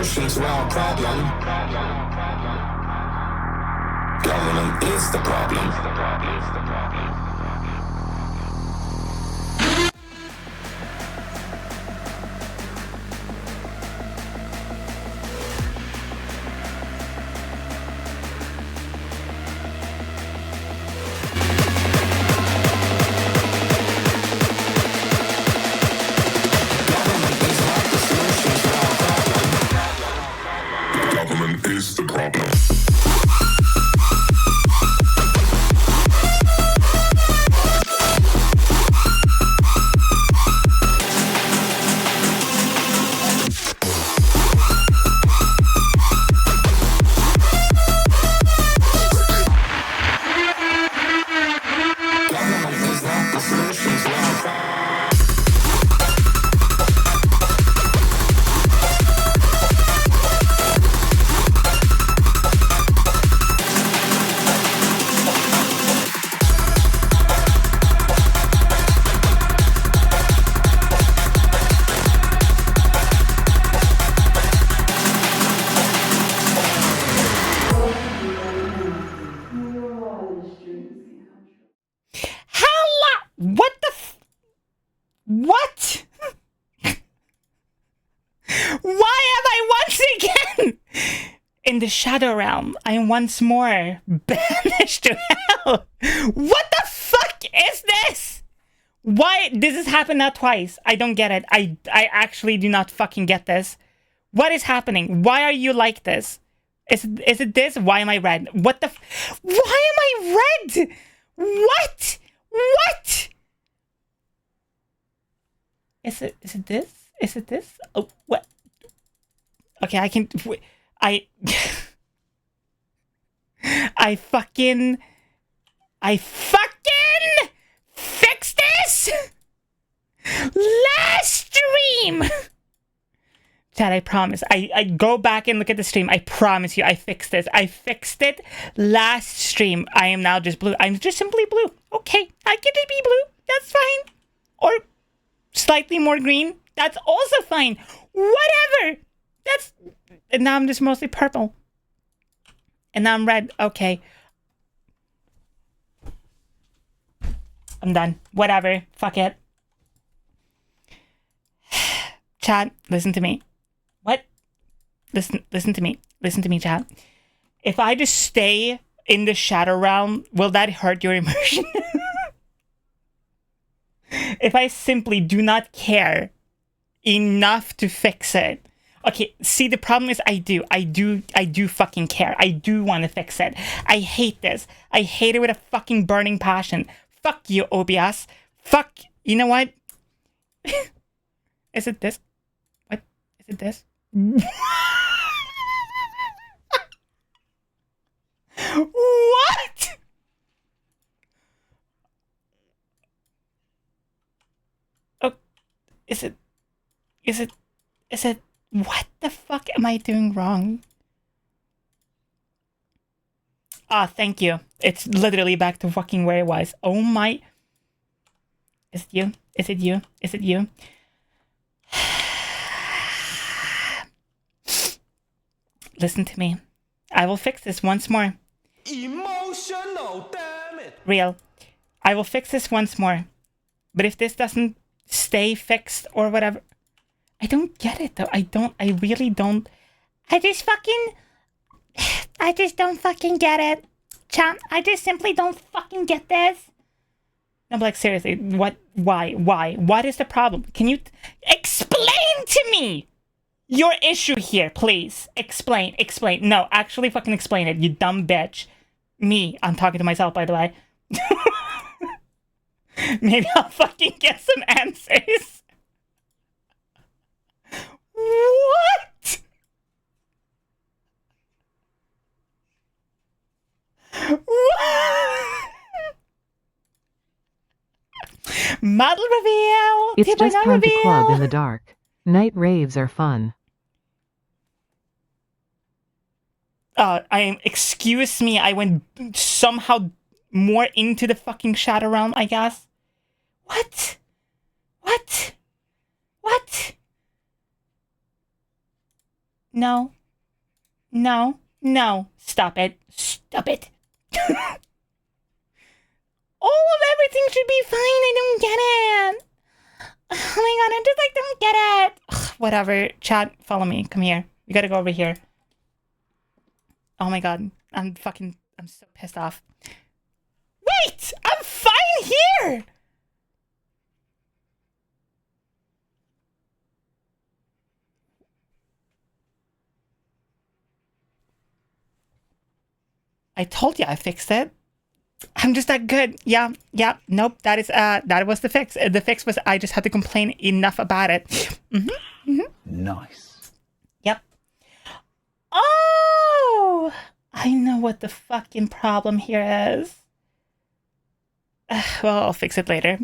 solution to our problem. Government is the problem. Is the problem. What? Why am I once again in the shadow realm? I am once more banished to hell. What the fuck is this? Why? This has happened now twice. I don't get it. I actually do not fucking get this. What is happening? Why are you like this? Is it this? Why am I red? What the? Why am I red? What? What? Is it this? Is it this? Oh, what? Okay, I can... I fucking fixed this last stream. Chad, I promise. I go back and look at the stream. I promise you, I fixed this. I fixed it last stream. I am now just blue. I'm just simply blue. Okay, I get to be blue. That's fine. Or slightly more green. That's also fine. Whatever. That's... And now I'm just mostly purple. And now I'm red. Okay. I'm done. Whatever. Fuck it. Chad, listen to me. What? Listen to me. Listen to me, Chad. If I just stay in the shadow realm, will that hurt your immersion? If I simply do not care enough to fix it. Okay, see, the problem is I do fucking care. I do want to fix it. I hate this. I hate it with a fucking burning passion. Fuck you, OBS. Fuck, you know what? Is it this? What? Is it this? What? Oh, is it, what the fuck am I doing wrong? Ah, thank you. It's literally back to fucking where it was. Oh my... Is it you? Is it you? Is it you? Listen to me. I will fix this once more. Emotional, damn it! Real. I will fix this once more. But if this doesn't stay fixed or whatever... I don't get it though. I really don't. I just don't fucking get it. Chat, I just simply don't fucking get this. I'm like, seriously, what, why? What is the problem? Can you explain to me your issue here, please? Explain. No, actually fucking explain it, you dumb bitch. Me, I'm talking to myself, by the way. Maybe I'll fucking get some answers. What? Model reveal. It's just time to club in the dark. Night raves are fun. Excuse me, I went somehow more into the fucking shadow realm, I guess. What? No. No. No. Stop it. Stop it. All of everything should be fine. I don't get it. Oh my god, I just like don't get it. Ugh, whatever. Chat, follow me. Come here. We gotta go over here. Oh my god. I'm so pissed off. Wait! I'm fine here! I told you I fixed it. I'm just that good. Yeah. Nope. That was the fix. The fix was I just had to complain enough about it. Nice. Yep. Oh, I know what the fucking problem here is. Well, I'll fix it later.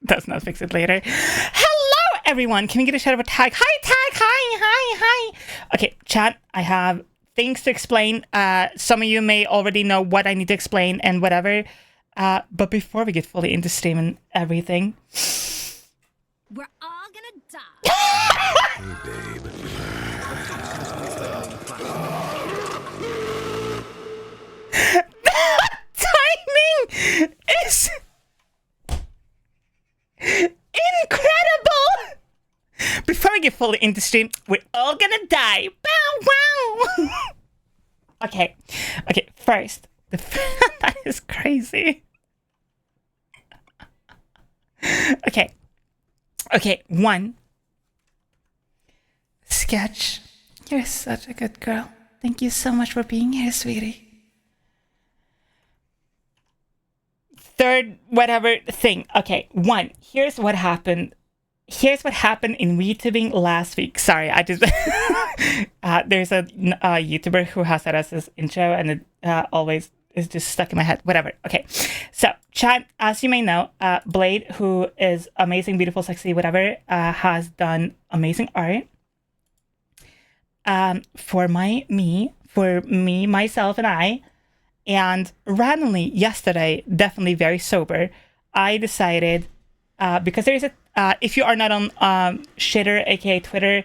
Does not fix it later. Hello, everyone. Can we get a shout out tag? Hi, tag. Hi. Okay, chat. I have things to explain. Some of you may already know what I need to explain and whatever. But before we get fully into stream and everything, we're all gonna die. Hey, babe. timing is incredible. Before we get fully into stream, we're all gonna die. Bow wow. Okay. First, that is crazy. Okay. One. Sketch, you're such a good girl. Thank you so much for being here, sweetie. Third, whatever thing. Okay, one. Here's what happened in VTubing last week. Sorry, I just... there's a YouTuber who has that as his intro, and it always is just stuck in my head. Whatever. Okay, so, chat, as you may know, Blade, who is amazing, beautiful, sexy, whatever, has done amazing art for me, myself, and I. And randomly, yesterday, definitely very sober, I decided, because there is if you are not on Shitter, aka Twitter,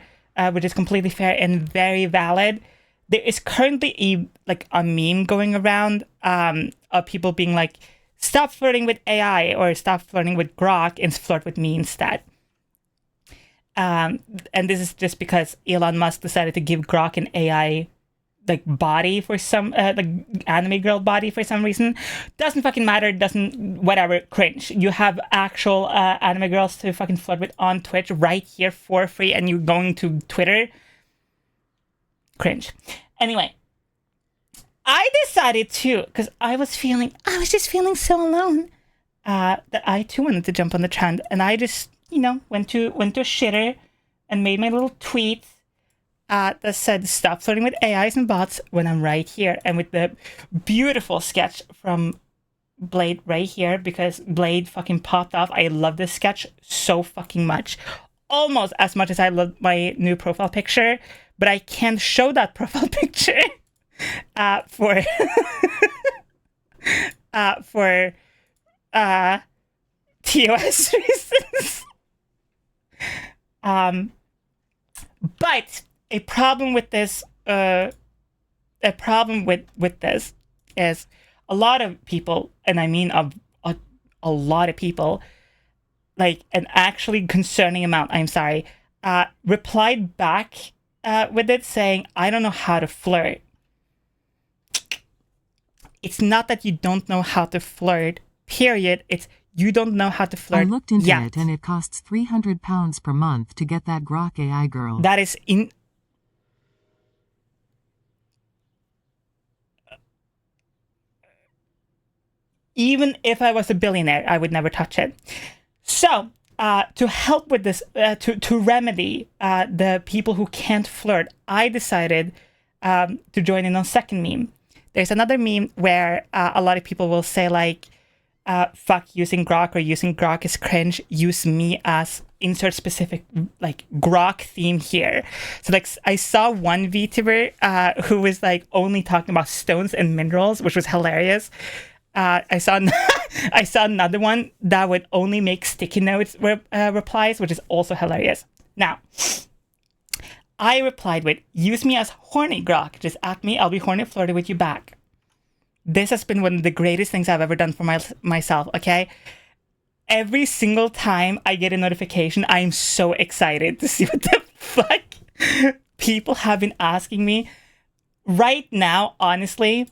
which is completely fair and very valid, there is currently a meme going around of people being like, stop flirting with AI or stop flirting with Grok and flirt with me instead. And this is just because Elon Musk decided to give Grok an AI body for some anime girl body for some reason. Doesn't fucking matter, whatever, cringe. You have actual anime girls to fucking flirt with on Twitch right here for free, and you're going to Twitter. Cringe. Anyway, I decided to, because I was just feeling so alone, that I too wanted to jump on the trend, and I just, went to a shitter and made my little tweet that said, stop flirting with AIs and bots when I'm right here. And with the beautiful sketch from Blade right here, because Blade fucking popped off. I love this sketch so fucking much. Almost as much as I love my new profile picture. But I can't show that profile picture for TOS reasons. But a problem with this, is a lot of people, and I mean a lot of people, an actually concerning amount, I'm sorry, replied back with it saying, I don't know how to flirt. It's not that you don't know how to flirt, period. It's you don't know how to flirt. I looked into yet. it and it costs £300 per month to get that Grok AI girl. That is even if I was a billionaire, I would never touch it. So, to help with this, to remedy the people who can't flirt, I decided to join in on second meme. There's another meme where a lot of people will say fuck using Grok, or using Grok is cringe, use me as insert specific Grok theme here. So I saw one VTuber who was only talking about stones and minerals, which was hilarious. I saw another one that would only make sticky notes replies, which is also hilarious. Now, I replied with, use me as horny grok. Just at me, I'll be horny flirty with you back. This has been one of the greatest things I've ever done for myself, okay? Every single time I get a notification, I'm so excited to see what the fuck people have been asking me. Right now, honestly,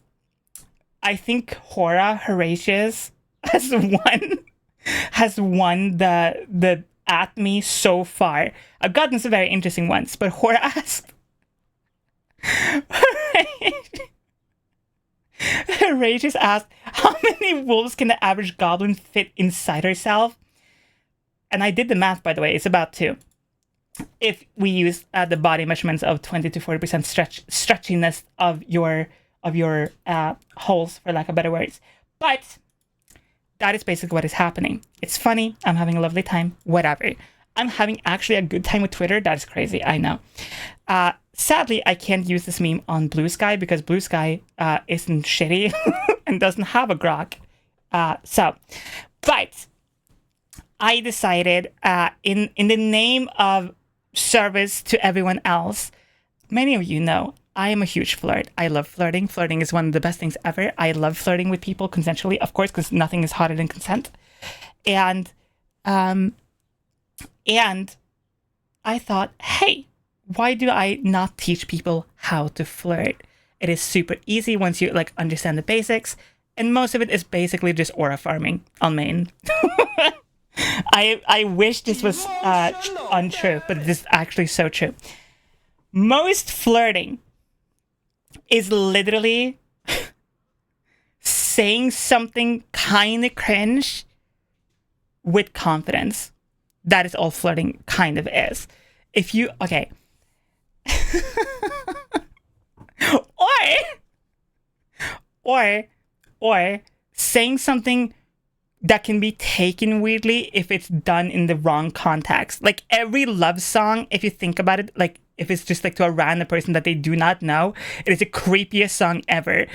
I think Horatius has won the at me so far. I've gotten some very interesting ones, but Hora asked Horatius asked, how many wolves can the average goblin fit inside herself? And I did the math, by the way. It's about 2. If we use the body measurements of 20 to 40% stretchiness of your holes, for lack of better words. But that is basically what is happening. It's funny. I'm having a lovely time. Whatever. I'm having actually a good time with Twitter. That is crazy. I know. Sadly, I can't use this meme on Blue Sky because Blue Sky isn't shitty and doesn't have a grok. But I decided in the name of service to everyone else, many of you know I am a huge flirt. I love flirting. Flirting is one of the best things ever. I love flirting with people consensually, of course, because nothing is hotter than consent. And I thought, hey, why do I not teach people how to flirt? It is super easy once you like understand the basics, and most of it is basically just aura farming on main. I wish this was untrue, but it is actually so true. Most flirting is literally saying something kind of cringe with confidence. That is all flirting kind of is. If you, okay. or saying something that can be taken weirdly if it's done in the wrong context. Like every love song, if you think about it, like if it's just like to a random person that they do not know, it is the creepiest song ever.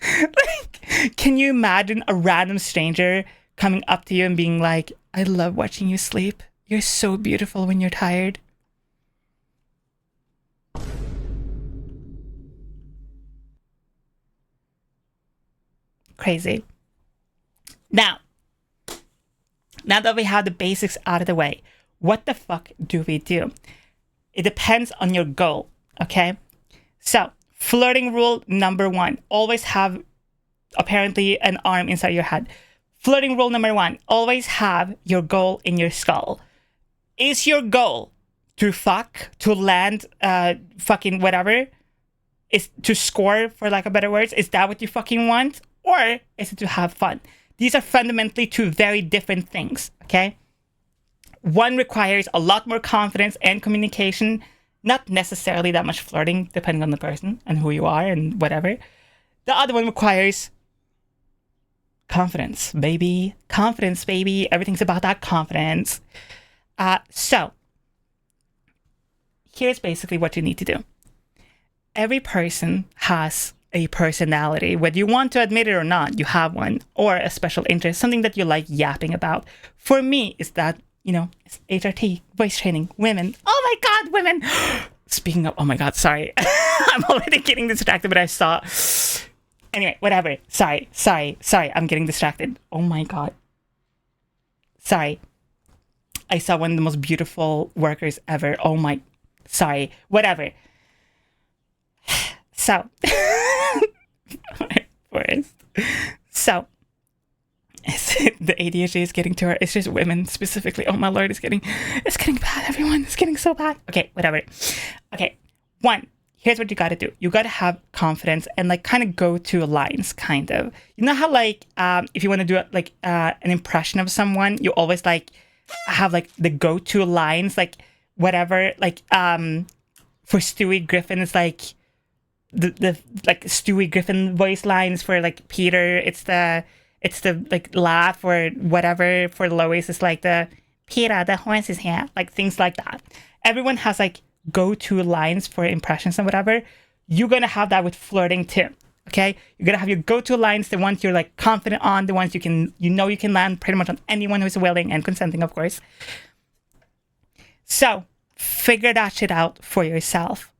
Like, can you imagine a random stranger coming up to you and being like, I love watching you sleep. You're so beautiful when you're tired. Crazy. Now that we have the basics out of the way, what the fuck do we do? It depends on your goal, okay? So, flirting rule number 1, always have apparently an arm inside your head. Flirting rule number 1, always have your goal in your skull. Is your goal to fuck, to land, fucking whatever? Is to score, for lack of better words? Is that what you fucking want? Or is it to have fun? These are fundamentally 2 very different things, okay? One requires a lot more confidence and communication, not necessarily that much flirting, depending on the person and who you are and whatever. The other one requires confidence, baby. Confidence, baby. Everything's about that confidence. So, here's basically what you need to do. Every person has a personality. Whether you want to admit it or not, you have one. Or a special interest, something that you like yapping about. For me, is that, you know, it's HRT, voice training, women. Oh my God, women! Speaking of, oh my God, sorry. I'm already getting distracted, but I saw... Anyway, whatever. Sorry. I'm getting distracted. Oh my God. Sorry. I saw one of the most beautiful workers ever. Oh my... Sorry. Whatever. So... Forest. So... The ADHD is getting to her. It's just women specifically. Oh my Lord, it's getting bad, everyone. It's getting so bad. Okay, whatever. Okay, 1. Here's what you gotta do. You gotta have confidence and like kind of go to lines, kind of. You know how like if you want to do like an impression of someone, you always like have like the go-to lines, like whatever. Like for Stewie Griffin, it's like the like Stewie Griffin voice lines. For like Peter, it's the like laugh or whatever. For Lois, it's like the Peter, the horse is here, like things like that. Everyone has like go-to lines for impressions and whatever. You're gonna have that with flirting too. Okay, you're gonna have your go-to lines, the ones you're like confident on, the ones you can land pretty much on anyone who's willing and consenting, of course. So figure that shit out for yourself.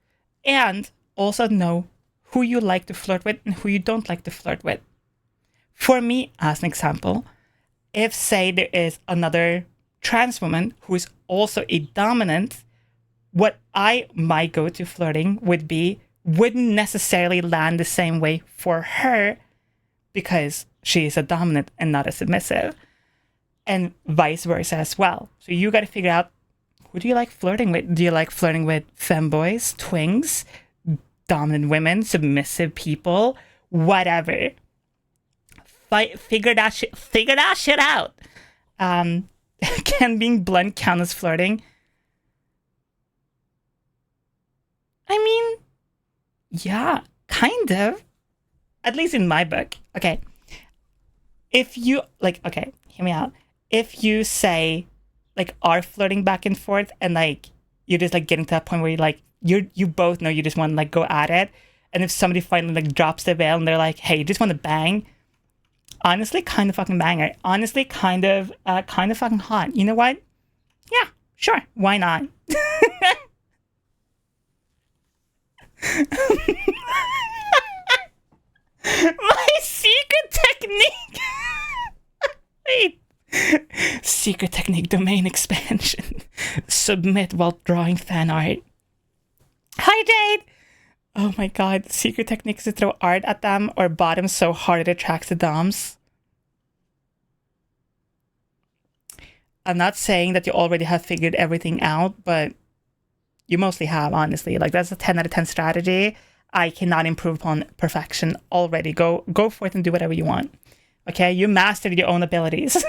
And also know who you like to flirt with and who you don't like to flirt with. For me, as an example, if say there is another trans woman who is also a dominant, what I might go to flirting wouldn't necessarily land the same way for her because she is a dominant and not a submissive. And vice versa as well. So you got to figure out, who do you like flirting with? Do you like flirting with femboys, twinks, dominant women, submissive people, whatever? Figure that shit out. Can being blunt count as flirting? I mean, yeah, kind of. At least in my book. Okay. If you, like, okay, hear me out. If you say, like, are flirting back and forth and, like, you're just, like, getting to that point where you're, like, you both know you just want to, like, go at it. And if somebody finally, like, drops the veil and they're like, hey, you just want to bang. Honestly, kind of fucking banger. Honestly, kind of fucking hot. You know what? Yeah, sure. Why not? My secret technique. Wait. Secret technique domain expansion. Submit while drawing fan art. Hi, Jade. Oh my god. Secret technique is to throw art at them or bottom so hard it attracts the doms. I'm not saying that you already have figured everything out, but you mostly have, honestly. Like, that's a 10 out of 10 strategy. I cannot improve upon perfection already. Go forth and do whatever you want. Okay? You mastered your own abilities.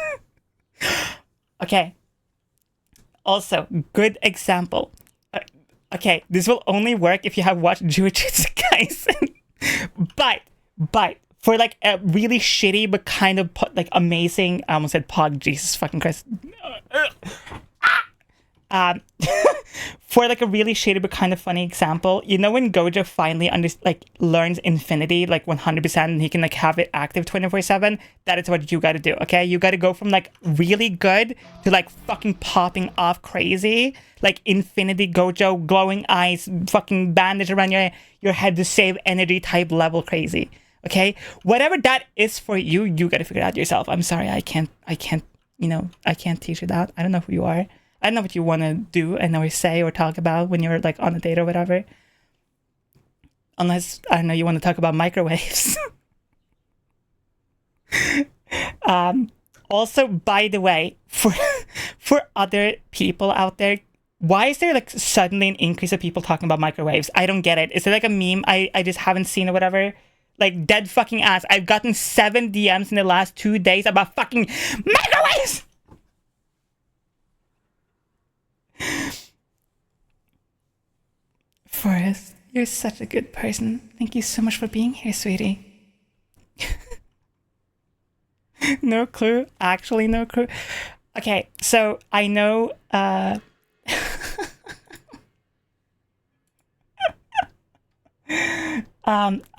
Okay. Also, good example. Okay, this will only work if you have watched Jujutsu Kaisen. But for like a really shitty but kind of like amazing, I almost said pog, Jesus fucking Christ. For like a really shady but kind of funny example, you know when Gojo finally learns infinity like 100% and he can like have it active 24/7, that is what you got to do. Okay, you got to go from like really good to like fucking popping off crazy, like infinity Gojo, glowing eyes, fucking bandage around your head to save energy type level crazy. Okay, whatever that is for you, you got to figure it out yourself. I'm sorry, I can't I can't teach you that. I don't know who you are. I don't know what you want to do and or say or talk about when you're like on a date or whatever. Unless, I don't know, you want to talk about microwaves. Also, by the way, for other people out there, why is there like suddenly an increase of people talking about microwaves? I don't get it. Is it like a meme I just haven't seen or whatever? Like, dead fucking ass. I've gotten 7 DMs in the last 2 days about fucking microwaves! Forrest, you're such a good person. Thank you so much for being here, sweetie. No clue. Actually, no clue. Okay, so I know, I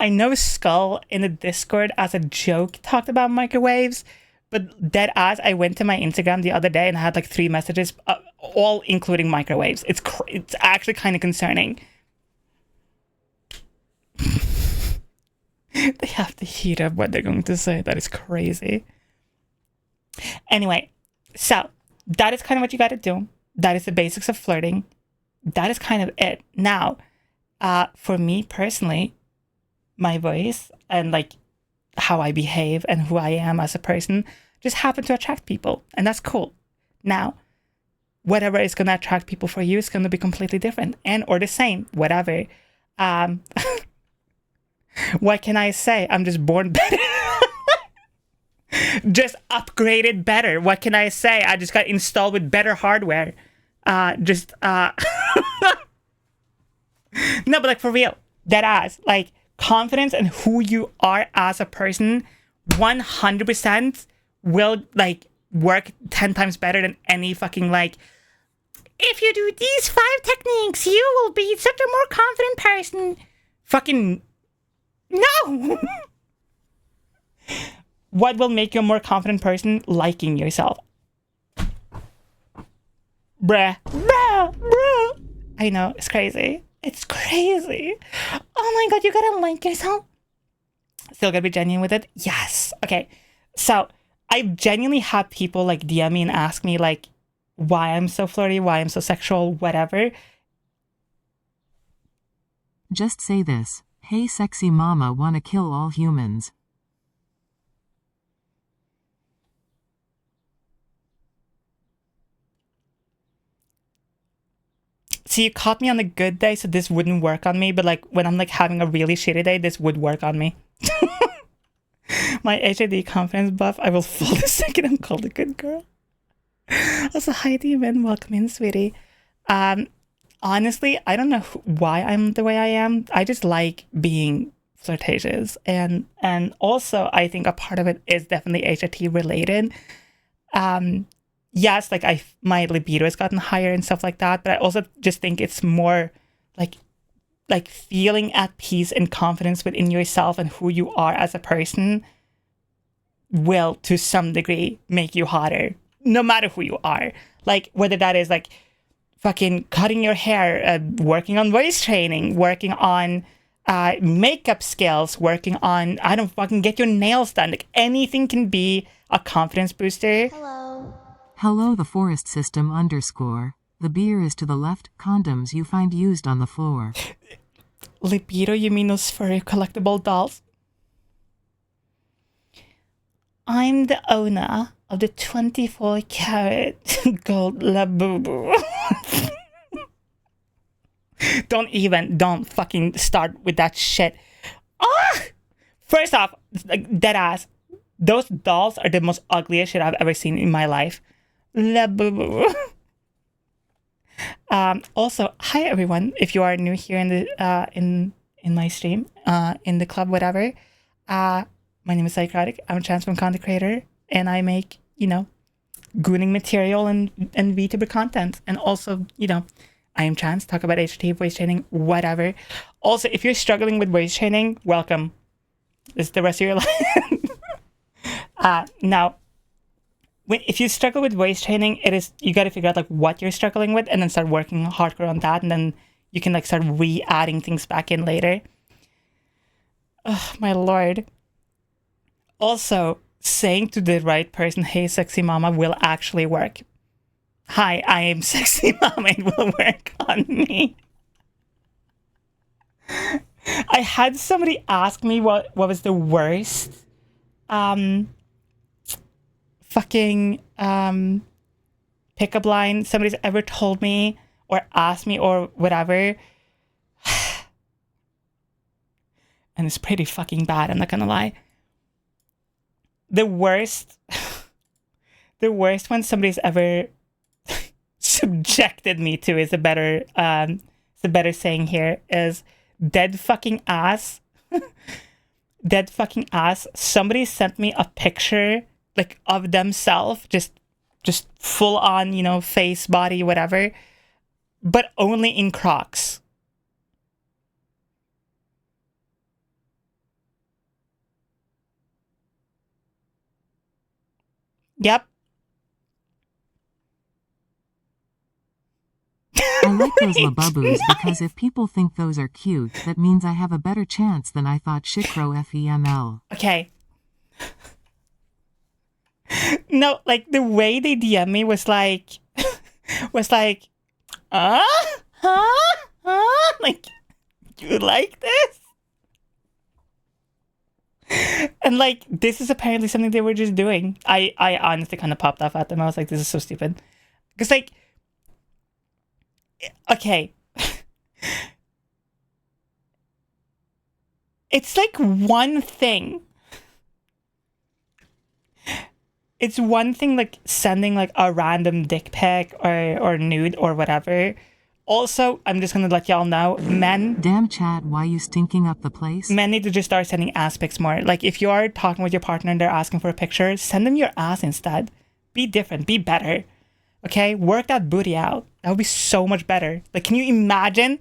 know Skull in the Discord as a joke talked about microwaves, but dead ass, I went to my Instagram the other day and I had like 3 messages, all including microwaves. It's actually kind of concerning. They have to heat up what they're going to say. That is crazy. Anyway, so that is kind of what you got to do. That is the basics of flirting. That is kind of it. Now, for me personally, my voice and like how I behave and who I am as a person just happen to attract people, and that's cool. Now, whatever is going to attract people for you is going to be completely different and or the same, whatever. What can I say? I'm just born better. Just upgraded better. What can I say? I just got installed with better hardware. No, but like for real, dead ass, like confidence in who you are as a person 100% will like work 10 times better than any fucking like, if you do these 5 techniques, you will be such a more confident person. Fucking no. What will make you a more confident person? Liking yourself. Bruh. Bruh. Bruh. I know, it's crazy. It's crazy. Oh my god, you gotta like yourself. Still gotta be genuine with it? Yes. Okay. So, I've genuinely had people like DM me and ask me like why I'm so flirty, why I'm so sexual, whatever. Just say this. Hey sexy mama wanna kill all humans. So you caught me on a good day, so this wouldn't work on me, but like when I'm like having a really shitty day, this would work on me. My HID confidence buff, I will fall the second I'm called a good girl. Also, hi Demon, welcome in, sweetie. Honestly, I don't know why I'm the way I am. I just like being flirtatious, and also I think a part of it is definitely HIT related. Yes, like my libido has gotten higher and stuff like that, but I also just think it's more like feeling at peace and confidence within yourself and who you are as a person will to some degree make you hotter, no matter who you are. Like whether that is like fucking cutting your hair, working on voice training, working on makeup skills, working on, I don't fucking get your nails done. Like anything can be a confidence booster. Hello the forest system _ The beer is to the left, condoms you find used on the floor. Libido, you mean those furry collectible dolls? I'm the owner of the 24-karat gold Labubu. Don't fucking start with that shit. Ah! First off, like, dead ass, those dolls are the most ugliest shit I've ever seen in my life. Labubu. Also, hi everyone. If you are new here in the in my stream, in the club, whatever. My name is Szycrotic. I'm a trans women content creator, and I make, you know, gooning material and vtuber content. And also, you know, I am trans, talk about HT, voice training, whatever. Also, if you're struggling with voice training, welcome. This is the rest of your life. Now, if you struggle with voice training, you got to figure out like what you're struggling with and then start working hardcore on that, and then you can like start re-adding things back in later. Oh my lord. Also, saying to the right person, hey sexy mama, will actually work. Hi, I am sexy mama, it will work on me. I had somebody ask me what was the worst fucking pickup line somebody's ever told me or asked me or whatever. And it's pretty fucking bad, I'm not gonna lie. The worst one somebody's ever subjected me to is a better saying here is dead fucking ass. Dead fucking ass. Somebody sent me a picture like of themselves, just full on, you know, face, body, whatever, but only in Crocs. Yep. I like those labubus because if people think those are cute, that means I have a better chance than I thought. FEML. Okay. No, like the way they DM me was like, like, you like this? And like, this is apparently something they were just doing. I honestly kind of popped off at them. I was like, this is so stupid. Because like, okay. It's like one thing. It's one thing like sending like a random dick pic or nude or whatever. Also, I'm just gonna let y'all know, men... Damn chat, why you stinking up the place? Men need to just start sending ass pics more. Like, if you are talking with your partner and they're asking for a picture, send them your ass instead. Be different. Be better. Okay? Work that booty out. That would be so much better. Like, can you imagine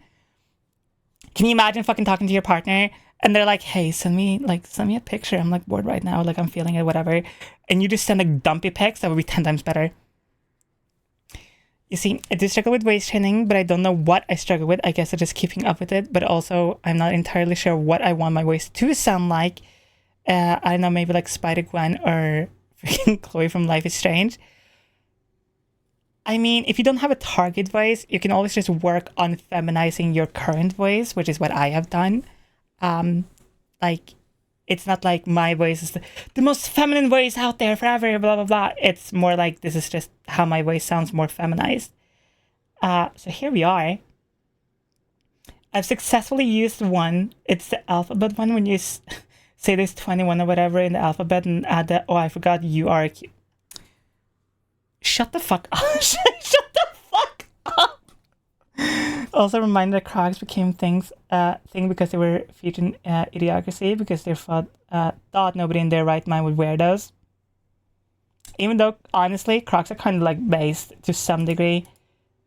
fucking talking to your partner and they're like, hey, send me a picture. I'm like bored right now. Like, I'm feeling it, whatever. And you just send like dumpy pics. That would be 10 times better. You see, I do struggle with waist training, but I don't know what I struggle with. I guess I'm just keeping up with it, but also I'm not entirely sure what I want my waist to sound like. I don't know, maybe like Spider-Gwen or freaking Chloe from Life is Strange. I mean, if you don't have a target voice, you can always just work on feminizing your current voice, which is what I have done. Like, it's not like my voice is the most feminine voice out there forever, blah, blah, blah. It's more like this is just how my voice sounds more feminized. So here we are. I've successfully used one. It's the alphabet one when you say there's 21 or whatever in the alphabet and add that. Oh, I forgot you are cute. Shut the fuck up. Shut the fuck up. Also, reminder that Crocs became thing because they were featured in Idiocracy because they thought nobody in their right mind would wear those. Even though, honestly, Crocs are kind of like based to some degree.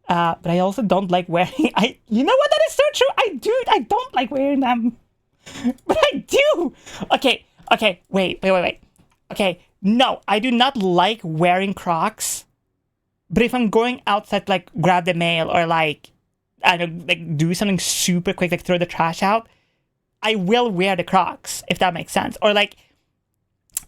But I also don't like wearing... You know what? That is so true. I don't like wearing them. But I do. Okay. Wait. Okay. No, I do not like wearing Crocs. But if I'm going outside, like, grab the mail or, like, I don't know, like, do something super quick, like, throw the trash out, I will wear the Crocs, if that makes sense. Or, like,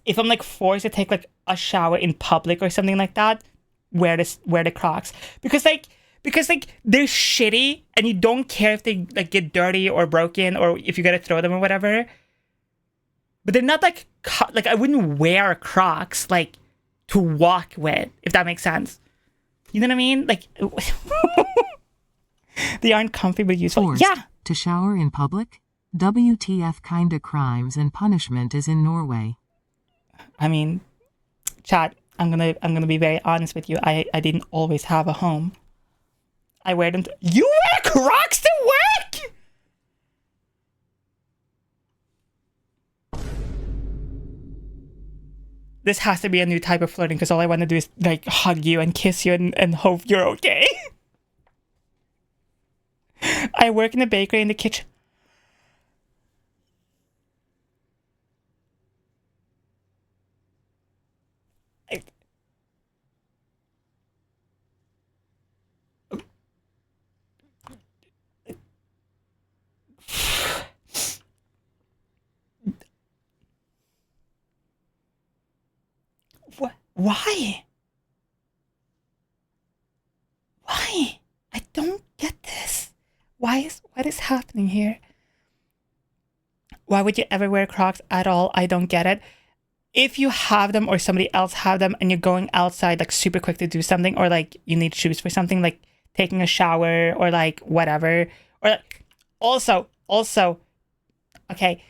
if I'm, like, forced to take, like, a shower in public or something like that, wear the Crocs. Because they're shitty and you don't care if they, like, get dirty or broken or if you gotta throw them or whatever. But they're not, like, I wouldn't wear Crocs, like, to walk with, if that makes sense. You know what I mean? Like, they aren't comfy but useful. Forced Yeah. to shower in public? WTF kinda crimes and punishment is in Norway. I mean, chat, I'm gonna be very honest with you. I didn't always have a home. I wear them you wear Crocs to work? This has to be a new type of flirting because all I want to do is like hug you and kiss you and hope you're okay. I work in a bakery in the kitchen. Why? Why? I don't get this. What is happening here? Why would you ever wear Crocs at all? I don't get it. If you have them or somebody else have them and you're going outside like super quick to do something or like you need shoes for something like taking a shower or like whatever or like, also okay,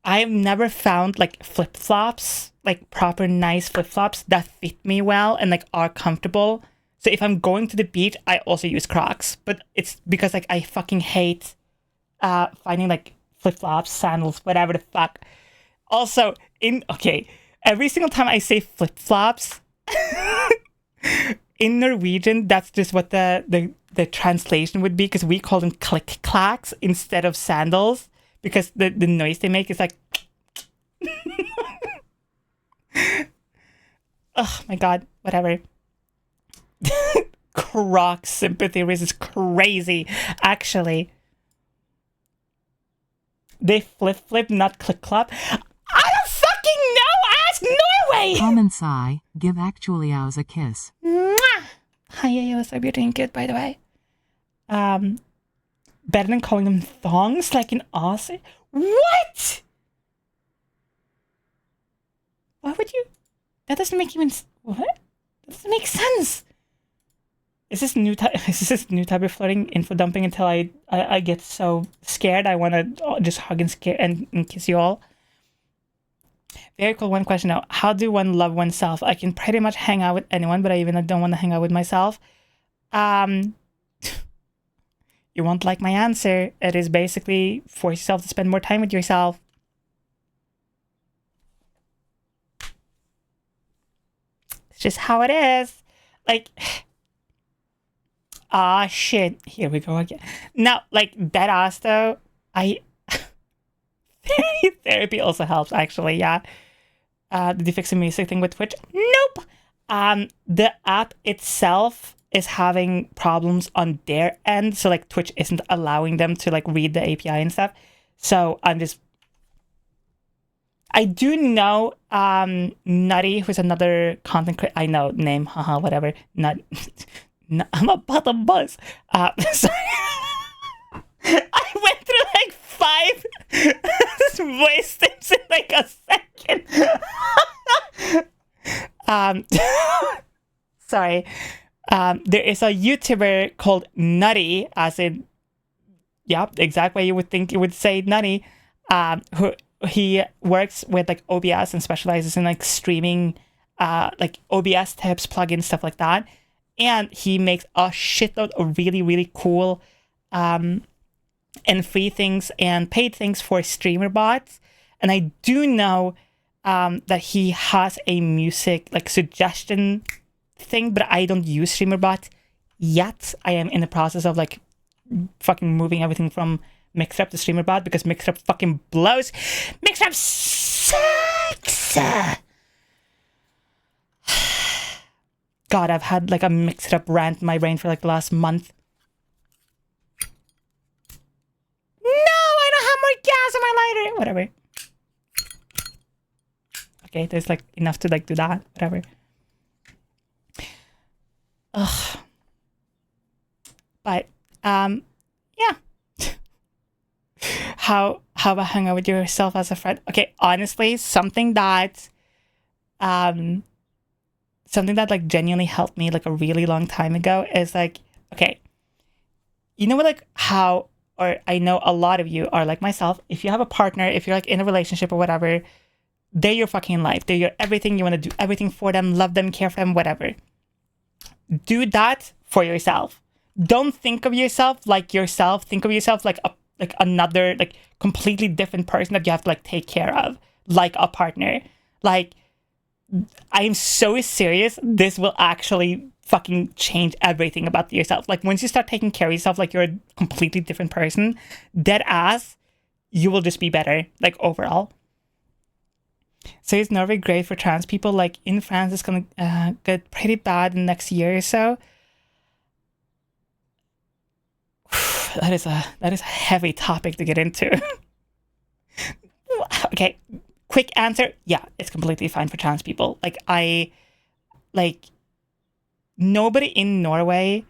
I've never found like flip-flops, like proper nice flip-flops that fit me well and like are comfortable. So if I'm going to the beach, I also use Crocs. But it's because like I fucking hate finding like flip-flops, sandals, whatever the fuck. Also, every single time I say flip-flops, in Norwegian, that's just what the translation would be because we call them click-clacks instead of sandals. Because the noise they make is like... Oh my god, whatever. Crocs sympathy race is crazy, actually. They flip, not click-clop. I don't fucking know! Ask Norway! Common sigh, give actually ours a kiss. Mwah! Hi, yo, so you're doing good, by the way. Better than calling them thongs like in Aussie? What? Why would you? That doesn't make even... What? That doesn't make sense. Is this new type of flirting, info dumping until I get so scared I want to just hug and scare and kiss you all? Very cool. One question now. How do one love oneself? I can pretty much hang out with anyone, but I don't want to hang out with myself. You won't like my answer. It is basically force yourself to spend more time with yourself. It's just how it is. Like, shit. Here we go again. Now, like, dead ass though, therapy also helps, actually, yeah. Did you fix the music thing with Twitch? Nope. The app itself is having problems on their end, so like Twitch isn't allowing them to like read the API and stuff. So I do know Nutty, who's another content creator. I know name, haha, whatever. I'm about to buzz. Sorry. I went through like 5 voice tips in like a second. Sorry. There is a YouTuber called Nutty, as in, yeah, exact way you would think you would say Nutty, who he works with like OBS and specializes in like streaming, like OBS tips, plugins, stuff like that. And he makes a shitload of really, really cool and free things and paid things for streamer bots. And I do know that he has a music like suggestion thing, but I don't use streamer bot yet. I am in the process of like fucking moving everything from Mixup to streamer bot because Mixup fucking blows. Mixup sucks. God, I've had like a Mixup rant in my brain for like the last month. No, I don't have more gas in my lighter. Whatever. Okay, there's like enough to like do that. Whatever. Ugh. But yeah. How about hang out with yourself as a friend? Okay, honestly, something that like genuinely helped me like a really long time ago is like, okay, you know what, like how, or I know a lot of you are like myself, if you have a partner, if you're like in a relationship or whatever, they're your fucking life, they're your everything, you want to do everything for them, love them, care for them, whatever. Do that for yourself. Don't think of yourself like yourself. Think of yourself like another like completely different person that you have to like take care of, like a partner. Like, I'm so serious. This will actually fucking change everything about yourself. Like once you start taking care of yourself like you're a completely different person, dead ass, you will just be better like overall. So is Norway great for trans people? Like in France, it's gonna get pretty bad in the next year or so. That is a heavy topic to get into. Okay, quick answer. Yeah, it's completely fine for trans people. Nobody in Norway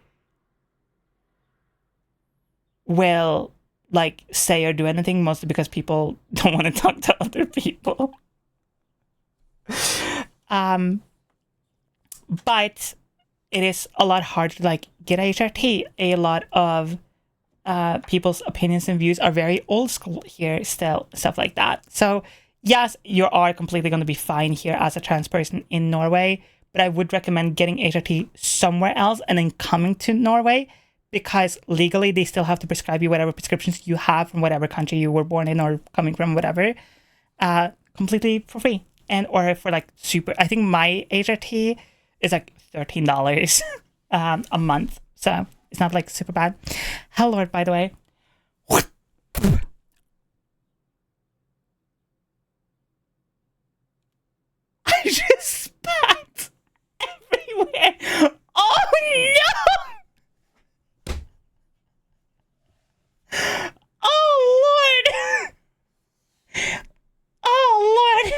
will like say or do anything, mostly because people don't want to talk to other people. But it is a lot harder to like get HRT. A lot of people's opinions and views are very old school here still, stuff like that. So yes, you are completely going to be fine here as a trans person in Norway, but I would recommend getting HRT somewhere else and then coming to Norway, because legally they still have to prescribe you whatever prescriptions you have from whatever country you were born in or coming from, whatever, completely for free. And or for like super, I think my HRT is like $13 a month, so it's not like super bad. Hell Lord, by the way. I just spat everywhere. Oh no! Oh Lord! Oh Lord!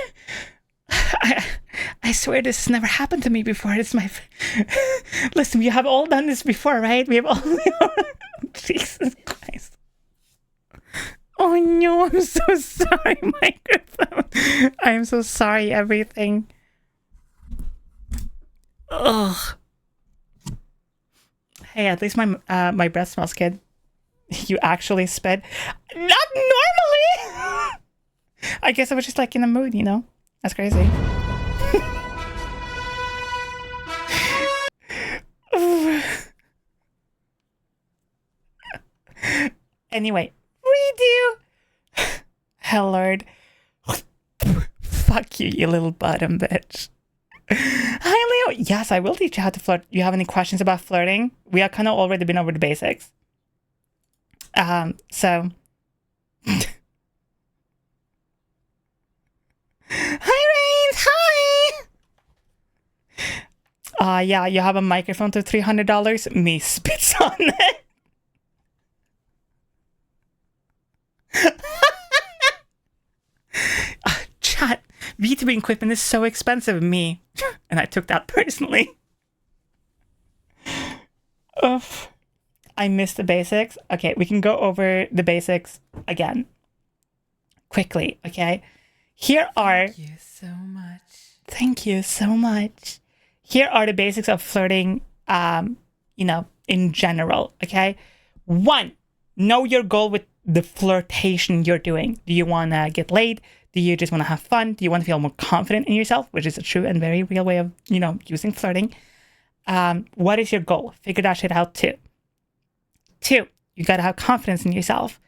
I swear this never happened to me before. It's my... Listen, we have all done this before, right? We have all... Jesus Christ. Oh no, I'm so sorry, microphone. I am so sorry, everything. Ugh. Hey, at least my breath smells good. You actually spit. Not normally! I guess I was just like in a mood, you know? That's crazy. Anyway, redo. Hell Lord. Fuck you, you little bottom bitch. Hi Leo. Yes, I will teach you how to flirt. You have any questions about flirting? We have kind of already been over the basics. So. Hi Rain. Hi. Yeah, you have a microphone to $300. Me spits on it. Chat, VTubing equipment is so expensive. Me. And I took that personally. Oof. I missed the basics. Okay, we can go over the basics again. Quickly, okay? Here are... Thank you so much. Thank you so much. Here are the basics of flirting, in general, okay? 1, know your goal with the flirtation you're doing. Do you want to get laid? Do you just want to have fun? Do you want to feel more confident in yourself? Which is a true and very real way of, using flirting. What is your goal? Figure that shit out too. 2, you got to have confidence in yourself.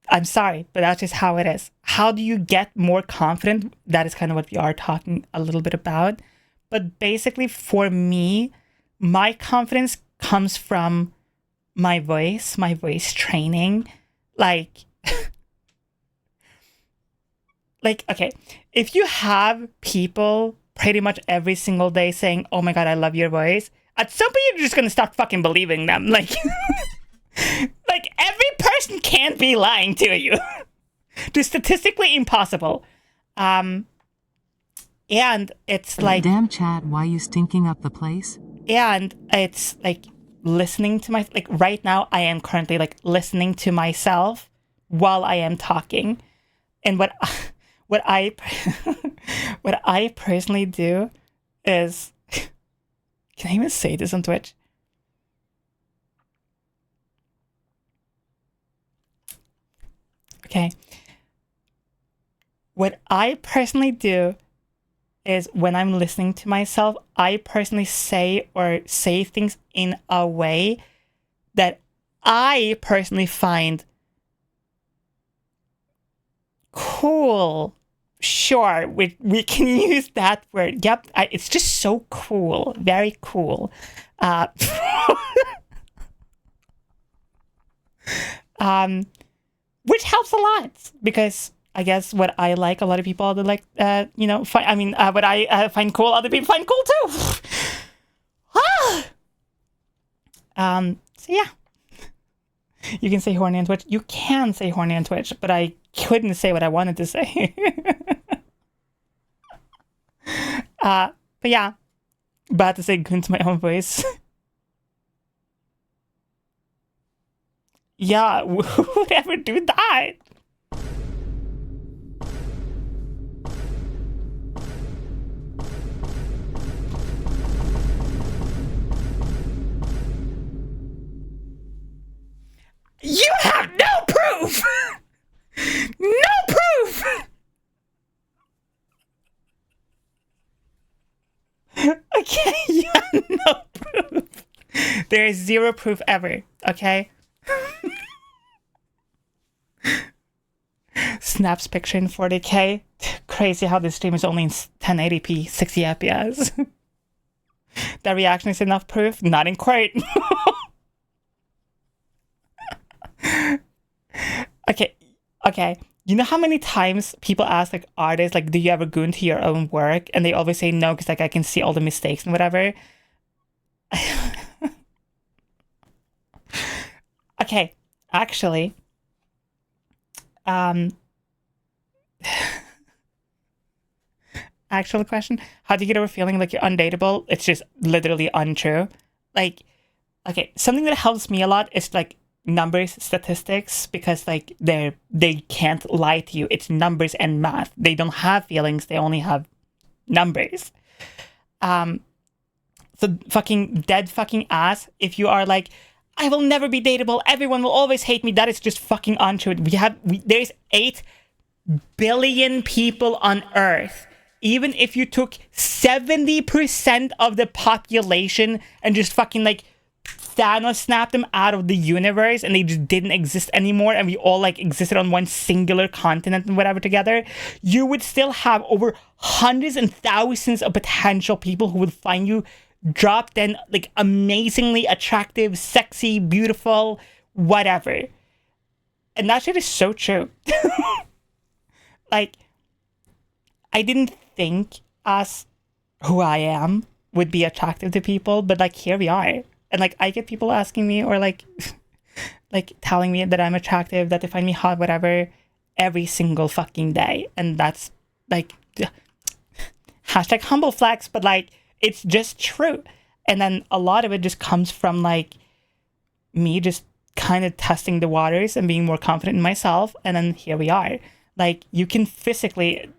I'm sorry, but that's just how it is. How do you get more confident? That is kind of what we are talking a little bit about. But basically, for me, my confidence comes from my voice training. Like, okay, if you have people pretty much every single day saying, oh my God, I love your voice, at some point you're just going to start fucking believing them. Like, like every person can't be lying to you. Just statistically impossible. And it's like... Damn chat, why you stinking up the place? And it's like listening to like right now I am currently like listening to myself while I am talking. And what I personally do is... Can I even say this on Twitch? Okay. What I personally do is when I'm listening to myself, I personally say things in a way that I personally find cool. Sure, we can use that word. Yep, it's just so cool. Very cool. Which helps a lot because I guess what I like, a lot of people that like, what I find cool, other people find cool too. So yeah. You can say horny on Twitch. You can say horny on Twitch, but I couldn't say what I wanted to say. But yeah. About to say goon to my own voice. Yeah, who would ever do that? You have no proof! No proof! Okay, you have no proof. There is zero proof ever, okay? Snaps picture in 40k. Crazy how this stream is only in 1080p, 60 FPS. That reaction is enough proof? Not in court. Okay. You know how many times people ask like artists, like, do you ever goon to your own work? And they always say no, because like I can see all the mistakes and whatever. Okay, actually, actual question: how do you get over feeling like you're undateable? It's just literally untrue. Like, okay, something that helps me a lot is like numbers, statistics, because like they can't lie to you. It's numbers and math. They don't have feelings. They only have numbers. So fucking dead fucking ass. If you are like, I will never be dateable, everyone will always hate me, that is just fucking untrue. There's 8 billion people on Earth. Even if you took 70% of the population and just fucking like Thanos snapped them out of the universe and they just didn't exist anymore and we all like existed on one singular continent and whatever together, you would still have over hundreds and thousands of potential people who would find you drop dead, like amazingly attractive, sexy, beautiful, whatever. And that shit is so true. Like, I didn't think as who I am would be attractive to people, but like here we are. And like I get people asking me or like like telling me that I'm attractive, that they find me hot, whatever, every single fucking day. And that's like hashtag humble flex, but like it's just true. And then a lot of it just comes from like me just kind of testing the waters and being more confident in myself. And then here we are. Like you can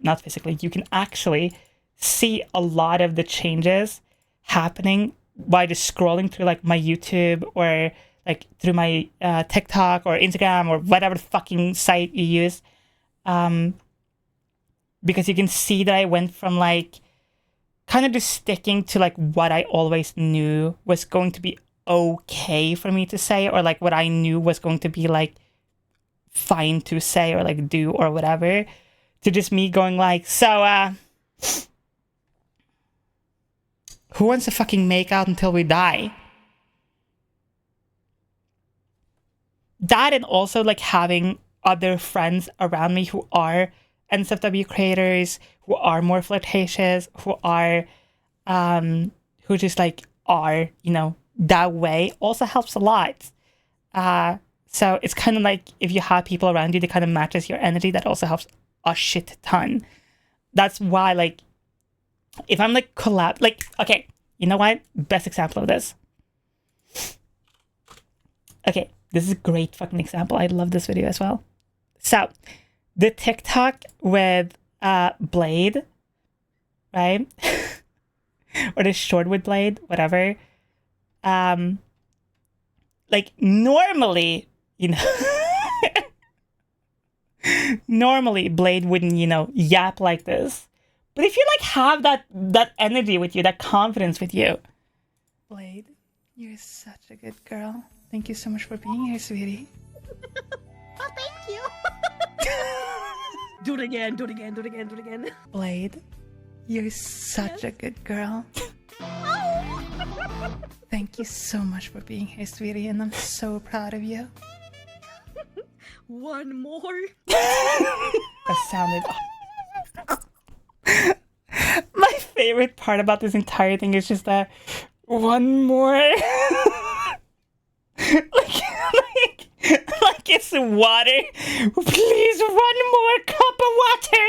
not physically, you can actually see a lot of the changes happening by just scrolling through like my YouTube or like through my TikTok or Instagram or whatever fucking site you use. Because you can see that I went from like kind of just sticking to like what I always knew was going to be okay for me to say, or like what I knew was going to be like fine to say or like do or whatever, to just me going like, so who wants to fucking make out until we die? That, and also like having other friends around me who are NSFW creators, who are more flirtatious, who are who just like are, you know, that way, also helps a lot. So it's kind of like if you have people around you that kind of matches your energy, that also helps a shit ton. That's why, like, if I'm like like, okay, you know what? Best example of this. Okay, this is a great fucking example. I love this video as well. So, the TikTok with Blade, right? Or the short with Blade, whatever. Like normally, you know, normally Blade wouldn't, you know, yap like this. But if you like have that energy with you, that confidence with you, Blade, you're such a good girl. Thank you so much for being here, sweetie. Oh, thank you. Do it again, do it again, do it again, do it again. Blade, you're such a good girl. Thank you so much for being here, sweetie, and I'm so proud of you. One more. That sounded... My favorite part about this entire thing is just that one more... like it's water. Please, one more cup of water.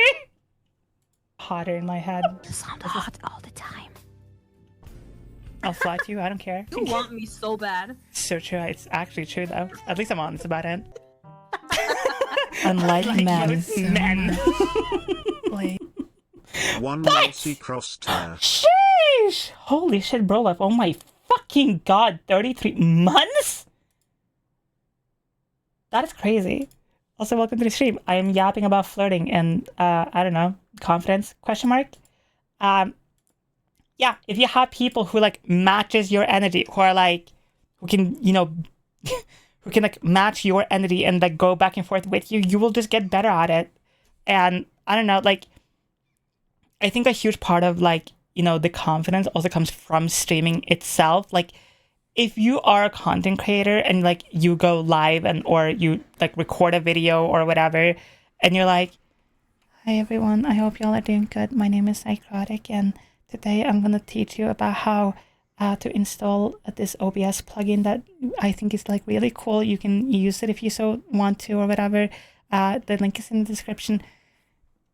Hotter in my head. You sound hot all the time. I'll fly to you. I don't care. You want me so bad. So true. It's actually true though. At least I'm honest about it. Unlike men. Like, One multi-cross tear. sheesh! Holy shit, bro! Like, oh my fucking god! 33 months? That is crazy. Also, welcome to the stream. I am yapping about flirting and I don't know, confidence? Question mark. Yeah, if you have people who like matches your energy, who are like, who can, you know, who can like match your energy and like go back and forth with you, you will just get better at it. And I don't know, like, I think a huge part of like, you know, the confidence also comes from streaming itself. Like, if you are a content creator and like you go live and or you like record a video or whatever, and you're like, hi everyone, I hope y'all are doing good. My name is Szycrotic and today I'm going to teach you about how to install this OBS plugin that I think is like really cool. You can use it if you so want to or whatever. The link is in the description.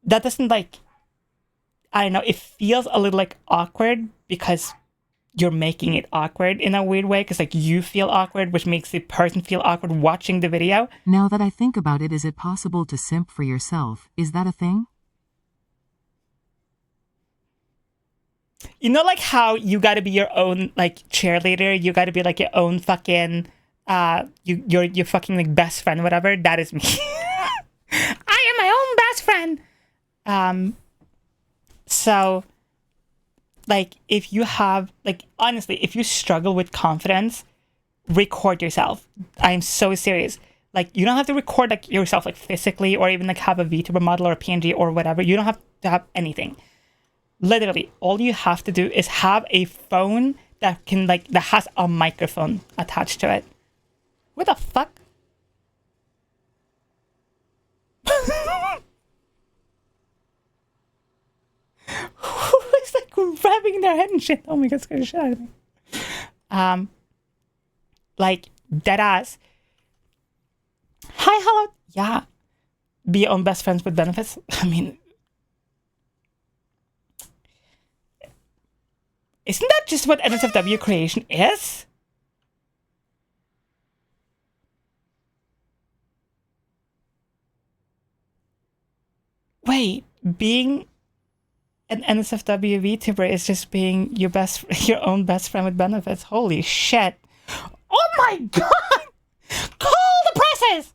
That doesn't like, I don't know, it feels a little like awkward because you're making it awkward in a weird way because like you feel awkward, which makes the person feel awkward watching the video. Now that I think about it, is it possible to simp for yourself? Is that a thing? You know, like how you got to be your own like cheerleader, you got to be like your own fucking you're fucking like best friend, whatever. That is me. I am my own best friend. So like if you have like, honestly, if you struggle with confidence, record yourself. I'm so serious. Like, you don't have to record like yourself like physically or even like have a VTuber model or a PNG or whatever. You don't have to have anything. Literally, all you have to do is have a phone that can like, that has a microphone attached to it. What the fuck? Who Everyone's like rubbing their head and shit. Oh my god, scared the shit out of me. Like dead ass. Hi, hello. Yeah. Be your own best friends with benefits. I mean, isn't that just what NSFW creation is? Wait, being an NSFW VTuber is just being your own best friend with benefits. Holy shit. Oh my god! Call the presses!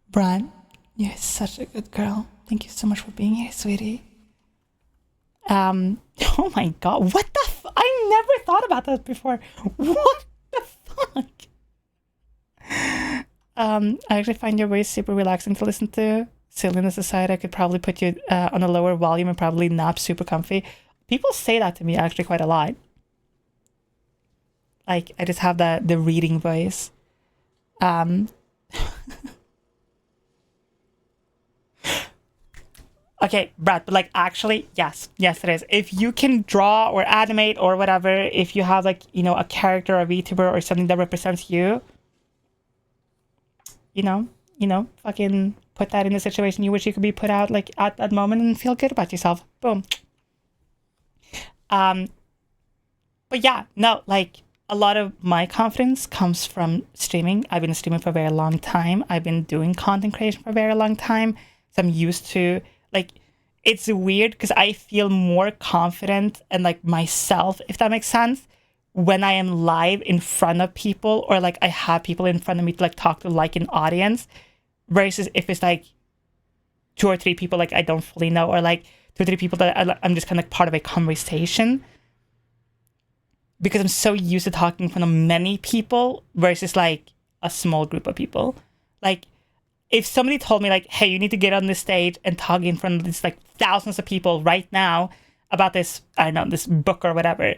Brian, you're such a good girl. Thank you so much for being here, sweetie. Oh my god, what the I never thought about that before. What the fuck? I actually find your voice super relaxing to listen to. Silliness aside, I could probably put you on a lower volume and probably nap super comfy. People say that to me actually quite a lot. Like, I just have the reading voice. Okay, Brad, but like actually, yes, it is. If you can draw or animate or whatever, if you have like, you know, a character or a VTuber or something that represents you, you know, fucking put that in a situation you wish you could be put out like at that moment and feel good about yourself. Boom. But yeah, no, like a lot of my confidence comes from streaming. I've been streaming for a very long time. I've been doing content creation for a very long time. So I'm used to, like, it's weird because I feel more confident and like myself, if that makes sense, when I am live in front of people or like I have people in front of me to like talk to like an audience versus if it's like 2 or 3 people like I don't fully know or like 2 or 3 people that I'm just kind of like part of a conversation because I'm so used to talking in front of many people versus like a small group of people. Like if somebody told me like, hey, you need to get on this stage and talk in front of this like thousands of people right now about this, I don't know, this book or whatever,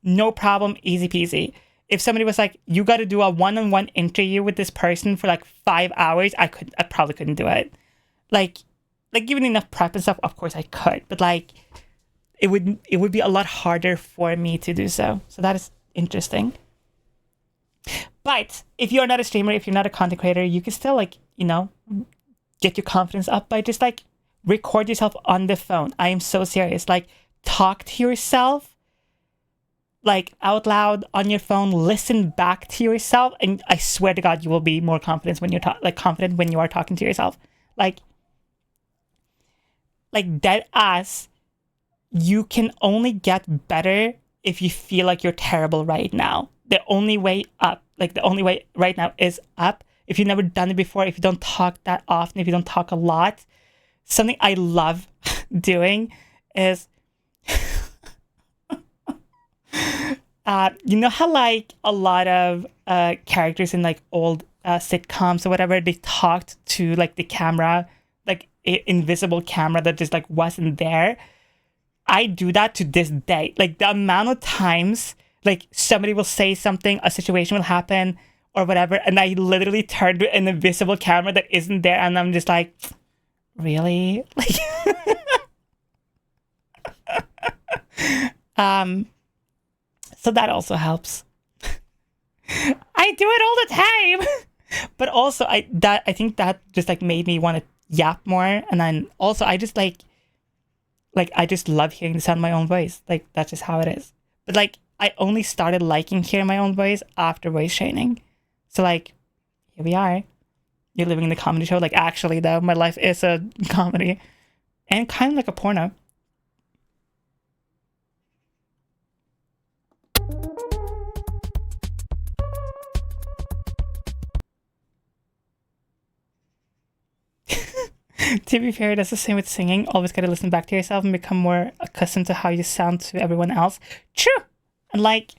no problem, easy peasy. If somebody was like, you got to do a one-on-one interview with this person for like 5 hours, I probably couldn't do it. Like given enough prep and stuff, of course I could, but like it would be a lot harder for me to do so. So that is interesting. But if you're not a streamer, if you're not a content creator, you can still like, you know, get your confidence up by just like record yourself on the phone. I am so serious. Like talk to yourself like out loud on your phone, listen back to yourself, and I swear to God, you will be more confident when you're confident when you are talking to yourself. Like dead ass, you can only get better if you feel like you're terrible right now. The only way up, like the only way right now is up. If you've never done it before, if you don't talk that often, if you don't talk a lot, something I love doing is you know how like a lot of characters in like old sitcoms or whatever, they talked to like the camera, like invisible camera that just like wasn't there. I do that to this day. Like the amount of times like somebody will say something, a situation will happen or whatever, and I literally turn to an invisible camera that isn't there, and I'm just like, really? Like so that also helps. I do it all the time. But also I think that just like made me want to yap more, and then also I just like I just love hearing the sound of my own voice. Like that's just how it is. But like I only started liking hearing my own voice after voice training. So like here we are. You're living in the comedy show. Like actually though, my life is a comedy and kind of like a porno. To be fair, that's the same with singing. Always gotta listen back to yourself and become more accustomed to how you sound to everyone else. True. And like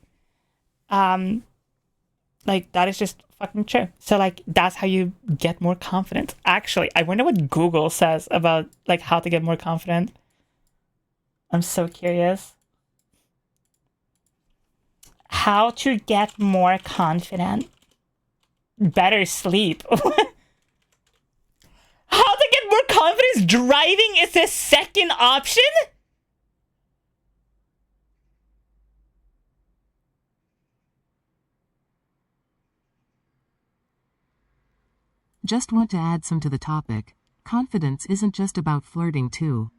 that is just fucking true. So like that's how you get more confident. Actually, I wonder what Google says about like how to get more confident. I'm so curious. How to get more confident. Better sleep. How to get more confidence driving is the second option? Just want to add some to the topic. Confidence isn't just about flirting too.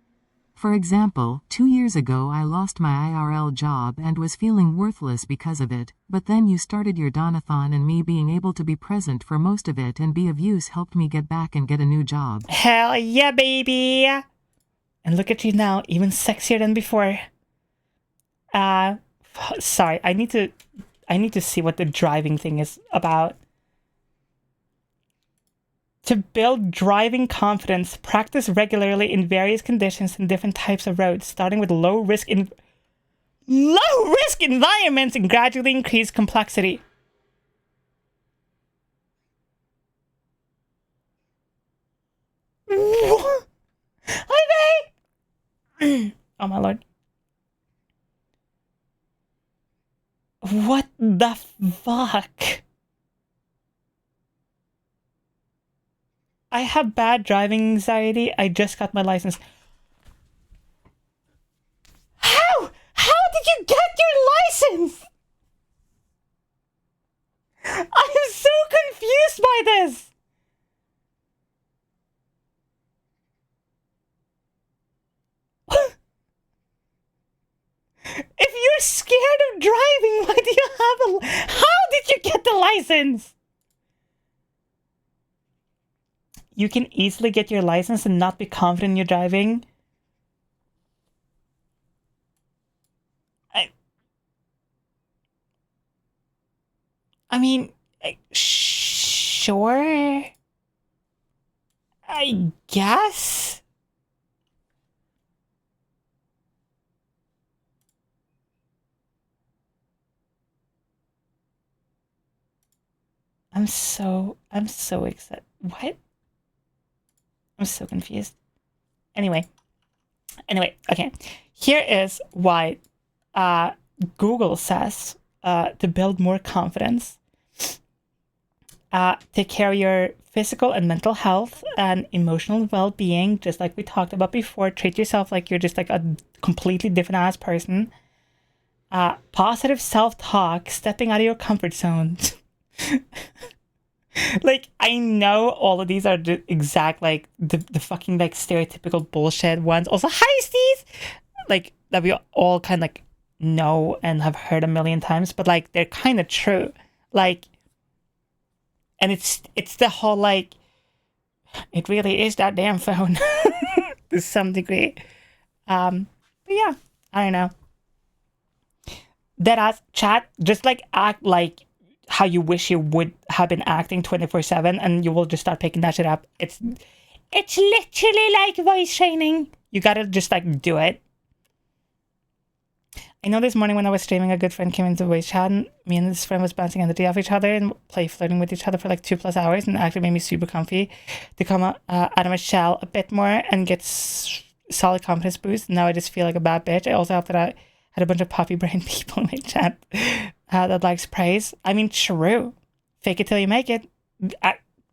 For example, 2 years ago I lost my IRL job and was feeling worthless because of it, but then you started your Donathon and me being able to be present for most of it and be of use helped me get back and get a new job. Hell yeah, baby! And look at you now, even sexier than before. Sorry, I need to see what the driving thing is about. To build driving confidence, practice regularly in various conditions and different types of roads, starting with low-risk environments and gradually increase complexity. Hi, babe! Oh, my Lord. What the fuck? I have bad driving anxiety. I just got my license. How? How did you get your license? I'm so confused by this. If you're scared of driving, why do you have a... How did you get the license? You can easily get your license and not be confident in your driving. I mean, sure. I guess. I'm so excited. What? I'm so confused. Anyway, okay. Here is why Google says to build more confidence. Take care of your physical and mental health and emotional well-being, just like we talked about before. Treat yourself like you're just like a completely different ass person. Positive self-talk, stepping out of your comfort zone. Like, I know all of these are the exact, like, the fucking, like, stereotypical bullshit ones. Also, heisties! Like, that we all kind of, like, know and have heard a million times. But, like, they're kind of true. Like, and it's the whole, like, it really is that damn phone. To some degree. But yeah, I don't know. Deadass chat, just, like, act like how you wish you would have been acting 24/7, and you will just start picking that shit up. It's literally like voice training. You gotta just like do it. I know this morning when I was streaming, a good friend came into voice chat, and me and this friend was bouncing energy off each other and flirting with each other for like 2+ hours, and it actually made me super comfy to come out of my shell a bit more and get solid confidence boost. Now I just feel like a bad bitch. I also have that I had a bunch of puppy brain people in my chat that likes praise. I mean, true. Fake it till you make it.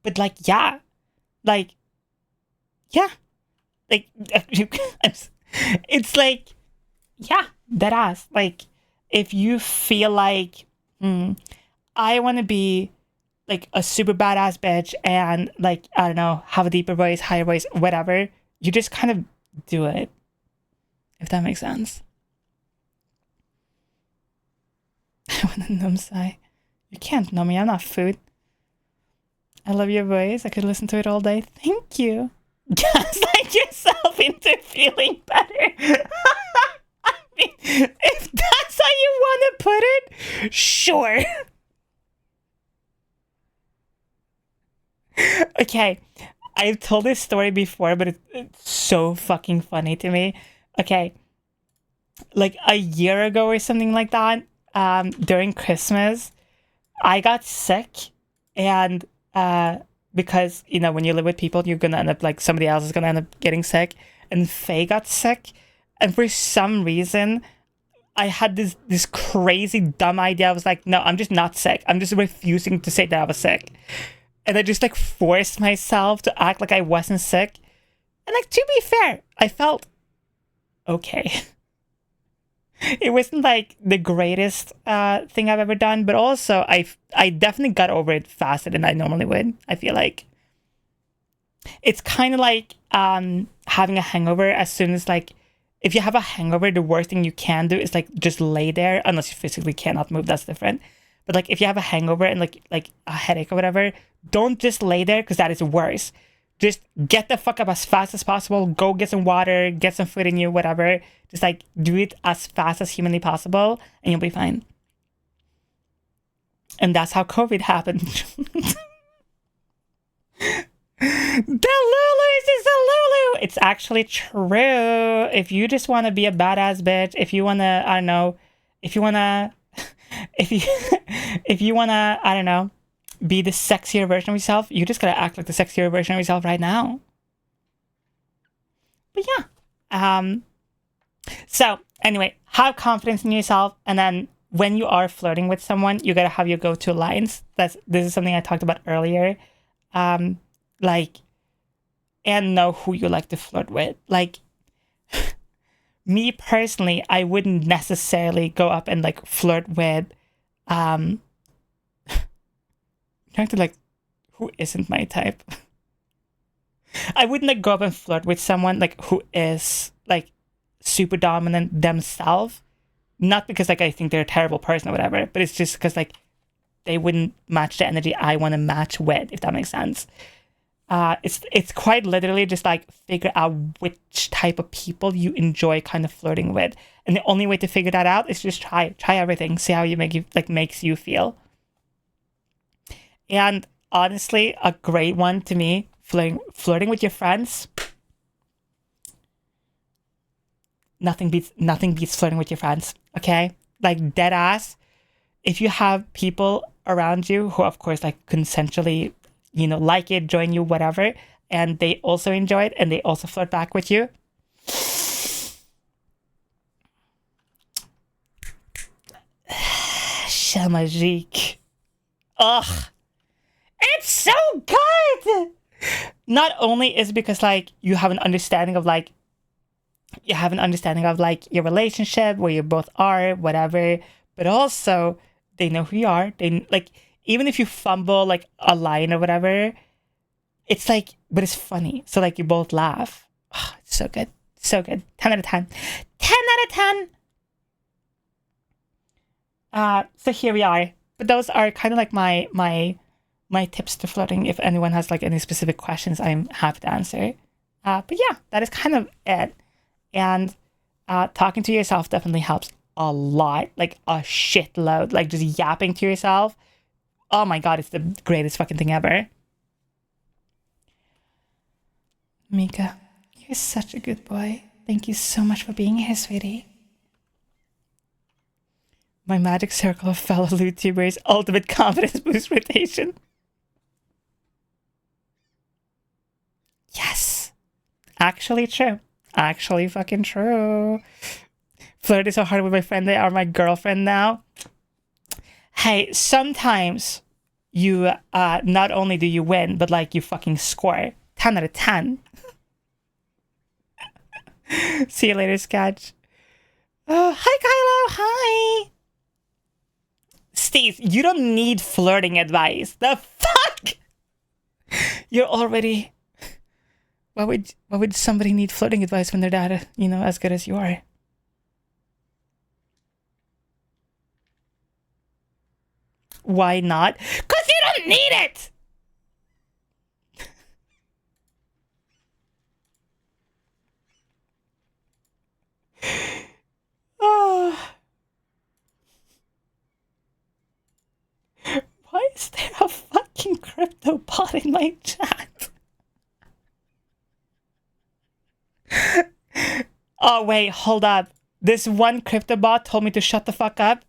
But like, yeah. Like, yeah. Like, it's like, yeah, that ass. Like, if you feel like, I want to be like a super badass bitch and like, I don't know, have a deeper voice, higher voice, whatever, you just kind of do it. If that makes sense. I want to numb sigh. You can't numb me. I'm not food. I love your voice. I could listen to it all day. Thank you. Gaslight yourself into feeling better. I mean, if that's how you want to put it, sure. Okay. I've told this story before, but it's so fucking funny to me. Okay. Like a year ago or something like that, during Christmas, I got sick, and because, you know, when you live with people, you're gonna end up like somebody else is gonna end up getting sick, and Faye got sick, and for some reason I had this crazy dumb idea. I was like, no, I'm just not sick. I'm just refusing to say that I was sick, and I just like forced myself to act like I wasn't sick, And like, to be fair, I felt okay. It wasn't like the greatest thing I've ever done, but also I definitely got over it faster than I normally would. I feel like it's kind of like having a hangover. As soon as like, if you have a hangover, the worst thing you can do is like just lay there, unless you physically cannot move. That's different. But like, if you have a hangover and like a headache or whatever, don't just lay there, because that is worse. Just get the fuck up as fast as possible. Go get some water, get some food in you, whatever. Just like do it as fast as humanly possible and you'll be fine. And that's how COVID happened. The Lulus is a Lulu. It's actually true. If you just want to be a badass bitch, if you want to, I don't know, if you want to, if you want to, I don't know, be the sexier version of yourself, you just gotta act like the sexier version of yourself right now. But yeah. So anyway, have confidence in yourself, and then when you are flirting with someone, you gotta have your go-to lines. This is something I talked about earlier. Like, and know who you like to flirt with. Like, me personally, I wouldn't necessarily go up and like flirt with trying to like, who isn't my type? I wouldn't like go up and flirt with someone like who is like super dominant themselves. Not because like I think they're a terrible person or whatever, but it's just because like they wouldn't match the energy I want to match with, if that makes sense. It's quite literally just like figure out which type of people you enjoy kind of flirting with, and the only way to figure that out is just try everything, see how makes you feel. And honestly, a great one to me, flirting with your friends. Nothing beats flirting with your friends. Okay, like dead ass. If you have people around you who, of course, like consensually, you know, like it, join you, whatever, and they also enjoy it and they also flirt back with you. Chamagique. Ugh. It's so good! Not only is it because like you have an understanding of your relationship, where you both are, whatever, but also they know who you are. They like, even if you fumble like a line or whatever, it's like, but it's funny. So like you both laugh. Oh, it's so good. So good. 10 out of 10. 10 out of 10. So here we are. But those are kind of like my tips to flirting. If anyone has like any specific questions, I'm happy to answer. But yeah, that is kind of it. And talking to yourself definitely helps a lot, like a shitload. Like just yapping to yourself. Oh my god, it's the greatest fucking thing ever. Mika, you're such a good boy. Thank you so much for being here, sweetie. My magic circle of fellow YouTubers, ultimate confidence boost rotation. Yes. Actually true. Actually fucking true. Flirted so hard with my friend, they are my girlfriend now. Hey, sometimes you not only do you win, but like you fucking score. 10 out of 10. See you later, Sketch. Oh, hi, Kylo. Hi. Steve, you don't need flirting advice. The fuck? You're already... Why would somebody need flirting advice when they're that, you know, as good as you are? Why not? 'Cause you don't need it! Oh. Why is there a fucking crypto bot in my chat? Oh wait, hold up. This one crypto bot told me to shut the fuck up.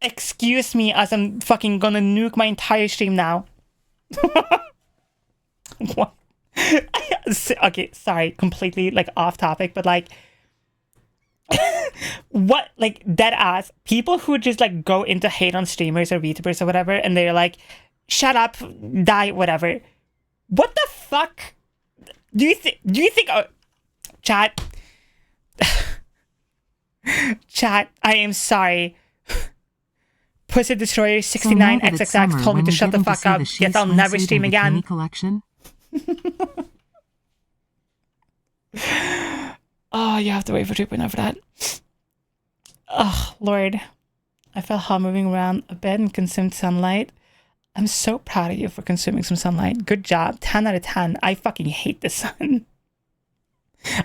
Excuse me, as I'm fucking gonna nuke my entire stream now. What? Okay, sorry, completely like off topic, but like, what, like dead ass people who just like go into hate on streamers or VTubers or whatever, and they're like, shut up, die, whatever. What the fuck? Do you think? Oh, chat. Chat. I am sorry. Pussy Destroyer So now that it's 69XXX summer, told me when to you shut get the in to fuck see up. the Guess I'll never swimsuit stream and again. bikini collection? Oh, you have to wait for 2.0 for that. Oh, Lord. I felt hot moving around a bit and consumed sunlight. I'm so proud of you for consuming some sunlight. Good job. 10 out of 10. I fucking hate the sun.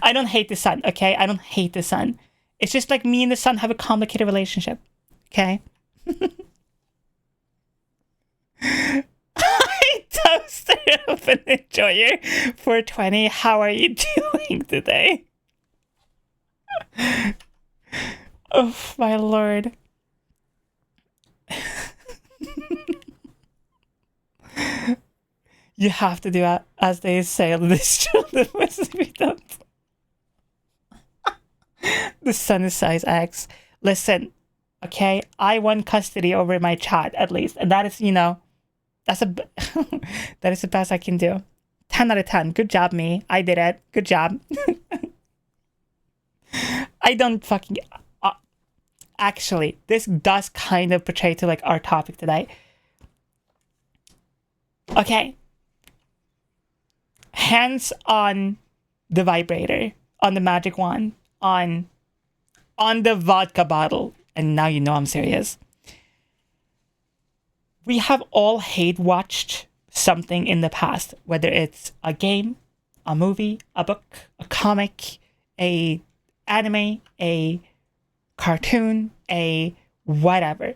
I don't hate the sun, okay? I don't hate the sun. It's just like me and the sun have a complicated relationship, okay? I toasted up an enjoyer for 20. How are you doing today? Oh, my Lord. You have to do it, as they say on this show. The sun is size X. Listen, okay? I won custody over my chat, at least. And that is, you know, that's that is the best I can do. 10 out of 10. Good job, me. I did it. Good job. I don't fucking... actually, this does kind of portray to, like, our topic today. Okay. Hands on the vibrator, on the magic wand, on the vodka bottle. And now you know I'm serious. We have all hate-watched something in the past, whether it's a game, a movie, a book, a comic, a anime, a cartoon, a whatever.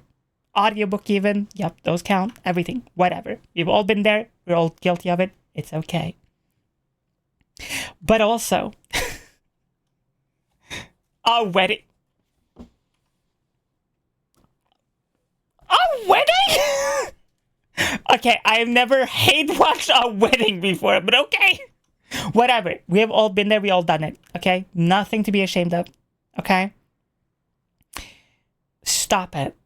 Audiobook even. Yep, those count. Everything. Whatever. We've all been there. We're all guilty of it. It's okay. But also, a wedding. A wedding? Okay, I have never hate-watched a wedding before, but okay. Whatever. We have all been there. We all done it. Okay? Nothing to be ashamed of. Okay? Stop it.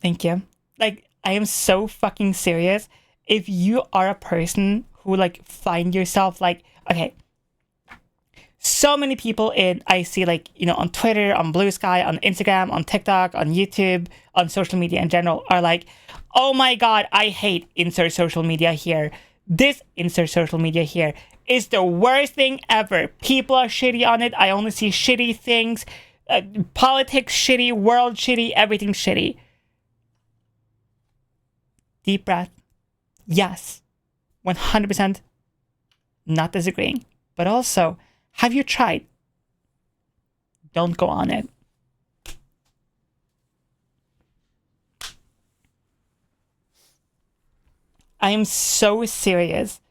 Thank you. Like, I am so fucking serious. If you are a person who, like, find yourself, like, okay, so many people I see, like, you know, on Twitter, on Blue Sky, on Instagram, on TikTok, on YouTube, on social media in general, are like, oh my God, I hate insert social media here. This insert social media here is the worst thing ever. People are shitty on it. I only see shitty things. Politics shitty, world shitty, everything shitty. Deep breath. Yes. 100% not disagreeing. But also, have you tried? Don't go on it. I am so serious.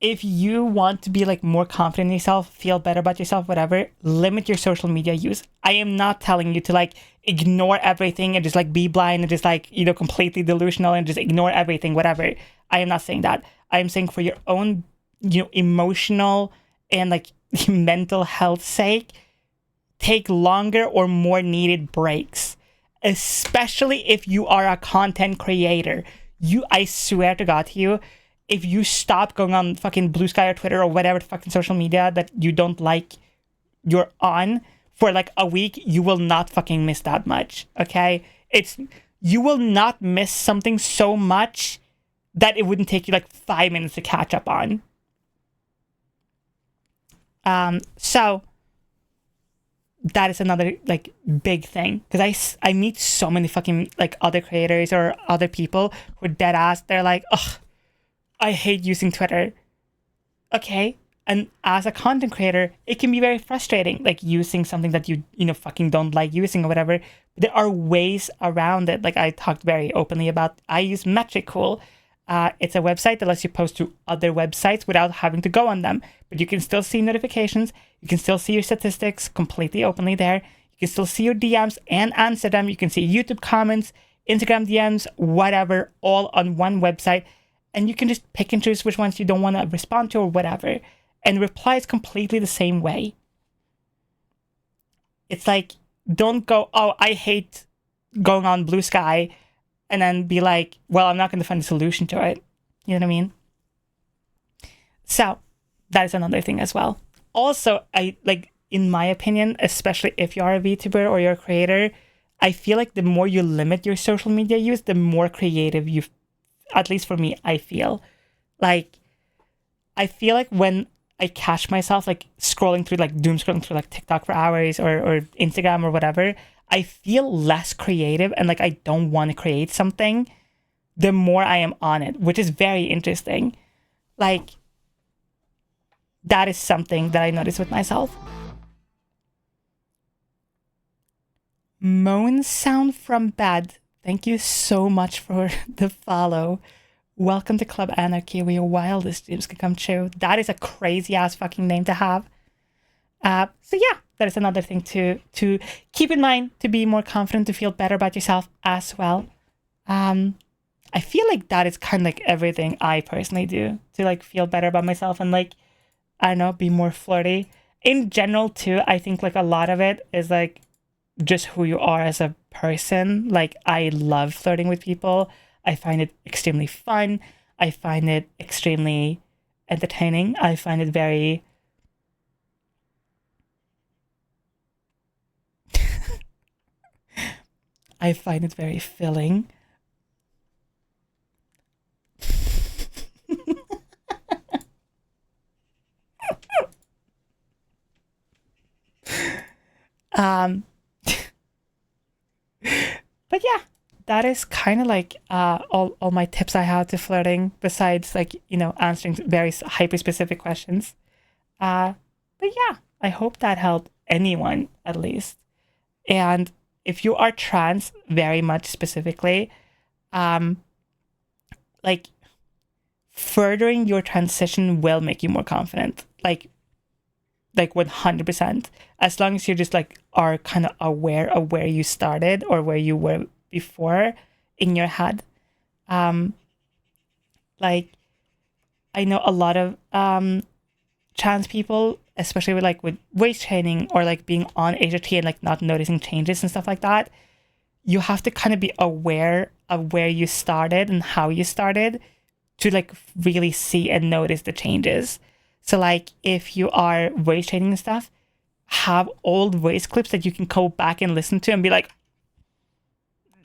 If you want to be, like, more confident in yourself, feel better about yourself, whatever, limit your social media use. I am not telling you to, like, ignore everything and just, like, be blind and just, like, you know, completely delusional and just ignore everything, whatever. I am not saying that. I am saying for your own, you know, emotional and, like, mental health sake, take longer or more needed breaks. Especially if you are a content creator. I swear to God to you, if you stop going on fucking Blue Sky or Twitter or whatever fucking social media that you don't like, you're on for like a week, you will not fucking miss that much, okay? You will not miss something so much that it wouldn't take you like 5 minutes to catch up on. So that is another like big thing, because I meet so many fucking like other creators or other people who are dead ass. They're like, ugh, I hate using Twitter. Okay, and as a content creator, it can be very frustrating, like using something that you know fucking don't like using or whatever. There are ways around it. Like I talked very openly about, I use Metricool. It's a website that lets you post to other websites without having to go on them. But you can still see notifications. You can still see your statistics completely openly there. You can still see your DMs and answer them. You can see YouTube comments, Instagram DMs, whatever, all on one website. And you can just pick and choose which ones you don't want to respond to or whatever. And reply is completely the same way. It's like, don't go, oh, I hate going on Blue Sky, and then be like, well, I'm not going to find a solution to it. You know what I mean? So, that is another thing as well. Also, I like, in my opinion, especially if you are a VTuber or you're a creator, I feel like the more you limit your social media use, the more creative you, at least for me, I feel. Like, I feel like when I catch myself like scrolling through, like doom scrolling through like TikTok for hours or Instagram or whatever, I feel less creative and like I don't want to create something the more I am on it, which is very interesting. Like, that is something that I notice with myself. Moan sound from bed. Thank you so much for the follow. Welcome to Club Anarchy, where your wildest dreams can come true. That is a crazy ass fucking name to have. So yeah, that is another thing to keep in mind, to be more confident, to feel better about yourself as well. I feel like that is kind of like everything I personally do to like feel better about myself and like, I don't know, be more flirty. In general too, I think like a lot of it is like just who you are as a person. Like, I love flirting with people. I find it extremely fun. I find it extremely entertaining. I find it very... I find it very filling. But yeah, that is kind of like all my tips I have to flirting, besides like, you know, answering very hyper specific questions. But yeah, I hope that helped anyone at least. And if you are trans, very much specifically, like, furthering your transition will make you more confident. Like 100%. As long as you just like are kind of aware of where you started or where you were before in your head. Like, I know a lot of trans people, especially with weight training or like being on HRT and like not noticing changes and stuff like that. You have to kind of be aware of where you started and how you started to like really see and notice the changes. So like, if you are voice training and stuff, have old voice clips that you can go back and listen to and be like,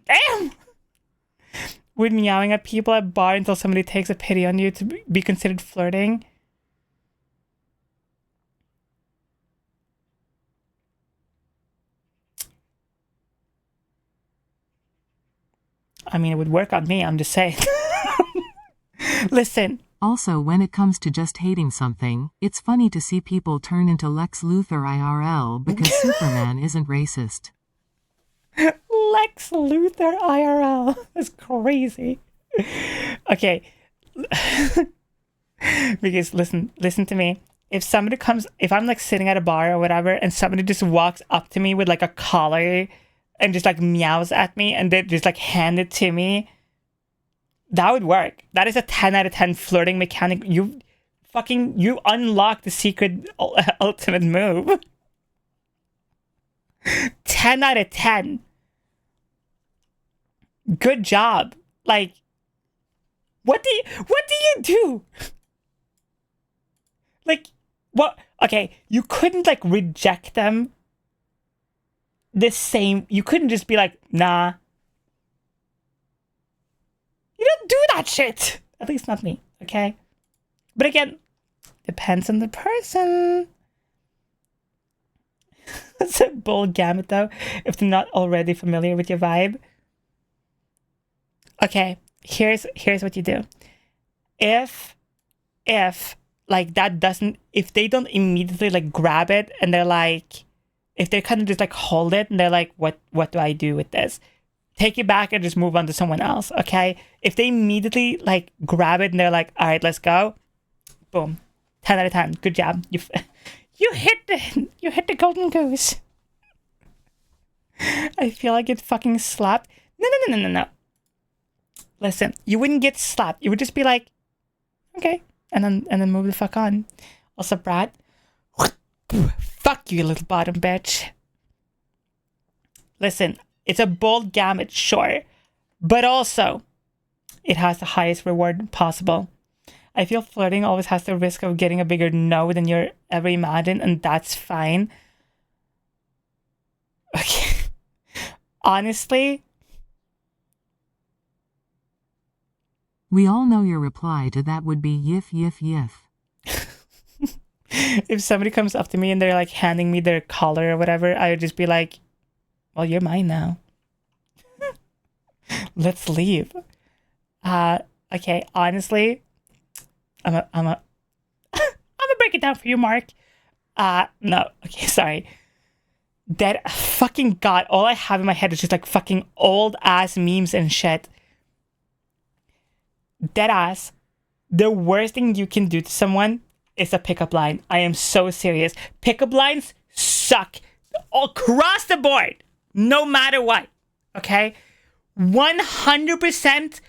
damn! With meowing at people at bar until somebody takes a pity on you to be considered flirting. I mean, it would work on me, I'm just saying. Listen. Also, when it comes to just hating something, it's funny to see people turn into Lex Luthor IRL because Superman isn't racist. Lex Luthor IRL. That's crazy. Okay. Because listen to me. If I'm like sitting at a bar or whatever and somebody just walks up to me with like a collar and just like meows at me and they just like hand it to me, that would work. That is a 10 out of 10 flirting mechanic. You unlock the secret ultimate move. 10 out of 10. Good job. Like, what do you do? Like, what? Okay, you couldn't like reject them the same. You couldn't just be like, nah. You don't do that shit. At least not me, okay? But again, depends on the person. It's a bold gamut though, if they're not already familiar with your vibe. Okay, here's what you do. If like that doesn't, if they don't immediately like grab it and they're like, if they kind of just like hold it and they're like, what do I do with this? Take it back and just move on to someone else, okay? If they immediately like grab it and they're like, all right, let's go. Boom. 10 out of 10. Good job. You hit the golden goose. I feel like it fucking slapped. No. Listen, you wouldn't get slapped. You would just be like, okay, and then move the fuck on. Also, Brad, fuck you, little bottom bitch. Listen, it's a bold gamut, sure, but also it has the highest reward possible. I feel flirting always has the risk of getting a bigger no than you ever imagined, and that's fine. Okay. Honestly, We all know your reply to that would be yif yif yif. if somebody comes up to me and they're like handing me their collar or whatever, I would just be like, well, you're mine now. Let's leave. Okay, honestly, I'm gonna break it down for you, Mark. No, okay, sorry. That fucking God, all I have in my head is just like fucking old ass memes and shit. Dead ass, the worst thing you can do to someone is a pickup line. I am so serious. Pickup lines suck across the board, no matter what. Okay? 100%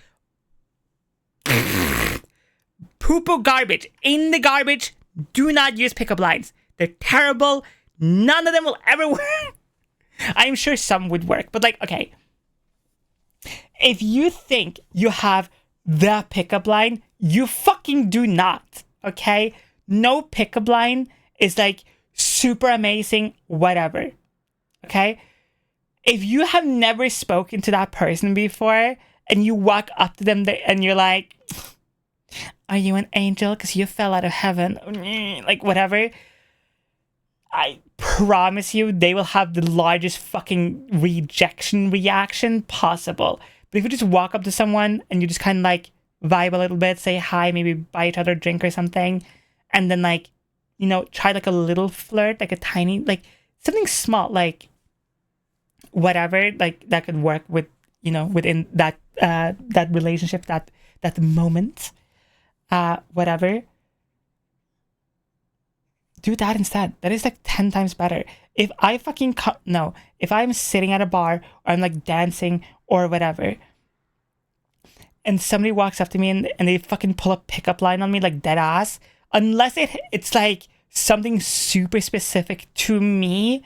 poo-poo garbage. In the garbage, do not use pickup lines. They're terrible. None of them will ever work. I'm sure some would work, but like, okay. If you think you have the pickup line, you fucking do not, okay? No pickup line is like super amazing, whatever, okay? If you have never spoken to that person before and you walk up to them and you're like, are you an angel? Because you fell out of heaven. Like, whatever. I promise you, they will have the largest fucking rejection reaction possible. But if you just walk up to someone and you just kind of like vibe a little bit, say hi, maybe buy each other a drink or something, and then like, you know, try like a little flirt, like a tiny, like something small, like whatever, like that could work with, you know, within that that relationship, that moment, whatever. Do that instead. That is like 10 times better. If I fucking if I'm sitting at a bar or I'm like dancing or whatever, and somebody walks up to me and they fucking pull a pickup line on me like dead ass, unless it's like something super specific to me,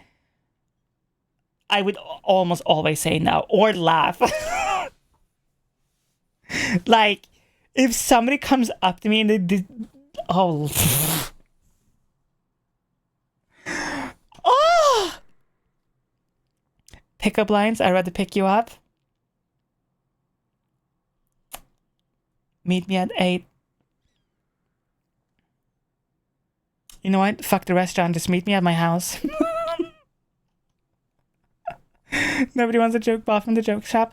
I would almost always say no or laugh. Like, if somebody comes up to me and they oh. Oh! Pickup lines, I'd rather pick you up. Meet me at 8. You know what? Fuck the restaurant. Just meet me at my house. Nobody wants a joke ball from the joke shop.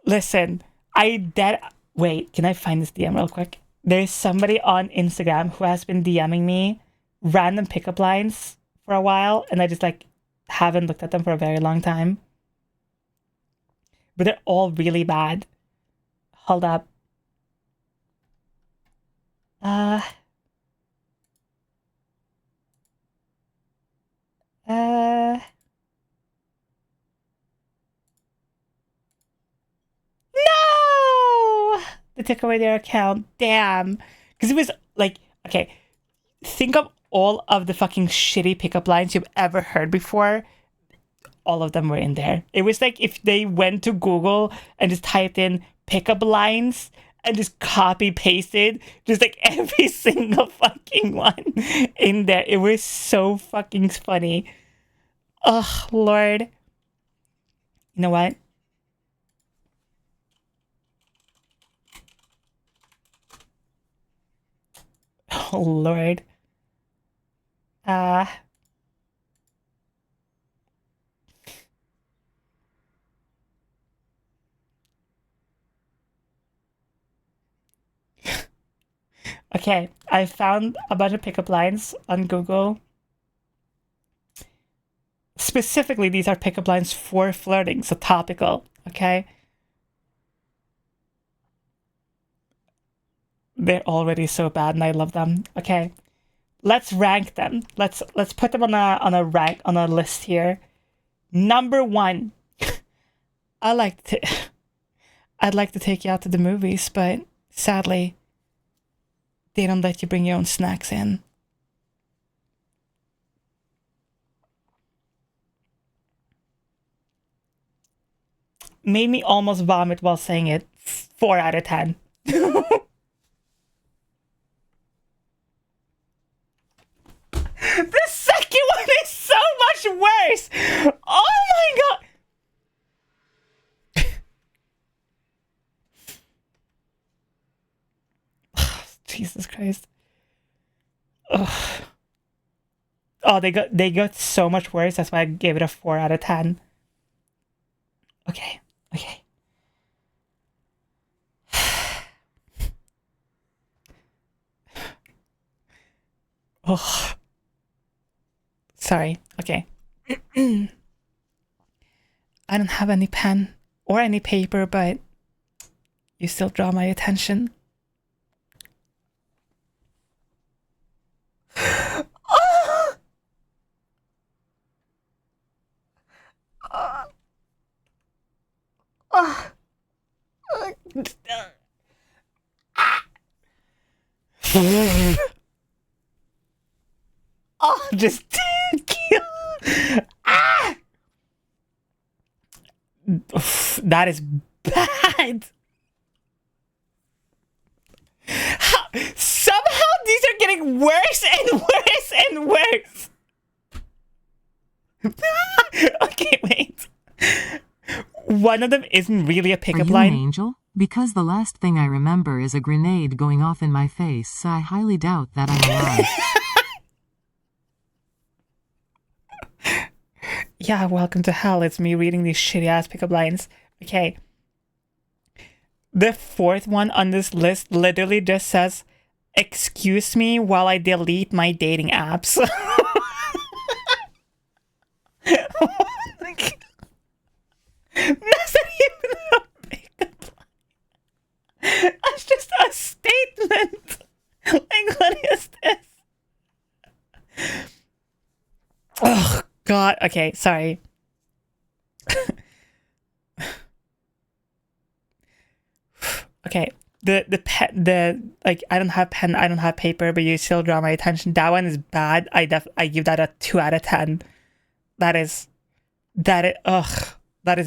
Listen, wait, can I find this DM real quick? There's somebody on Instagram who has been DMing me random pickup lines for a while, and I just like haven't looked at them for a very long time. But they're all really bad. Hold up. No! They took away their account. Damn. Because it was like, okay, think of all of the fucking shitty pickup lines you've ever heard before. All of them were in there. It was like if they went to Google and just typed in pickup lines and just copy pasted just like every single fucking one in there. It was so fucking funny. Oh, Lord. You know what? Oh, Lord. Okay, I found a bunch of pickup lines on Google. Specifically, these are pickup lines for flirting, so topical, okay? They're already so bad and I love them. Okay. Let's rank them. Let's put them on a list here. Number 1. I'd like to take you out to the movies, but sadly, they don't let you bring your own snacks in. Made me almost vomit while saying it. 4 out of 10. The second one is so much worse. Oh my god. Jesus Christ. Ugh. Oh, they got so much worse. That's why I gave it a 4 out of 10. Okay. Okay. Oh. Sorry. Okay. I don't have any pen or any paper, but you still draw my attention. Oh! Oh. Oh, just kill. Ah! That is bad. Somehow these are getting worse and worse and worse. Okay, wait. One of them isn't really a pickup Are you line. an angel? Because the last thing I remember is a grenade going off in my face, so I highly doubt that I'm alive. Yeah, welcome to hell. It's me reading these shitty ass pickup lines. Okay. The fourth one on this list literally just says, "Excuse me while I delete my dating apps." That's not even a pickup line. That's just a statement. Like, what is this? Oh, God. Okay, sorry. Okay, the like, I don't have pen, I don't have paper, but you still draw my attention. That one is bad. I give that a 2 out of 10. That is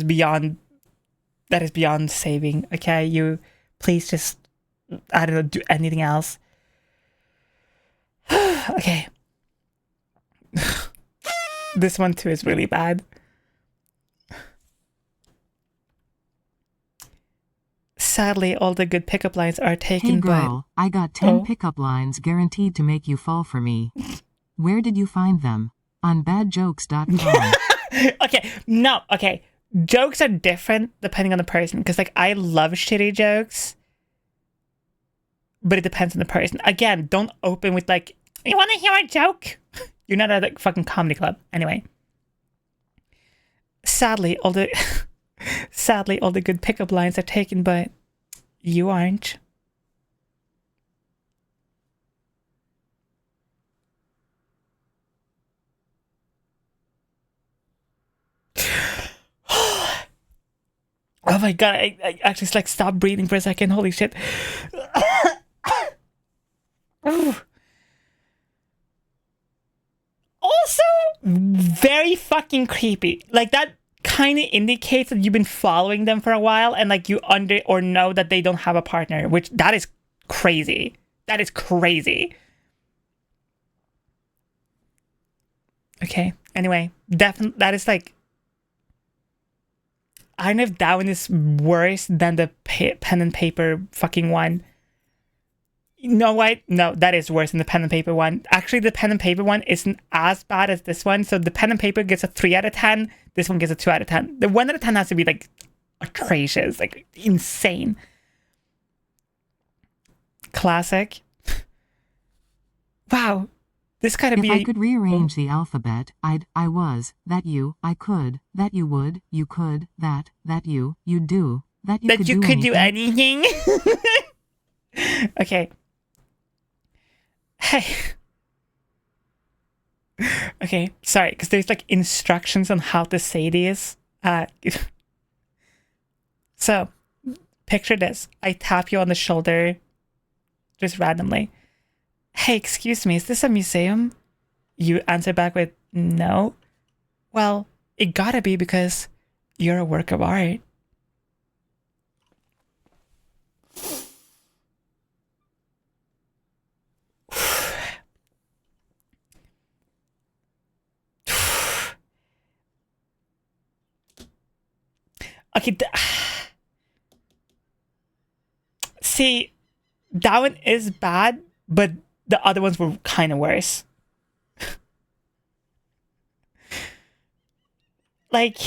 beyond saving. Okay, you please just, I don't know, do anything else. Okay. This one too is really bad. Sadly, all the good pickup lines are taken Hey girl, I got 10 pickup lines guaranteed to make you fall for me. Where did you find them? On badjokes.com. Okay, no, okay. Jokes are different depending on the person, because like I love shitty jokes, but it depends on the person. Again, don't open with like, "You want to hear a joke?" You're not at a fucking comedy club. Anyway, sadly, all the good pickup lines are taken, but you aren't. Oh my god, I actually like stopped breathing for a second. Holy shit. Also, very fucking creepy. Like, that kind of indicates that you've been following them for a while and like you know that they don't have a partner, which that is crazy. That is crazy. Okay, anyway, definitely that is like, I don't know if that one is worse than the pen and paper fucking one. No, what? No, that is worse than the pen and paper one. Actually, the pen and paper one isn't as bad as this one. So the pen and paper gets a 3 out of 10. This one gets a 2 out of 10. The 1 out of 10 has to be like atrocious, like insane. Classic. Wow. This gotta be. If I could rearrange the alphabet, I was, that you, I could, that you would, you could, that you do, that you could do anything. Okay. Hey. Okay, sorry, because there's like instructions on how to say these. So, picture this. I tap you on the shoulder just randomly. "Hey, excuse me, is this a museum?" You answer back with, "No." "Well, it gotta be because you're a work of art." Okay, see, that one is bad, but the other ones were kind of worse. Like,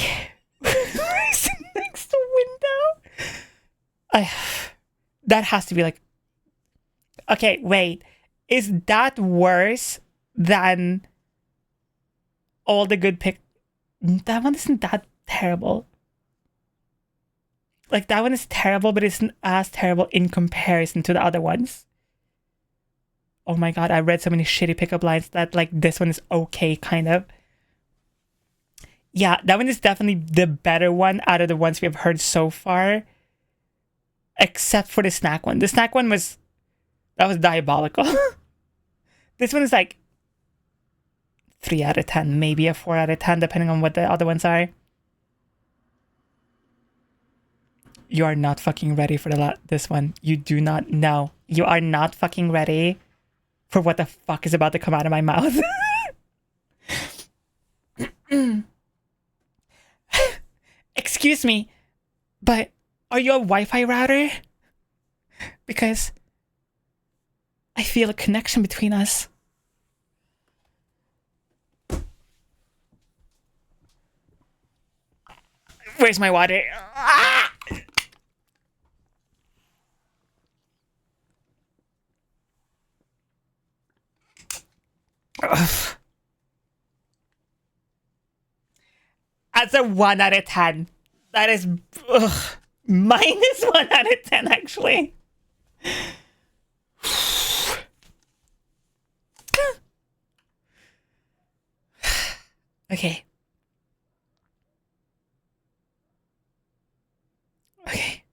next to window. That has to be like. Okay, wait. Is that worse than all the good pick? That one isn't that terrible. Like, that one is terrible, but it's not as terrible in comparison to the other ones. Oh my god, I read so many shitty pickup lines that, like, this one is okay, kind of. Yeah, that one is definitely the better one out of the ones we have heard so far. Except for the snack one. The snack one was... That was diabolical. This one is like 3 out of 10, maybe a 4 out of 10, depending on what the other ones are. You are not fucking ready for this one. You do not know. You are not fucking ready for what the fuck is about to come out of my mouth. Excuse me, but are you a Wi-Fi router? Because I feel a connection between us. Where's my water? Ah! Ugh. That's a 1 out of 10. That is minus 1 out of 10, actually. Okay. Okay.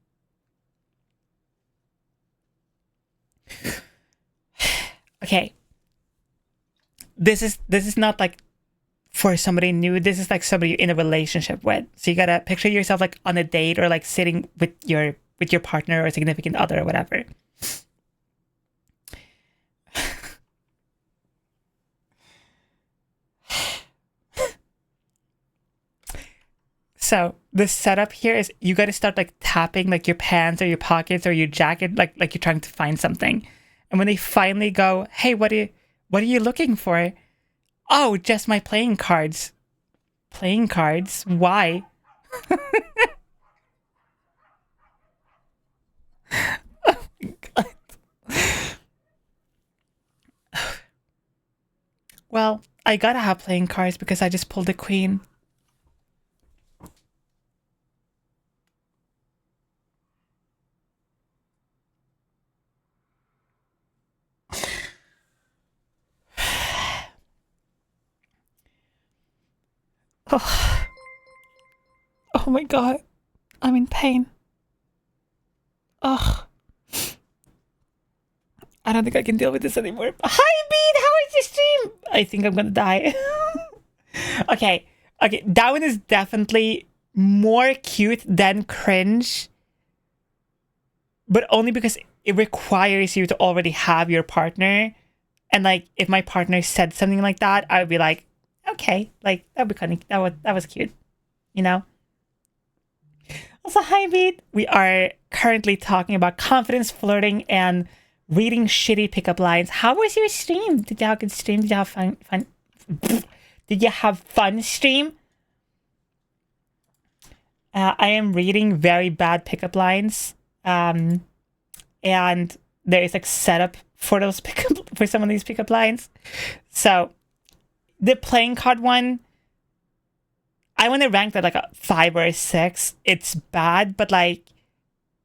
Okay. This is not like for somebody new. This is like somebody you're in a relationship with. So you gotta picture yourself like on a date or like sitting with your partner or significant other or whatever. So the setup here is you got to start like tapping like your pants or your pockets or your jacket, like you're trying to find something. And when they finally go, hey, what are you looking for? Oh, just my playing cards. Playing cards? Why? Oh my god. Well, I gotta have playing cards because I just pulled a queen. Oh. Oh my god. I'm in pain. Ugh. I don't think I can deal with this anymore. Hi, Bean! How is your stream? I think I'm gonna die. Okay. Okay, that one is definitely more cute than cringe. But only because it requires you to already have your partner. And like, if my partner said something like that, I would be like, okay, like that would be kind of that was cute, you know. Also, hi, Beat. We are currently talking about confidence, flirting, and reading shitty pickup lines. How was your stream? Did you have a good stream? Did you have fun? Did you have fun stream? I am reading very bad pickup lines, and there is like setup for those for some of these pickup lines. So the playing card one, I want to rank that like a 5 or a 6. It's bad, but like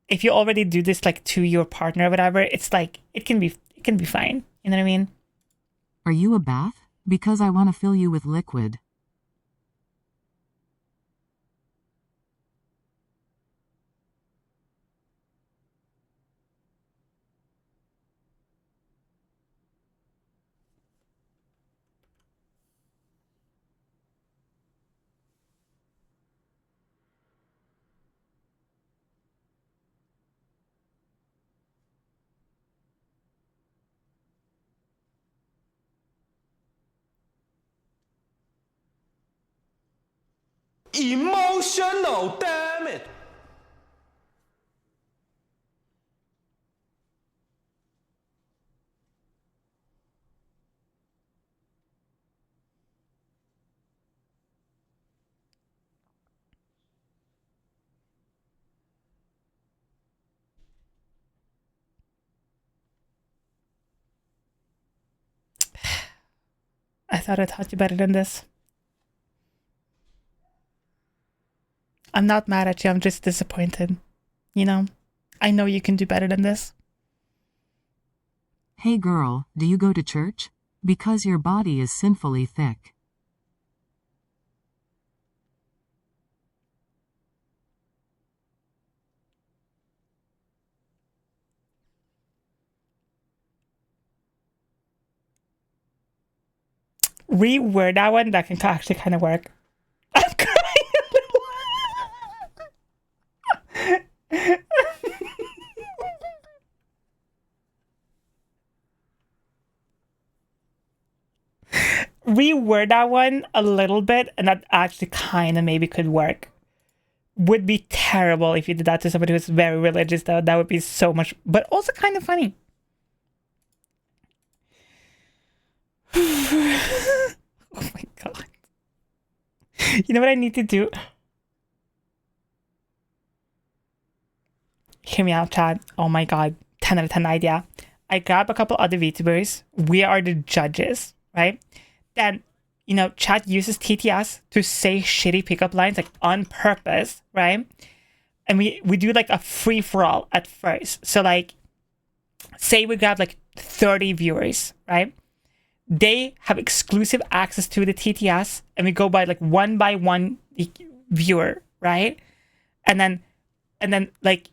if you already do this like to your partner or whatever, it's like it can be fine. You know what I mean? Are you a bath? Because I want to fill you with liquid. Emotional, damn it! thought I taught you better than this. I'm not mad at you. I'm just disappointed. You know, I know you can do better than this. Hey girl, do you go to church? Because your body is sinfully thick. Reword that one. That can actually kind of work. I'm crying a little. Reword that one a little bit, and that actually kind of maybe could work. Would be terrible if you did that to somebody who's very religious, though. That would be so much, but also kind of funny. Oh my god. You know what I need to do? Hear me out, Chad. Oh my god. 10 out of 10 idea. I grab a couple other VTubers. We are the judges, right? Then, you know, Chad uses TTS to say shitty pickup lines, like on purpose, right? And we do like a free-for-all at first. So like, say we grab like 30 viewers, right? They have exclusive access to the TTS, and we go by like one by one viewer, right? And then like,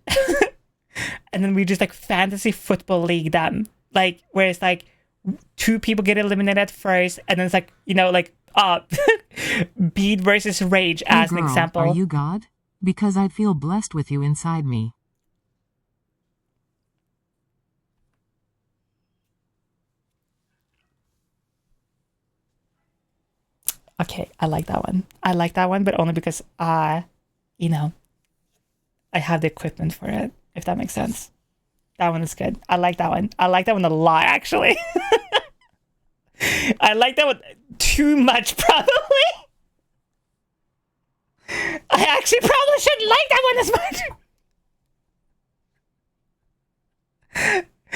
and then we just like fantasy football league them, like where it's like 2 people get eliminated first, and then it's like, you know, like Beat versus Rage as Hey girl, an example. are you God? Because I'd feel blessed with you inside me. Okay, I like that one. I like that one, but only because you know, I have the equipment for it, if that makes sense. That one is good. I like that one. I like that one a lot, actually. I like that one too much, probably. I actually probably shouldn't like that one as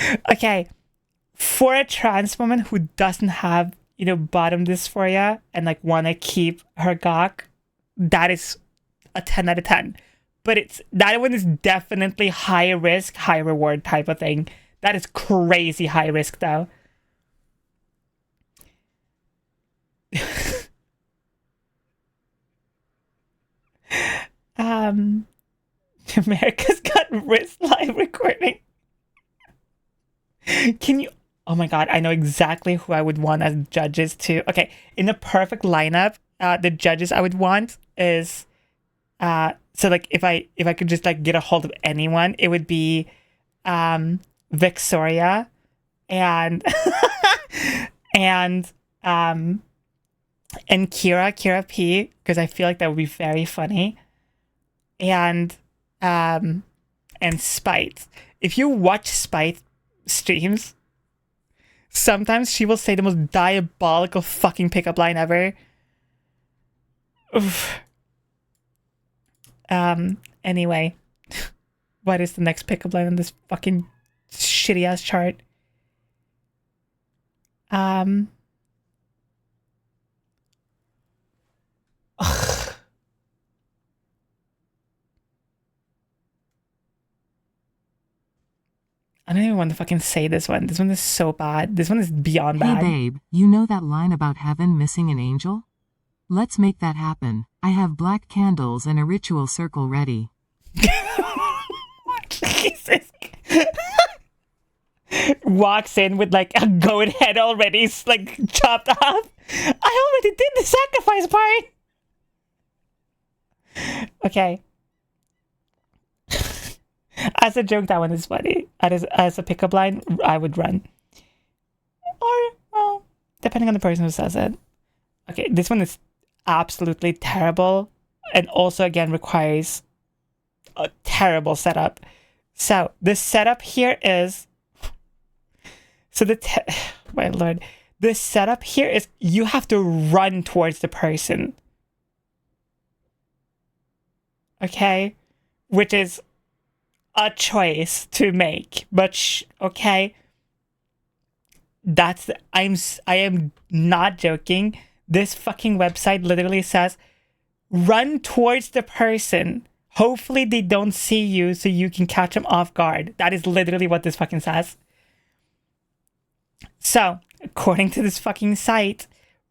much. Okay. For a trans woman who doesn't have, you know, bottom dysphoria and like want to keep her gawk, that is a 10 out of 10. But that one is definitely high risk, high reward type of thing. That is crazy high risk, though. America's Got Wrist live recording. Can you? Oh my god, I know exactly who I would want as judges too. Okay, in the perfect lineup, the judges I would want is, so like if I could just like get a hold of anyone, it would be, Victoria, and and Kira P, because I feel like that would be very funny, and Spite. If you watch Spite streams, sometimes she will say the most diabolical fucking pickup line ever. Oof. Anyway, what is the next pickup line on this fucking shitty ass chart? Ugh. I don't even want to fucking say this one. This one is so bad. This one is beyond bad. Hey babe, you know that line about heaven missing an angel? Let's make that happen. I have black candles and a ritual circle ready. Jesus. Walks in with like a goat head already like chopped off. I already did the sacrifice part. Okay. As a joke, that one is funny. As a pickup line, I would run. Or, well, depending on the person who says it. Okay, this one is absolutely terrible. And also, again, requires a terrible setup. So, the setup here is... So, my lord. The setup here is you have to run towards the person. Okay? Which is a choice to make, but okay, I am not joking. This fucking website literally says, run towards the person. Hopefully they don't see you so you can catch them off guard. That is literally what this fucking says. So, according to this fucking site,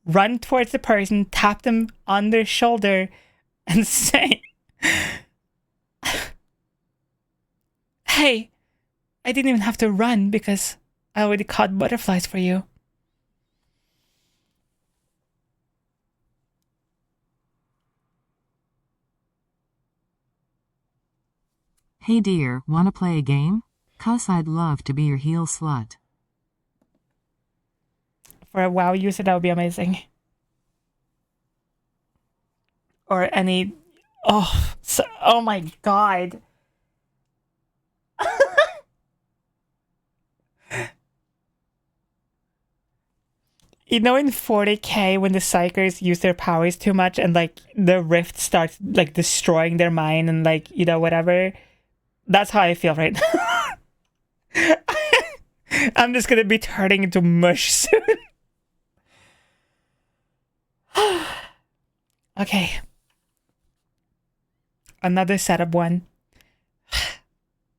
run towards the person, tap them on their shoulder, and say, hey, I didn't even have to run because I already caught butterflies for you. Hey dear, wanna play a game? 'Cause I'd love to be your heel slut. For a WoW user, that would be amazing. Or any... Oh my god. You know, in 40k, when the psychers use their powers too much and like the rift starts like destroying their mind and like, you know, whatever. That's how I feel right now. I'm just gonna be turning into mush soon. Okay. Another setup one.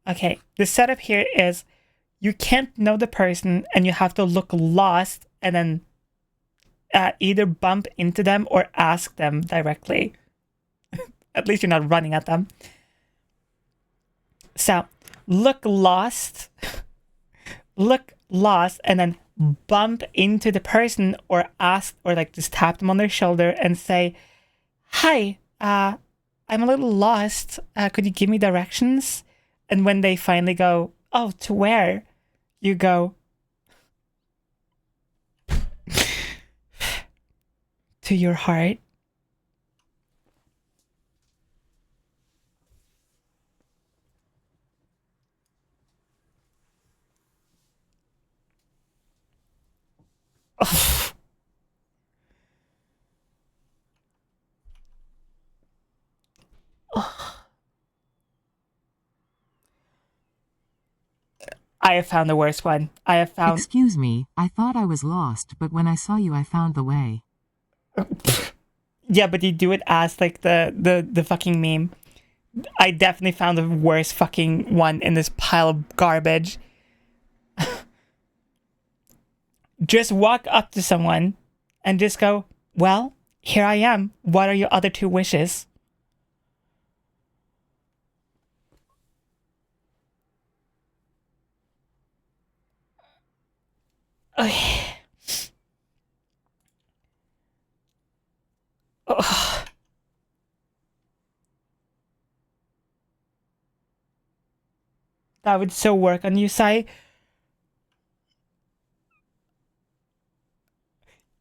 Okay, the setup here is you can't know the person and you have to look lost and then either bump into them or ask them directly. At least you're not running at them. So, look lost and then bump into the person or ask or like just tap them on their shoulder and say, hi, I'm a little lost. Could you give me directions? And when they finally go, oh, to where? You go, to your heart. I have found the worst one. I have found... Excuse me, I thought I was lost, but when I saw you I found the way. Yeah, but you do it as like the fucking meme. I definitely found the worst fucking one in this pile of garbage. Just walk up to someone and just go, well, here I am. What are your other two wishes? Okay. Ugh. That would so work on you, Sai.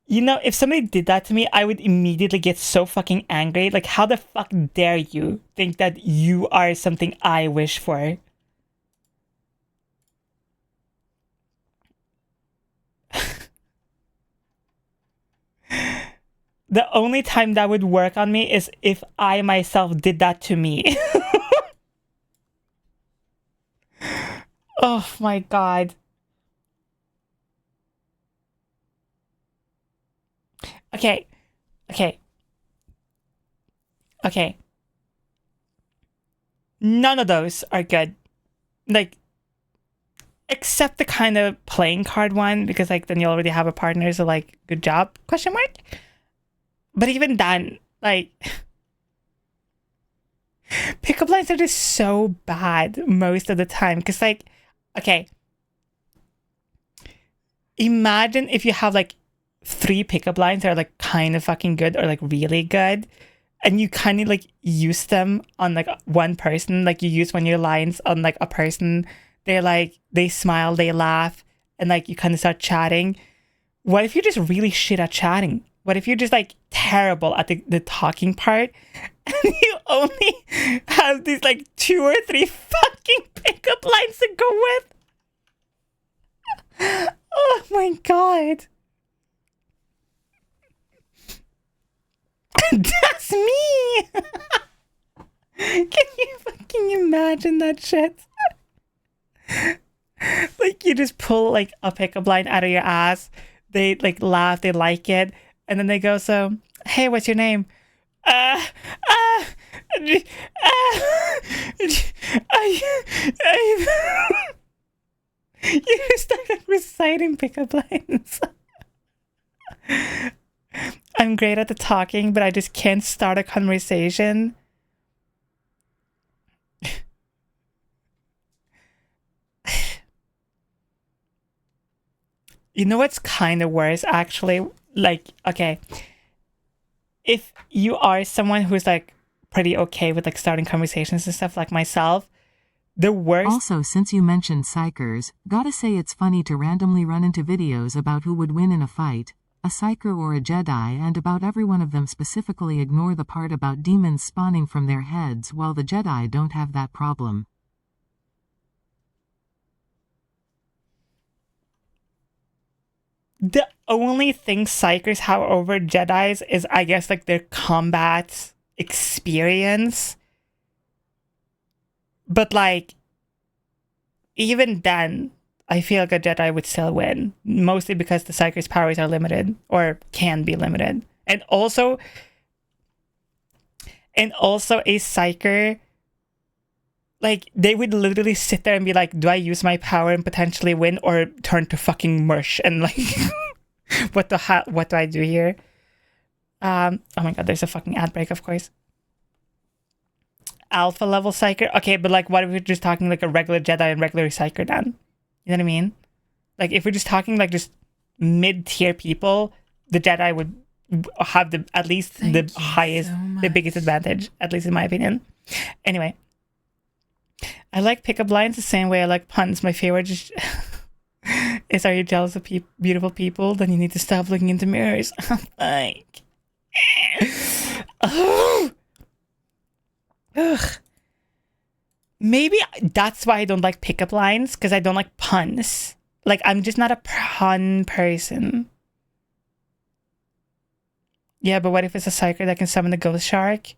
You know, if somebody did that to me, I would immediately get so fucking angry. Like, how the fuck dare you think that you are something I wish for? The only time that would work on me is if I myself did that to me. Oh my god. Okay. None of those are good. Like, except the kind of playing card one, because like then you already have a partner, so like, good job, question mark. But even then, like, pickup lines are just so bad most of the time. Because like, okay, imagine if you have like 3 pickup lines that are like kind of fucking good or like really good, and you kind of like use them on like one person. Like you use one of your lines on like a person. They're like, they smile, they laugh, and like you kind of start chatting. What if you're just really shit at chatting? What if you're just like terrible at the talking part and you only have these like 2 or 3 fucking pickup lines to go with? Oh my god. That's me! Can you fucking imagine that shit? Like, You just pull like a pickup line out of your ass. They like laugh, they like it, and then they go, so, hey, what's your name? I you start like reciting pickup lines. I'm great at the talking, but I just can't start a conversation. You know what's kind of worse, actually? Like, okay, if you are someone who's like pretty okay with like starting conversations and stuff like myself, the worst... Also, since you mentioned psychers, gotta say it's funny to randomly run into videos about who would win in a fight, a psyker or a Jedi, and about every one of them specifically ignore the part about demons spawning from their heads, while the Jedi don't have that problem. The only thing psychers have over Jedis is, I guess, like their combat experience. But like, even then, I feel like a Jedi would still win. Mostly because the psyker's powers are limited, or can be limited. And also a psyker, like, they would literally sit there and be like, do I use my power and potentially win, or turn to fucking mush and like, what do I do here? Oh my god, there's a fucking ad break, of course. Alpha level psyker. Okay, but like, what if we're just talking like a regular Jedi and regular psyker then? You know what I mean? Like, if we're just talking like just mid-tier people, the Jedi would have at least the highest, the biggest advantage, at least in my opinion. Anyway. I like pickup lines the same way I like puns. My favorite is, are you jealous of beautiful people? Then you need to stop looking into mirrors. Like, oh. Ugh. Maybe that's why I don't like pickup lines, because I don't like puns. Like, I'm just not a pun person. Yeah, but what if it's a psyker that can summon the ghost shark?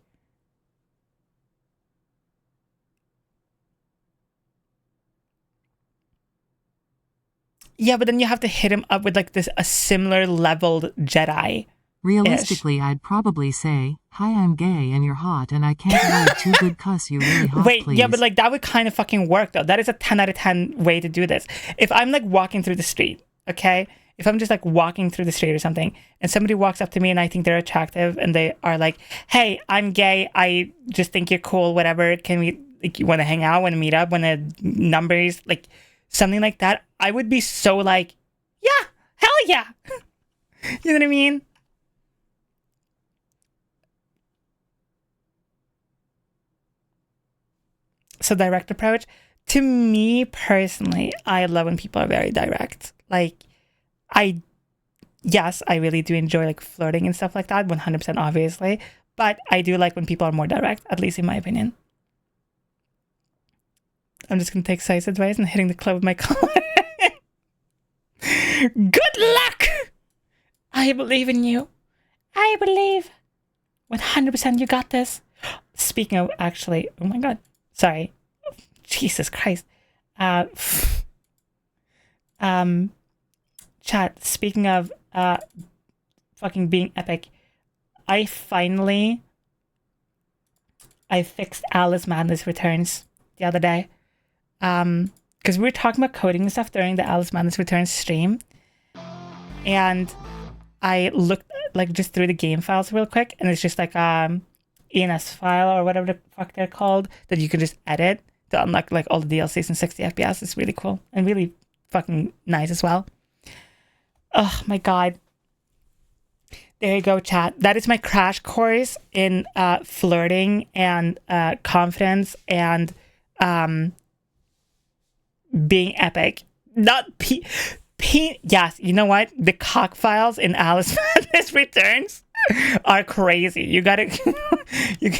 Yeah, but then you have to hit him up with like a similar leveled Jedi. Realistically, I'd probably say, hi, I'm gay and you're hot and I can't really too good cuss you really hot, Wait, please. yeah, but like that would kind of fucking work though. That is a 10 out of 10 way to do this. If I'm like walking through the street, okay? If I'm just like walking through the street or something and somebody walks up to me and I think they're attractive and they are like, hey, I'm gay, I just think you're cool, whatever, can we, like, you want to hang out, want to meet up, want to numbers, like something like that, I would be so like, yeah, hell yeah. You know what I mean? So direct approach. To me personally, I love when people are very direct. Like, yes, I really do enjoy like flirting and stuff like that, 100% obviously. But I do like when people are more direct, at least in my opinion. I'm just going to take Sai's advice and hitting the club with my collar. Good luck! I believe in you. I believe 100% you got this. Speaking of, actually, oh my god. Sorry. Jesus Christ. Chat, speaking of fucking being epic, I fixed Alice Madness Returns the other day. Because we were talking about coding and stuff during the Alice Madness Returns stream. And I looked like just through the game files real quick, and it's just like ENS file or whatever the fuck they're called that you can just edit to unlock like all the DLCs in 60 FPS. It's really cool and really fucking nice as well. Oh my god. There you go, chat. That is my crash course in flirting and confidence and being epic. Not yes, you know what? The cock files in Alice Madness Returns are crazy. You gotta you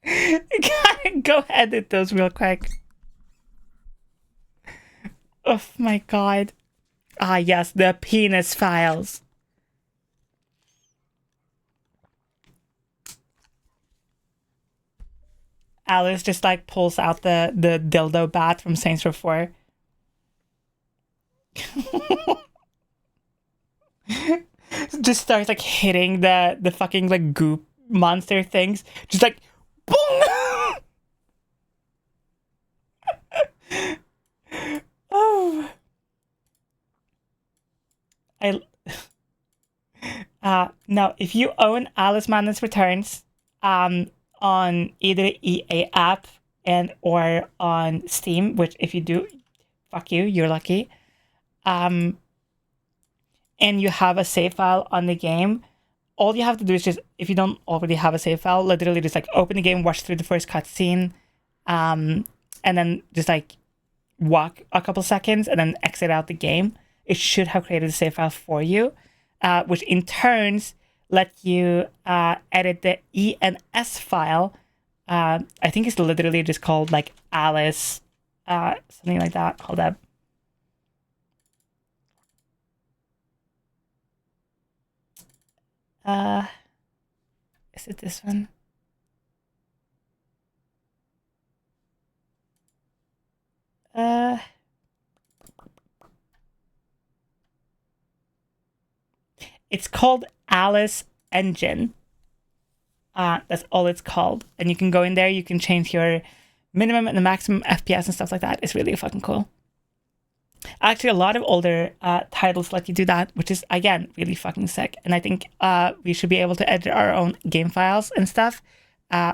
gotta go edit those real quick. Oh my god. Ah yes, the penis files. Alice just like pulls out the dildo bat from Saints Row 4. Just starts like hitting the fucking like goop monster things. Just like boom. Oh. No, if you own Alice Madness Returns on either EA app and or on Steam, which if you do, fuck you, you're lucky. And you have a save file on the game, all you have to do is just, if you don't already have a save file, literally just like open the game, watch through the first cutscene, and then just like walk a couple seconds and then exit out the game. It should have created a save file for you, which in turns let you edit the E and S file. I think it's literally just called like Alice, something like that. Hold up. Is it this one? It's called Alice Engine. That's all it's called. And you can go in there, you can change your minimum and the maximum FPS and stuff like that. It's really fucking cool. Actually, a lot of older titles let you do that, which is, again, really fucking sick. And I think we should be able to edit our own game files and stuff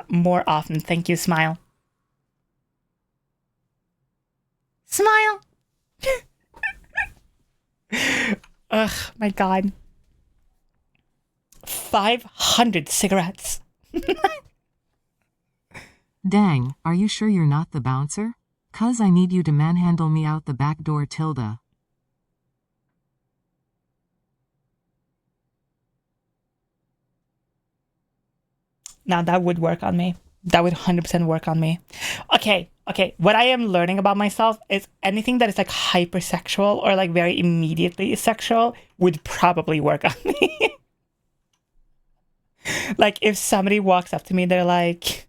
more often. Thank you, Smile. Smile! Ugh, my God. 500 cigarettes. Dang, are you sure you're not the bouncer? 'Cause I need you to manhandle me out the back door, Tilda. Now that would work on me. That would 100% work on me. Okay. What I am learning about myself is anything that is like hypersexual or like very immediately sexual would probably work on me. Like if somebody walks up to me, they're like,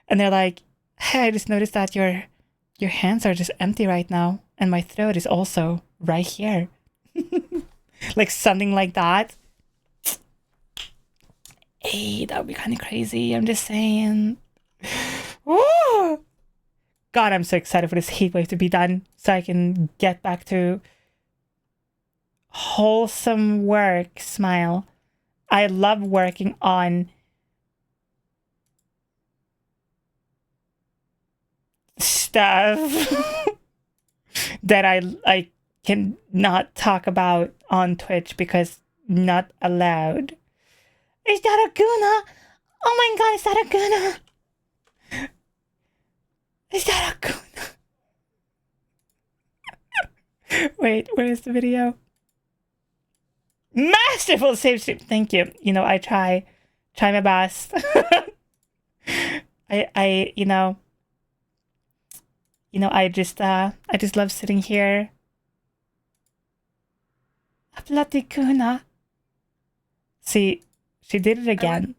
and they're like, hey, I just noticed that your hands are just empty right now, and my throat is also right here. Like something like that. Hey, that would be kind of crazy. I'm just saying. Woo! God, I'm so excited for this heat wave to be done so I can get back to wholesome work. Smile. I love working on stuff that I can not talk about on Twitch because not allowed. Is that a Guna? Oh my God, is that a Guna? Is that a Guna? Wait, where is the video? Masterful save stream. Thank you. You know, I try my best. I I just love sitting here. A bloody Guna. See, she did it again.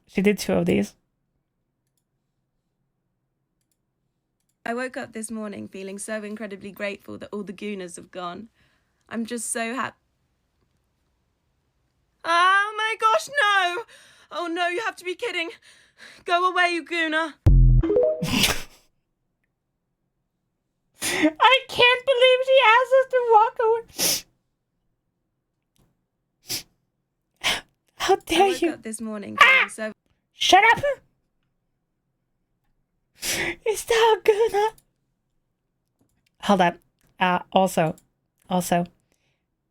She did 2 of these. I woke up this morning feeling so incredibly grateful that all the Goonas have gone. I'm just so happy. Oh my gosh, no! Oh no, you have to be kidding. Go away, you Goona. I can't believe she asked us to walk away. How dare you? I woke up this morning feeling so... Shut up! Is that Guna? Hold up. Also,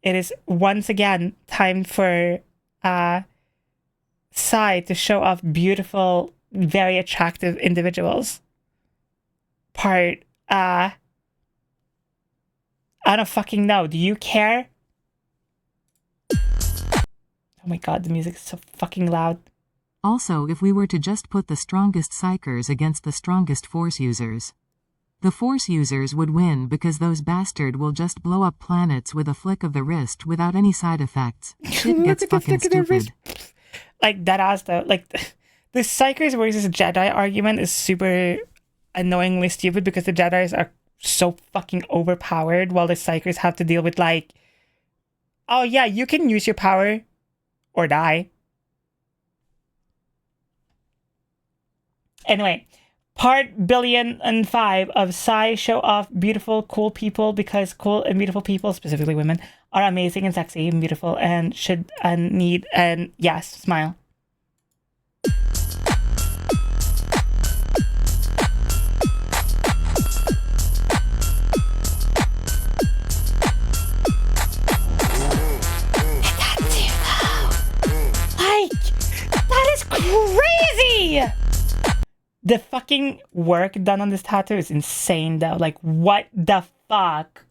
it is once again time for Sai to show off beautiful, very attractive individuals. Part, I don't fucking know. Do you care? Oh my God, the music is so fucking loud. Also, if we were to just put the strongest psychers against the strongest force users, the force users would win because those bastard will just blow up planets with a flick of the wrist without any side effects. Shit gets fucking stupid. Like that ass though, like The Szycrotic versus Jedi argument is super annoyingly stupid because the Jedis are so fucking overpowered while the Szycrotics have to deal with like, oh yeah, you can use your power or die. Anyway, part 1,000,005,000 of Psy show off beautiful, cool people because cool and beautiful people, specifically women, are amazing and sexy and beautiful and should and need and yes, smile. That is crazy! The fucking work done on this tattoo is insane though. Like, what the fuck?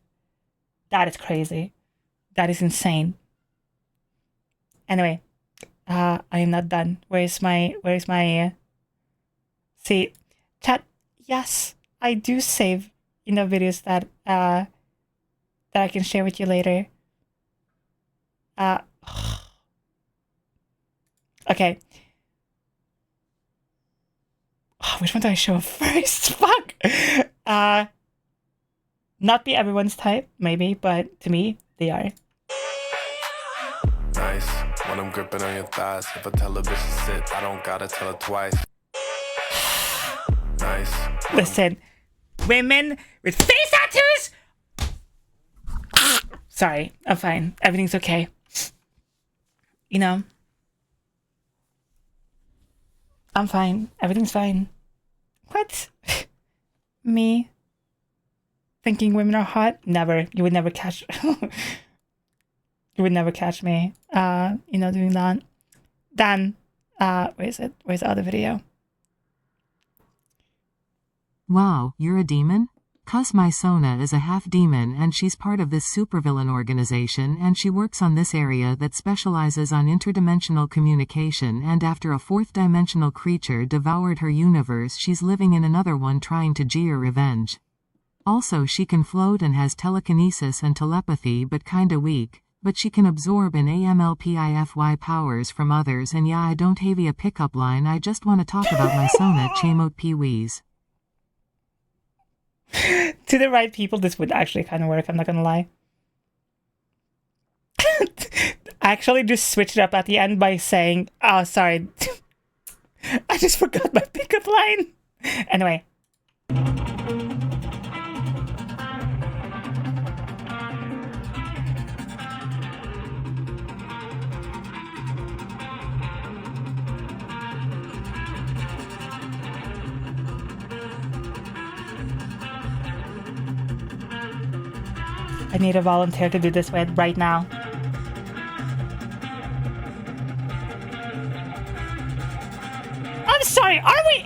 That is crazy. That is insane. Anyway, I am not done. Where's my see, chat, yes, I do save, you know, videos that that I can share with you later. Okay. Oh, which one do I show first? Fuck! Not be everyone's type, maybe, but to me, they are. Nice, when I'm gripping on your thighs. If I tell a bitch to sit, I don't gotta tell her twice. Nice. Listen, women with face tattoos! Sorry, I'm fine. Everything's okay. You know? I'm fine. Everything's fine. What? Me? Thinking women are hot? Never. You would never catch... you would never catch me, you know, doing that. Then, where is it? Where's the other video? Wow, you're a demon? 'Cause my Sona is a half-demon and she's part of this supervillain organization and she works on this area that specializes on interdimensional communication and after a fourth-dimensional creature devoured her universe she's living in another one trying to get her revenge. Also she can float and has telekinesis and telepathy but kinda weak, but she can absorb an AMLPIFY powers from others and yeah I don't have a pickup line I just wanna talk about my Sona Chamote Pee-wees. To the right people, this would actually kind of work, I'm not gonna lie. I actually just switched it up at the end by saying, oh, sorry. I just forgot my pickup line. Anyway. I need a volunteer to do this with right now. I'm sorry, are we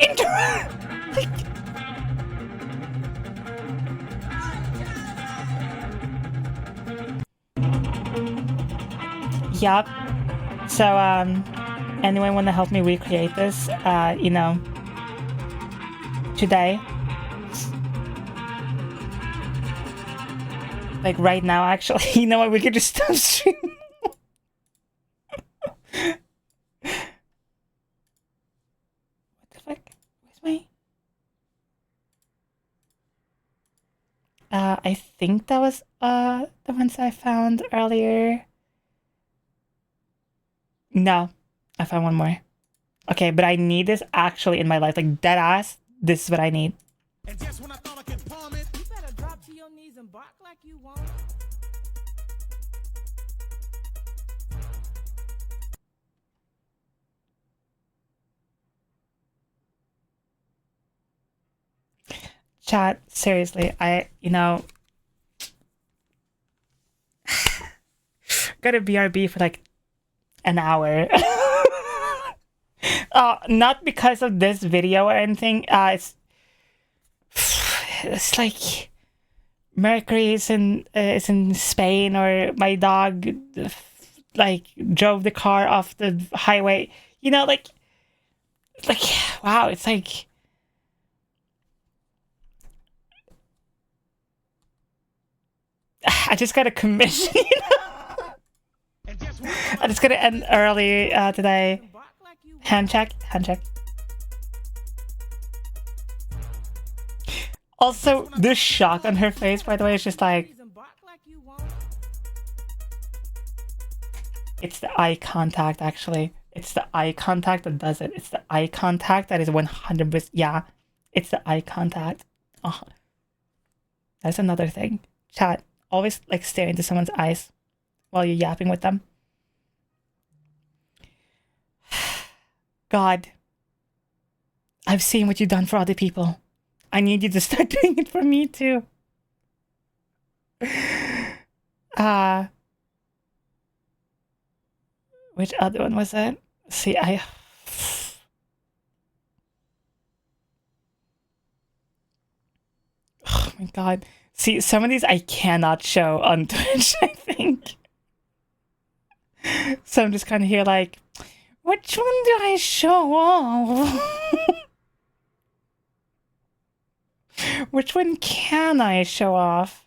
Yup. So, anyone want to help me recreate this, you know, today? Like right now, actually. You know what, we could just stop streaming. What the fuck? Where's my... I think that was, the ones I found earlier. No, I found one more. Okay, but I need this actually in my life. Like, dead ass, this is what I need. And just when I thought I could palm it, you better drop to your knees and bark like you want. Chat, seriously, you know, got a BRB for like an hour. Not because of this video or anything. It's like Mercury is in Spain, or my dog like drove the car off the highway. You know, like wow, it's like I just got a commission. You know? I just gotta end early today. Hand check. Also, the shock on her face, by the way, is just like... It's the eye contact, actually. It's the eye contact that does it. It's the eye contact that is 100%... Yeah, it's the eye contact. Oh. That's another thing. Chat, always like stare into someone's eyes while you're yapping with them. God, I've seen what you've done for other people. I need you to start doing it for me too. Which other one was it? See, oh my God. See, some of these I cannot show on Twitch, I think. So I'm just kind of here like, which one do I show off? Which one can I show off?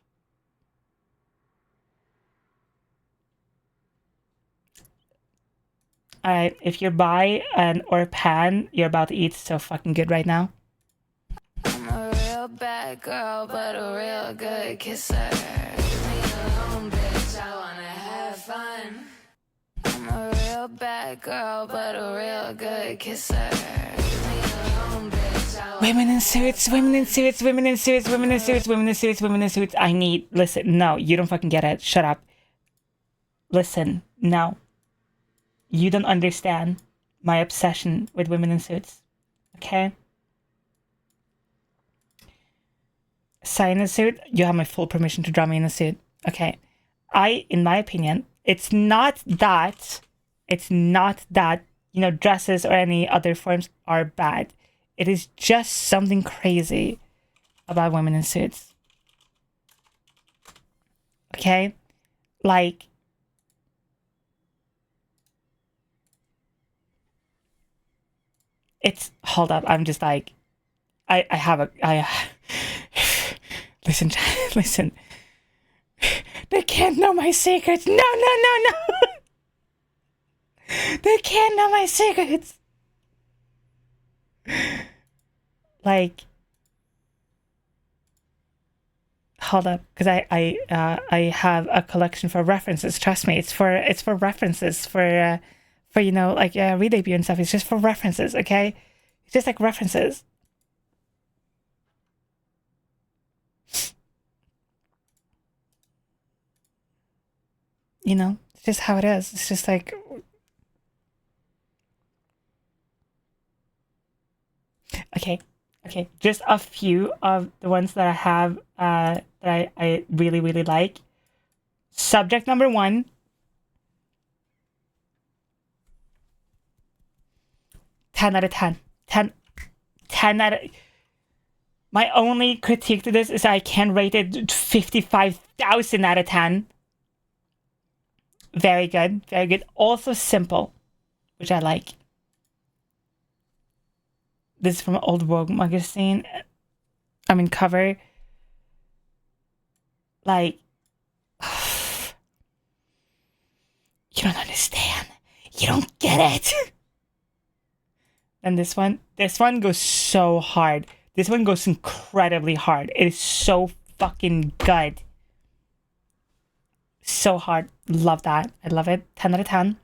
Alright, if you're bi and or pan, you're about to eat so fucking good right now. I'm a real bad girl, but a real good kisser. Leave me alone, bitch, I wanna have fun. I'm a real bad girl, but a real good kisser. Leave me alone, bitch, I wanna... Women in suits, women in suits, women in suits, women in suits, women in suits, women in suits. I need... Listen, no, you don't fucking get it. Shut up. Listen, no. You don't understand my obsession with women in suits. Okay? Sign in a suit, you have my full permission to draw me in a suit. Okay. In my opinion, it's not that, you know, dresses or any other forms are bad. It is just something crazy about women in suits. Okay? Like, it's, hold up, I'm just like, listen, listen. They can't know my secrets. No. They can't know my secrets. Like, hold up, because I have a collection for references. Trust me, it's for references for you know, like re-debut and stuff. It's just for references, okay? It's just like references. You know, it's just how it is. It's just like... Okay. Just a few of the ones that I have that I really, really like. Subject number 1. 10 out of 10. 10 out of... My only critique to this is I can rate it 55,000 out of 10. Very good. Very good. Also simple, which I like. This is from an old Vogue magazine. I mean, cover. Like, you don't understand. You don't get it. And this one goes so hard. This one goes incredibly hard. It is so fucking good. So hard. Love that. I love it. 10 out of 10.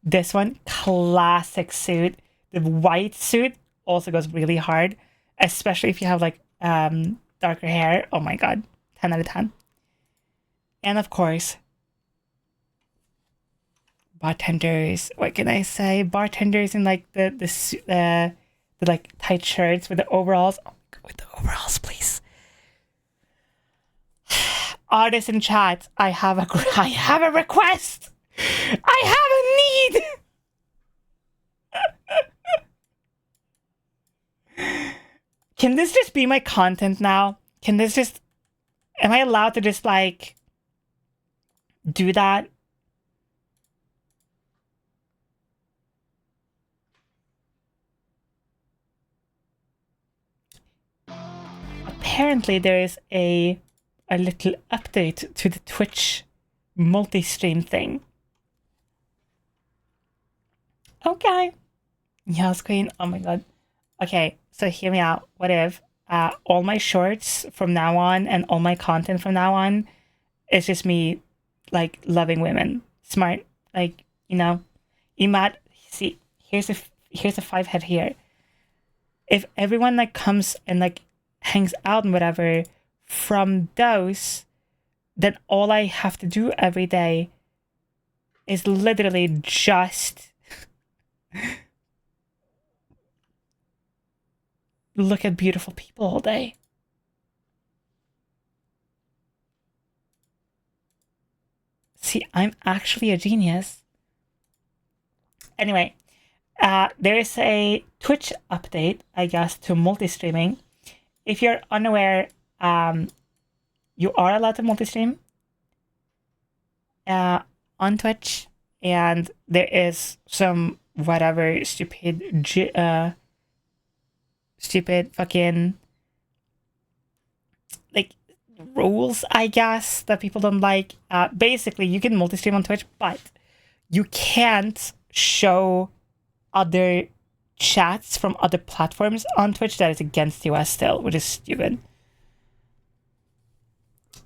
This one, classic suit. The white suit also goes really hard, especially if you have like darker hair. Oh my god. 10 out of 10. And of course, bartenders. What can I say? Bartenders in like the like tight shirts with the overalls. Oh my god, with the overalls, please. Artists in chat, I have a request. I have a need. Can this just be my content now? Can this just... Am I allowed to just like do that? Apparently there is a little update to the Twitch multi-stream thing. Okay. Yes, queen. Oh my god. Okay, so hear me out. What if all my shorts from now on and all my content from now on is just me, like, loving women. Smart. Like, you know, see, here's a 5 head here. If everyone, like, comes and, like, hangs out and whatever from those, then all I have to do every day is literally just look at beautiful people all day. See, I'm actually a genius. Anyway, there is a Twitch update, I guess, to multi-streaming. If you're unaware, you are allowed to multi-stream on Twitch, and there is some whatever stupid fucking, like, rules, I guess, that people don't like. Basically, you can multi-stream on Twitch, but you can't show other chats from other platforms on Twitch. That is against US still, which is stupid.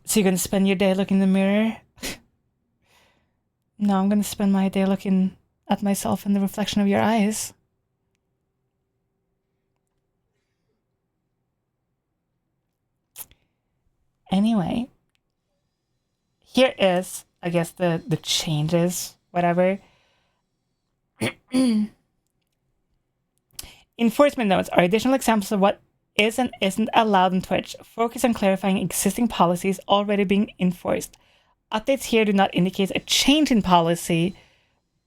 So you're gonna spend your day looking in the mirror? No, I'm gonna spend my day looking at myself in the reflection of your eyes. Anyway, here is, I guess, the changes, whatever. Enforcement notes are additional examples of what is and isn't allowed on Twitch. Focus on clarifying existing policies already being enforced. Updates here do not indicate a change in policy,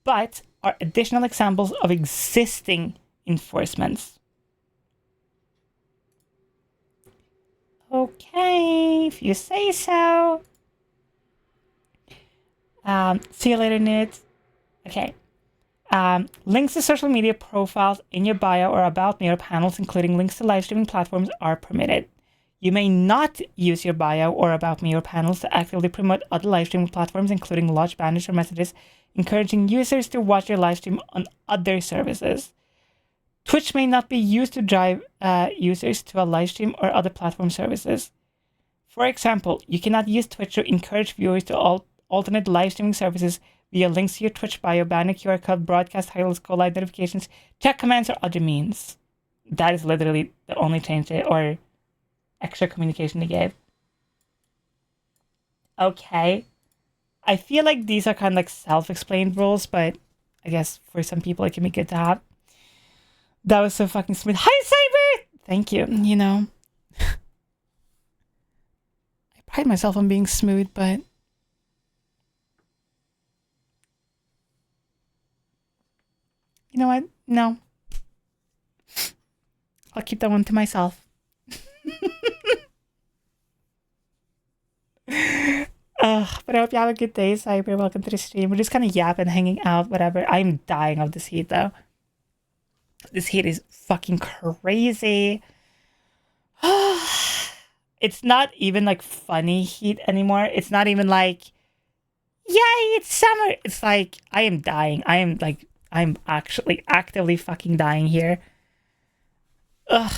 but are additional examples of existing enforcements. Okay, if you say so. See you later, nudes. Okay. Links to social media profiles in your bio or about me or panels, including links to live streaming platforms, are permitted. You may not use your bio or about me or panels to actively promote other live streaming platforms, including lodge banners or messages encouraging users to watch your live stream on other services. Twitch may not be used to drive users to a live stream or other platform services. For example, you cannot use Twitch to encourage viewers to alternate live streaming services via links to your Twitch bio, banner, QR code, broadcast titles, call live notifications, chat commands, or other means. That is literally the only change or extra communication they gave. Okay. I feel like these are kind of like self-explained rules, but I guess for some people it can be good to have. That was so fucking smooth. Hi, Cyber! Thank you. You know, I pride myself on being smooth, but you know what? No. I'll keep that one to myself. But I hope you have a good day, Cyber. Welcome to the stream. We're just kind of yapping, hanging out, whatever. I'm dying of this heat, though. This heat is fucking crazy. It's not even like funny heat anymore. It's not even like, yay, it's summer. It's like, I am dying. I'm actually actively fucking dying here. Ugh.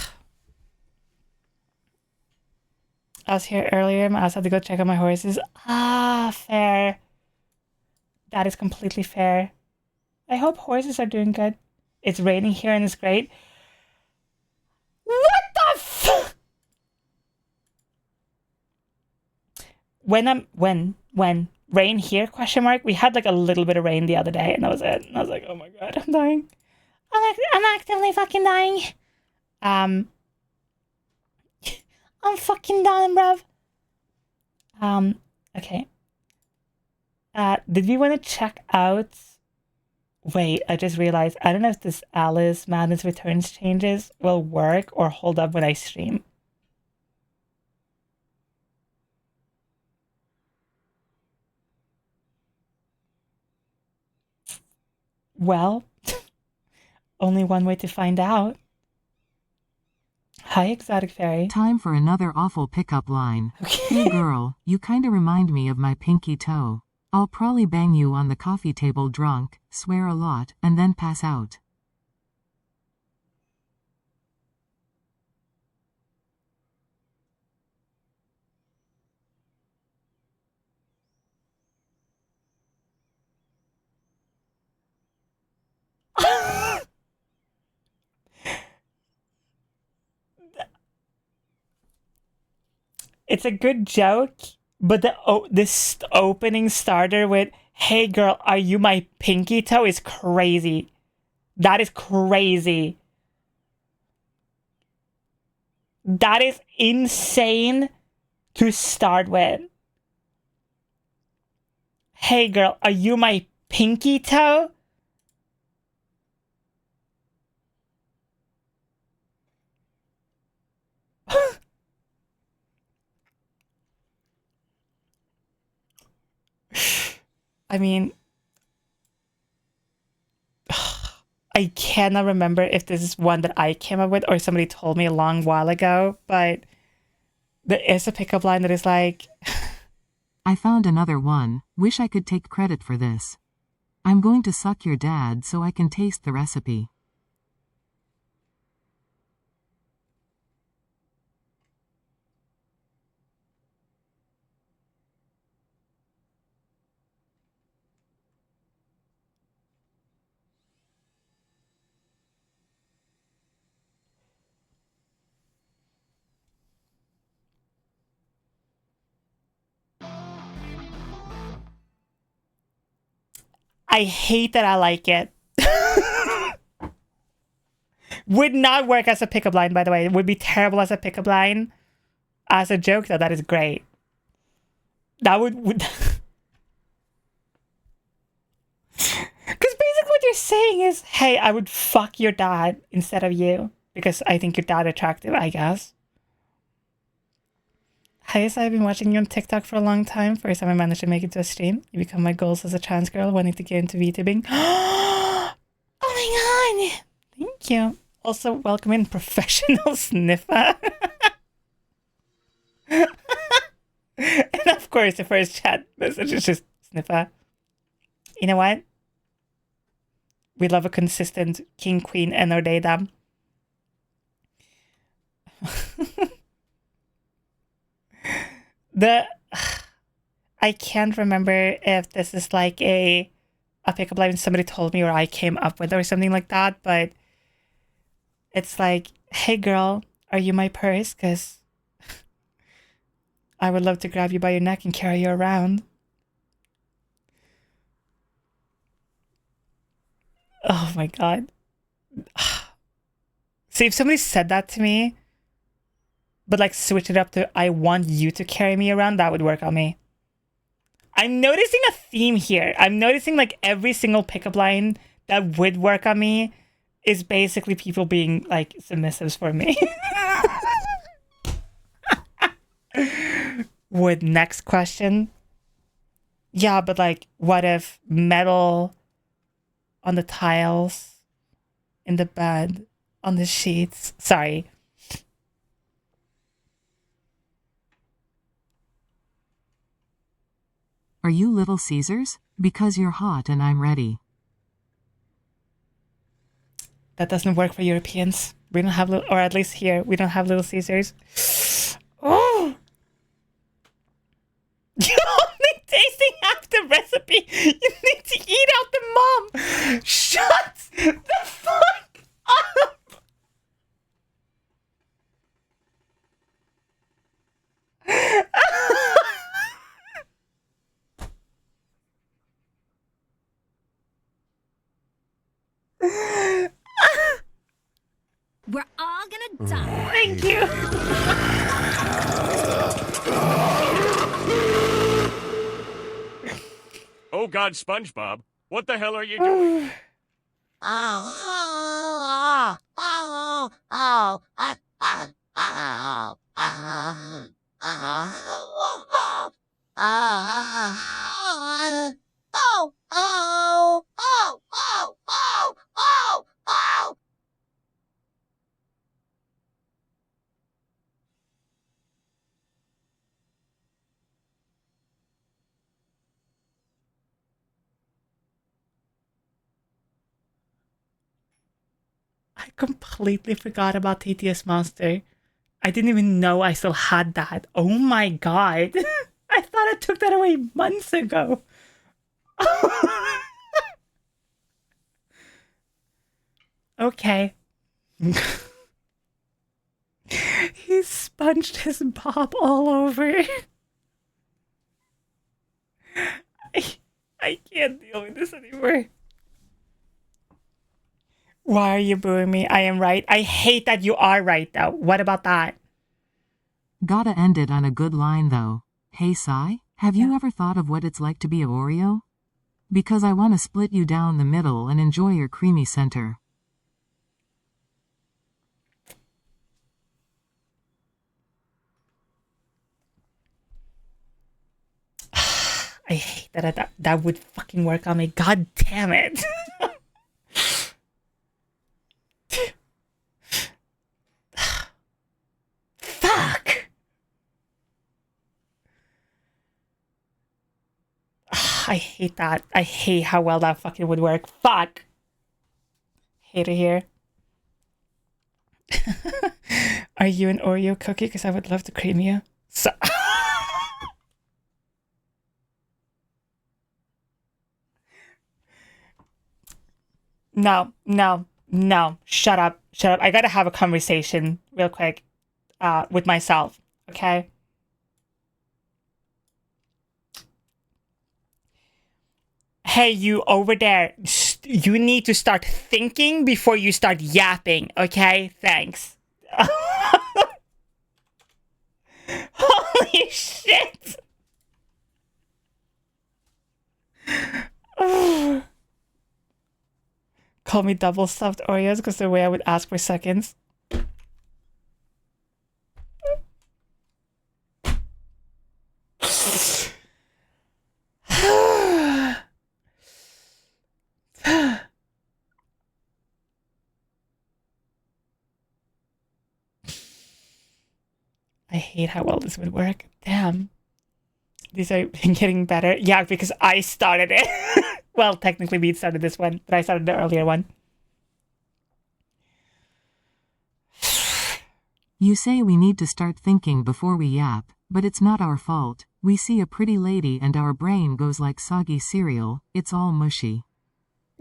I was here earlier. I also had to go check on my horses. Ah, fair. That is completely fair. I hope horses are doing good. It's raining here and it's great. What the f- When rain here, question mark? We had like a little bit of rain the other day and that was it. And I was like, oh my god, I'm dying. I'm actively fucking dying. I'm fucking dying, bruv. Okay. Did we want to check out... Wait, I just realized, I don't know if this Alice Madness Returns changes will work or hold up when I stream. Well, only one way to find out. Hi, Exotic Fairy. Time for another awful pickup line. Okay. Hey girl, you kinda remind me of my pinky toe. I'll probably bang you on the coffee table drunk, swear a lot, and then pass out. It's a good joke, but this opening starter with "Hey girl, are you my pinky toe?" is crazy. That is crazy. That is insane to start with. Hey girl, are you my pinky toe? I mean, I cannot remember if this is one that I came up with or somebody told me a long while ago, but there is a pickup line that is like, I found another one. Wish I could take credit for this. I'm going to suck your dad so I can taste the recipe. I hate that I like it. Would not work as a pickup line, by the way. It would be terrible as a pickup line. As a joke, though, that is great. That would... Because basically what you're saying is, hey, I would fuck your dad instead of you. Because I think your dad attractive, I guess. Hi, so I've been watching you on TikTok for a long time. First time I managed to make it to a stream. You become my goals as a trans girl, wanting to get into VTubing. Oh my god! Thank you. Also, welcome in professional sniffer. And of course, the first chat message is just sniffer. You know what? We love a consistent king, queen, and or data. I can't remember if this is like a pickup line somebody told me or I came up with or something like that, but it's like, hey girl, are you my purse? Because I would love to grab you by your neck and carry you around. Oh my god. See, if somebody said that to me, but like switch it up to I want you to carry me around, that would work on me. I'm noticing a theme here. I'm noticing like every single pickup line that would work on me is basically people being like submissives for me. Would next question. Yeah, but like what if metal on the tiles, in the bed, on the sheets? Sorry. Are you Little Caesars? Because you're hot and I'm ready. That doesn't work for Europeans. We don't have, or at least here, we don't have Little Caesars. Oh! You're only tasting half the recipe. You need to eat out the mom. Shut the fuck up. We're all gonna die. Thank you. Oh God, SpongeBob, what the hell are you doing? I completely forgot about TTS Monster. I didn't even know I still had that. Oh my god. I thought I took that away months ago. Okay. He's sponged his bob all over. I can't deal with this anymore. Why are you booing me? I am right. I hate that you are right, though. What about that? Gotta end it on a good line, though. Hey, Sai, have you ever thought of what it's like to be a Oreo? Because I want to split you down the middle and enjoy your creamy center. I hate that would fucking work on me. God damn it. Fuck. I hate that. I hate how well that fucking would work. Fuck. Hate it here. Are you an Oreo cookie? Because I would love to cream you. So No. Shut up. I gotta have a conversation real quick with myself, okay? Hey, you over there. You need to start thinking before you start yapping, okay? Thanks. Holy shit. Call me double stuffed Oreos because the way I would ask for seconds. I hate how well this would work. Damn. These are getting better. Yeah, because I started it. Well, technically we started this one, but I started the earlier one. You say we need to start thinking before we yap, but it's not our fault. We see a pretty lady and our brain goes like soggy cereal. It's all mushy.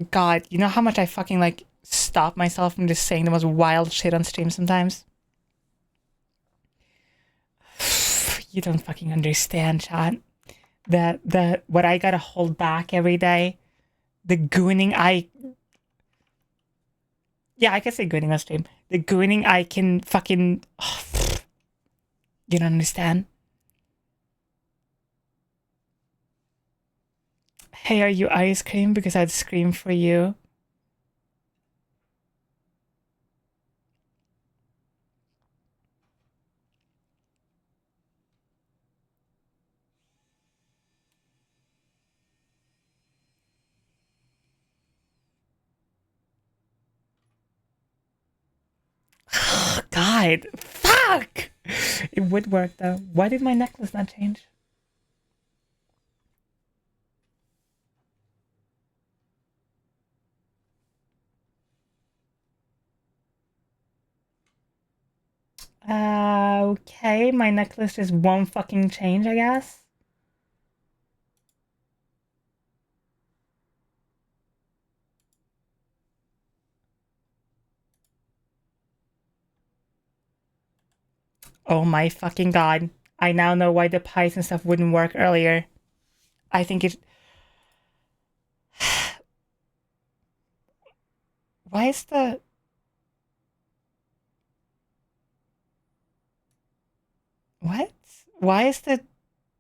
God, you know how much I fucking like stop myself from just saying the most wild shit on stream sometimes? You don't fucking understand, chat. That what I gotta hold back every day. The gooning yeah, I can say gooning on stream. The gooning I can fucking you don't understand. Hey, are you ice cream? Because I'd scream for you. God, fuck! It would work though. Why did my necklace not change? Okay, my necklace just won't fucking change, I guess. Oh my fucking god. I now know why the pies and stuff wouldn't work earlier. I think it... Why is the... What? Why is the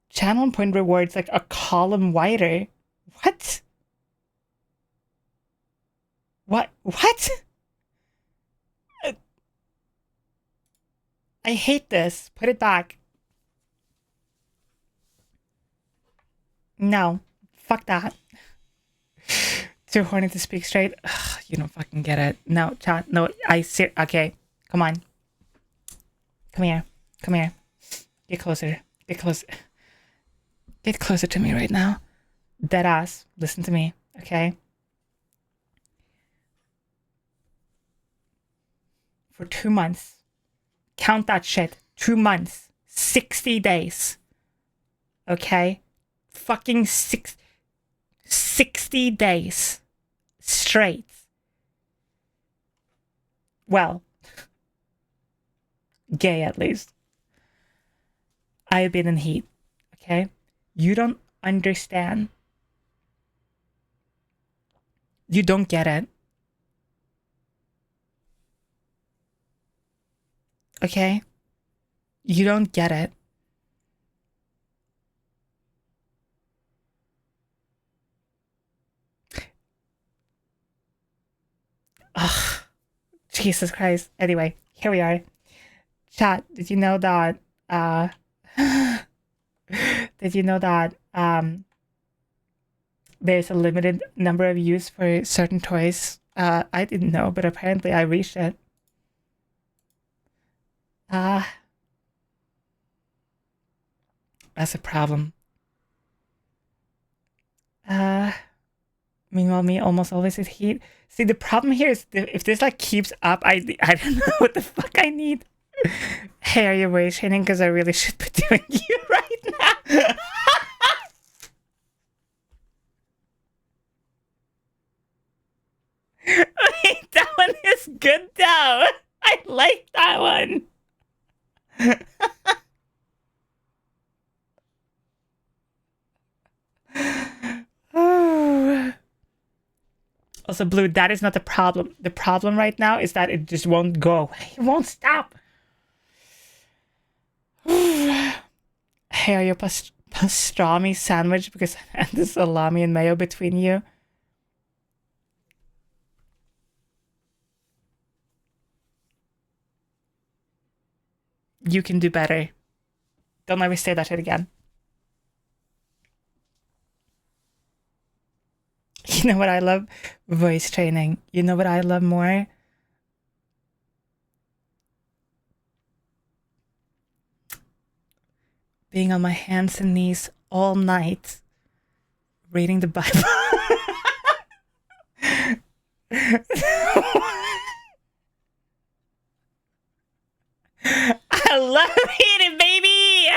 channel point rewards like a column wider? What? What? I hate this. Put it back. No. Fuck that. Too horny to speak straight. Ugh, you don't fucking get it. No, chat. No, okay. Come on. Come here. Come here. Get closer. Get closer. Get closer to me right now. Deadass. Listen to me. Okay? For 2 months. Count that shit. 2 months. 60 days. Okay? Fucking 60 days. Straight. Well. Gay at least. I've been in heat. Okay? You don't understand. You don't get it. Okay? You don't get it. Ugh. Jesus Christ. Anyway, here we are. Chat, did you know that did you know that there's a limited number of use for certain toys? I didn't know, but apparently I reached it. That's a problem. Meanwhile, me almost always hit heat. See, the problem here is if this like keeps up, I don't know what the fuck I need. Hey, are you weight training? Because I really should be doing you right now. Wait, that one is good though. I like that one. Oh. Also, Blue, that is not the problem. The problem right now is that it just won't go away. It won't stop. Hey, are you pastrami sandwich? Because and the salami and mayo between you. You can do better. Don't ever say that shit again. You know what I love? Voice training. You know what I love more? Being on my hands and knees all night, reading the Bible. I love eating, baby!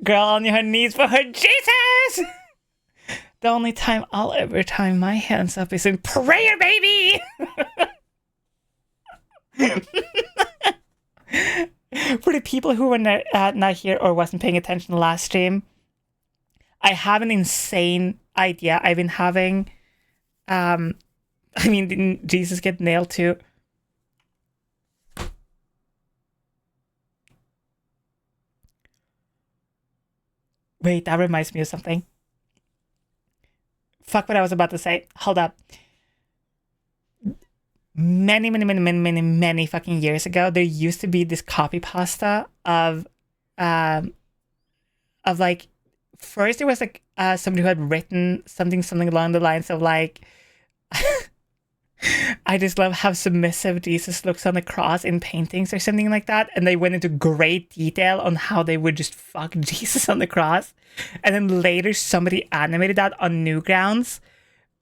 Girl on your knees for her Jesus! The only time I'll ever tie my hands up is in prayer, baby! For the people who were not here or wasn't paying attention to the last stream, I have an insane idea. I've been having, I mean, didn't Jesus get nailed too? Wait, that reminds me of something. Fuck what I was about to say. Hold up. Many fucking years ago, there used to be this copy pasta of like, first it was like somebody who had written something along the lines of like, I just love how submissive Jesus looks on the cross in paintings or something like that. And they went into great detail on how they would just fuck Jesus on the cross. And then later somebody animated that on Newgrounds.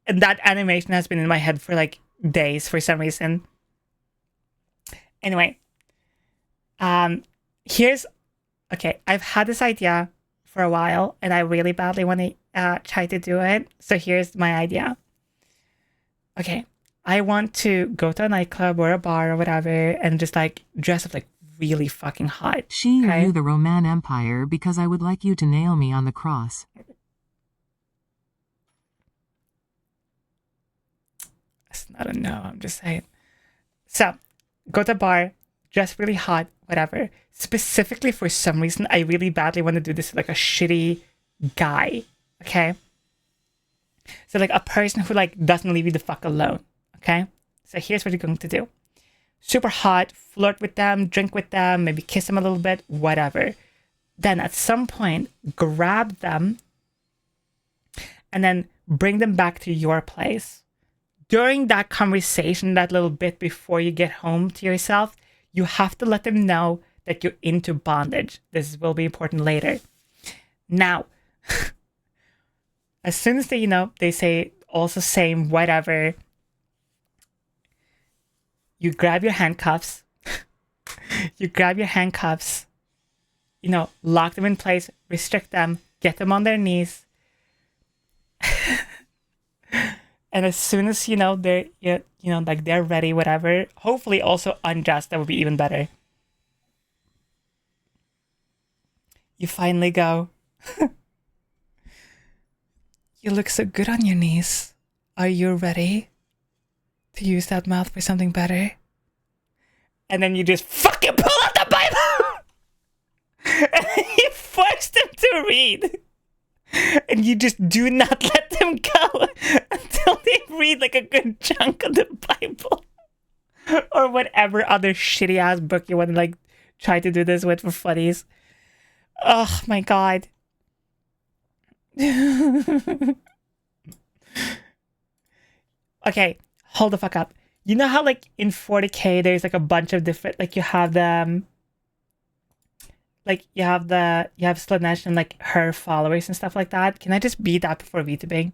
And that animation has been in my head for like days for some reason. Anyway, okay, I've had this idea for a while and I really badly want to try to do it. So here's my idea. Okay, I want to go to a nightclub or a bar or whatever and just like dress up like really fucking hot. She okay? you the Roman Empire because I would like you to nail me on the cross. It's not a no, I'm just saying. So, go to a bar, dress really hot, whatever. Specifically for some reason, I really badly want to do this with like a shitty guy, okay? So like a person who like doesn't leave you the fuck alone, okay? So here's what you're going to do. Super hot, flirt with them, drink with them, maybe kiss them a little bit, whatever. Then at some point, grab them and then bring them back to your place. During that conversation, that little bit before you get home to yourself, you have to let them know that you're into bondage. This will be important later. Now, as soon as they, they say also same, whatever, you grab your handcuffs. you know, lock them in place, restrict them, get them on their knees. And as soon as, you know, they're, you know, like they're ready, whatever, hopefully also undressed, that would be even better. You finally go, you look so good on your knees. Are you ready to use that mouth for something better? And then you just fucking pull out the Bible! And then you force them to read. And you just do not let them go until they read like a good chunk of the Bible. Or whatever other shitty ass book you want to like try to do this with for funnies. Oh my god. Okay, hold the fuck up. You know how like in 40k there's like a bunch of different, like you have the like you have Slanesh and like her followers and stuff like that. Can I just be that before VTubing?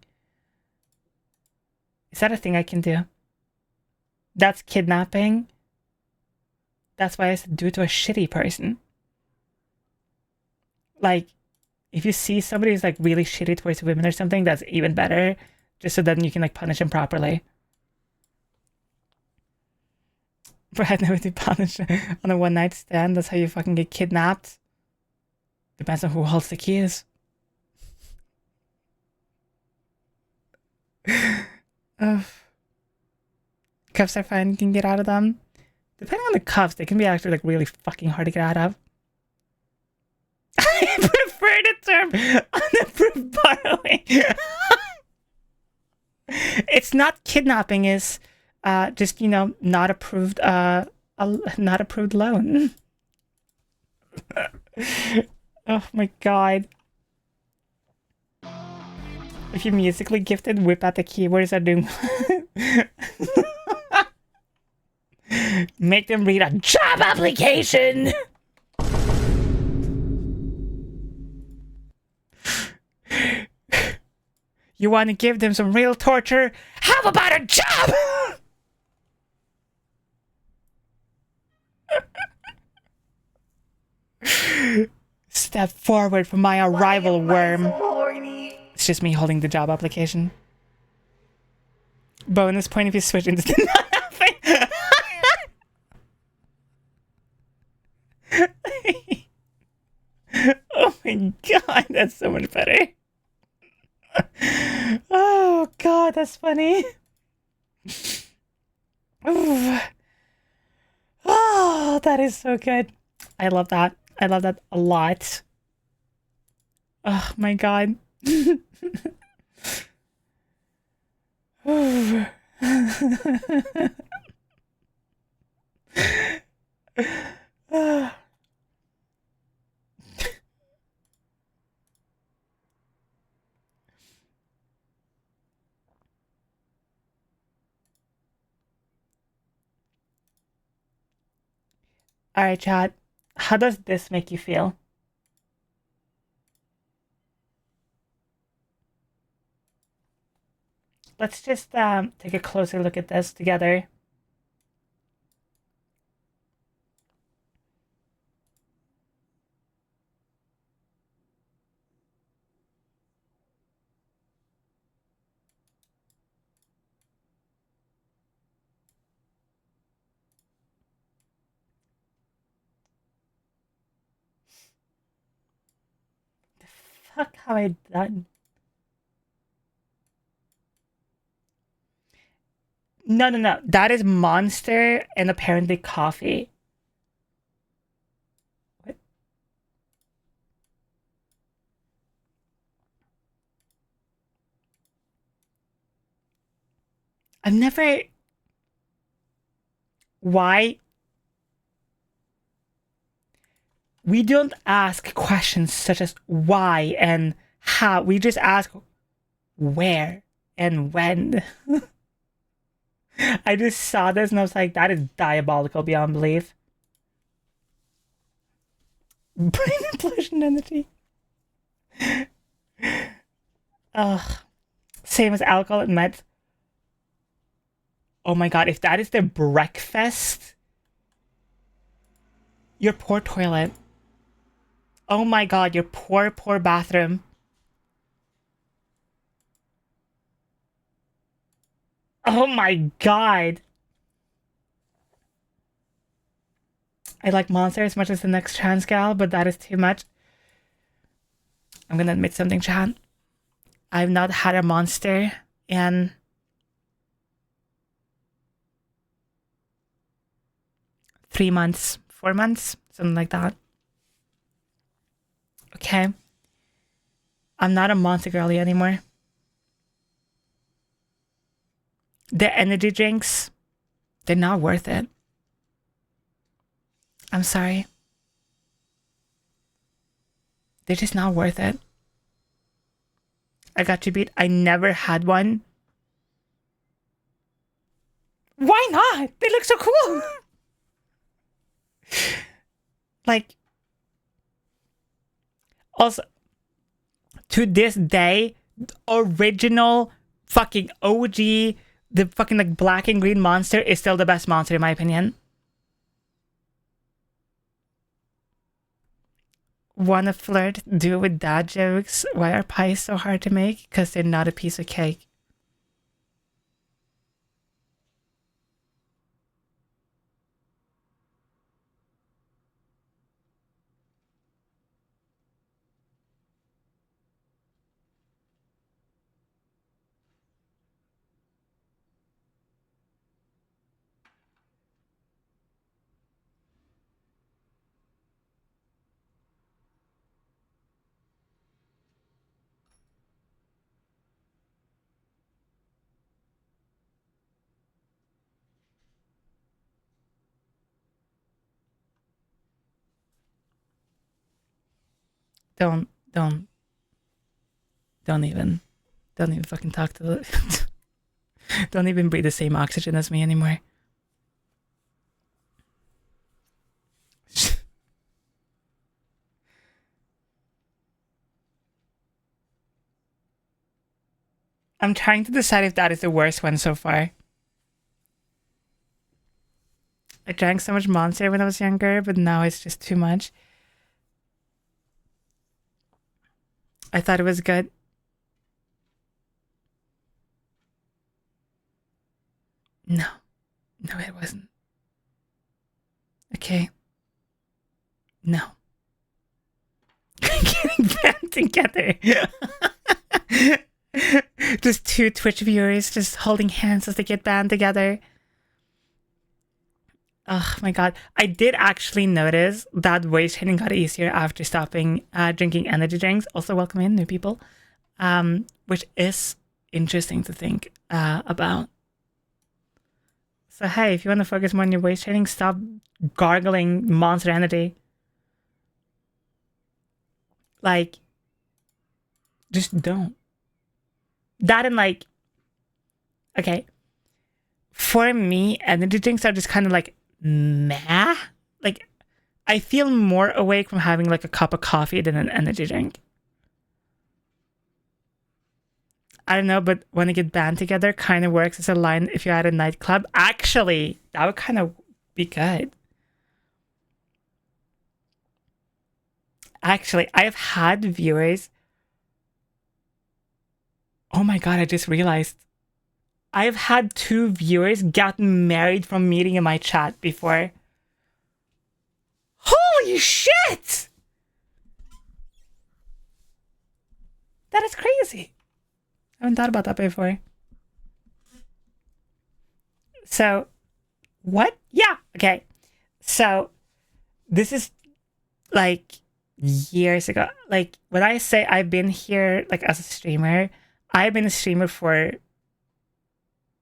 Is that a thing I can do? That's kidnapping. That's why I said do it to a shitty person. Like, if you see somebody who's like really shitty towards women or something, that's even better. Just so then you can like punish them properly. Brad never do punish on a one night stand. That's how you fucking get kidnapped. Depends on who holds the keys. Cuffs are fine. You can get out of them. Depending on the cuffs, they can be actually like really fucking hard to get out of. I prefer the term unapproved borrowing. It's not kidnapping, it's just, you know, not approved not approved loan. Oh my god. If you're musically gifted, whip out the keywords are doing. Make them read a job application. You want to give them some real torture? How about a job? Step forward from my arrival, worm. It's just me holding the job application. Bonus point if you switch into nothing. Oh my god, that's so much better. Oh god, that's funny. Ooh. Oh, that is so good. I love that. I love that a lot. Oh my god. Ooh. Alright, chat. How does this make you feel? Let's just take a closer look at this together. Fuck have I done? No. That is Monster and apparently coffee. What? I've never... Why? We don't ask questions such as why and how. We just ask where and when. I just saw this and I was like, that is diabolical beyond belief. Brain implosion energy. Ugh. Same as alcohol and meds. Oh my god, if that is their breakfast, your poor toilet. Oh my god, your poor, poor bathroom. Oh my god. I like Monster as much as the next trans gal, but that is too much. I'm gonna admit something, Chan. I've not had a Monster in 3 months, 4 months, something like that. Okay. I'm not a Monster girly anymore. The energy drinks, they're not worth it. I'm sorry. They're just not worth it. I got you beat. I never had one. Why not? They look so cool. Like, also, to this day, original fucking OG, the fucking like black and green Monster is still the best Monster in my opinion. Wanna flirt? Do it with dad jokes. Why are pies so hard to make? Because they're not a piece of cake. Don't even fucking talk to the don't even breathe the same oxygen as me anymore. I'm trying to decide if that is the worst one so far. I drank so much Monster when I was younger, but now it's just too much. I thought it was good. No. No, it wasn't. Okay. No. Getting back together. Just two Twitch viewers just holding hands as they get band together. Oh my god. I did actually notice that waist training got easier after stopping drinking energy drinks. Also, welcome in new people. Which is interesting to think about. So hey, if you want to focus more on your waist training, stop gargling Monster Energy. Like, just don't. That and like, okay, for me, energy drinks are just kind of like meh. Like, I feel more awake from having like a cup of coffee than an energy drink. I don't know, but when they get band together, kind of works as a line if you're at a nightclub. Actually, that would kind of be good. Actually, I've had viewers. Oh my god, I just realized. I've had 2 viewers get married from meeting in my chat before. Holy shit! That is crazy. I haven't thought about that before. So, what? Yeah, okay. So, this is like years ago. Like, when I say I've been here like as a streamer, I've been a streamer for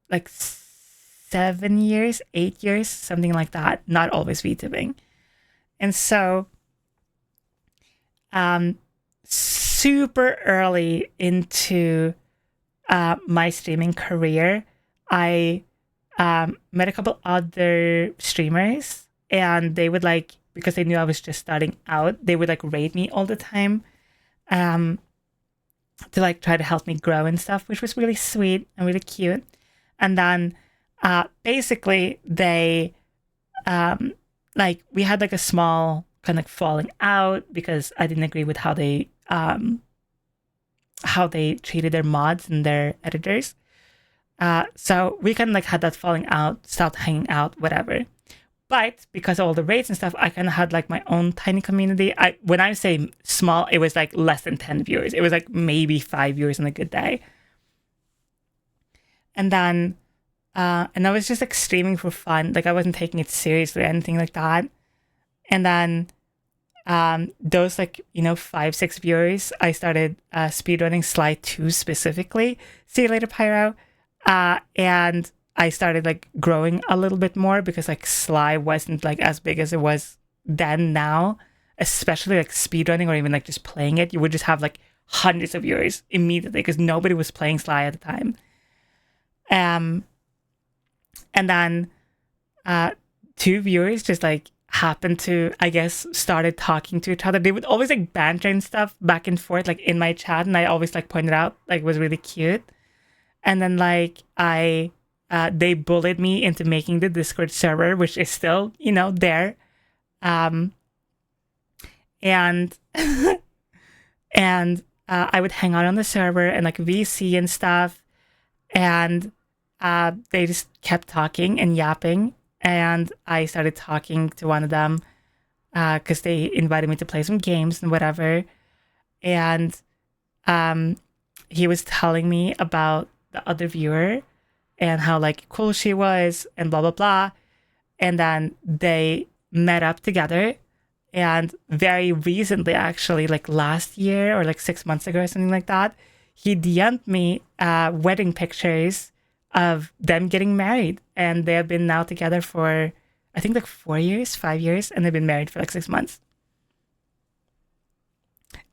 like 7 years, 8 years, something like that. Not always VTubing. And so, super early into my streaming career, I met a couple other streamers, and they would like, because they knew I was just starting out, they would like rate me all the time to like try to help me grow and stuff, which was really sweet and really cute. And then basically they like, we had like a small kind of like falling out because I didn't agree with how they treated their mods and their editors. So we kind of like had that falling out, stopped hanging out, whatever. But because of all the raids and stuff, I kind of had like my own tiny community. When I say small, it was like less than 10 viewers. It was like maybe 5 viewers on a good day. And then, and I was just like streaming for fun. Like I wasn't taking it seriously or anything like that. And then those like, 5-6 viewers, I started speedrunning Sly 2 specifically. See you later, Pyro. And I started like growing a little bit more because like Sly wasn't like as big as it was then now, especially like speedrunning or even like just playing it. You would just have like hundreds of viewers immediately because nobody was playing Sly at the time. And then 2 viewers just like happened to, I guess, started talking to each other. They would always like banter and stuff back and forth like in my chat, and I always like pointed out like it was really cute. And then like they bullied me into making the Discord server, which is still, there. And I would hang out on the server and like VC and stuff. And they just kept talking and yapping. And I started talking to one of them because they invited me to play some games and whatever. And he was telling me about the other viewer and how like cool she was and blah blah blah. And then they met up together, and very recently, actually like last year or like 6 months ago or something like that, he DM'd me wedding pictures of them getting married, and they have been now together for I think like 4 years, 5 years, and they've been married for like 6 months.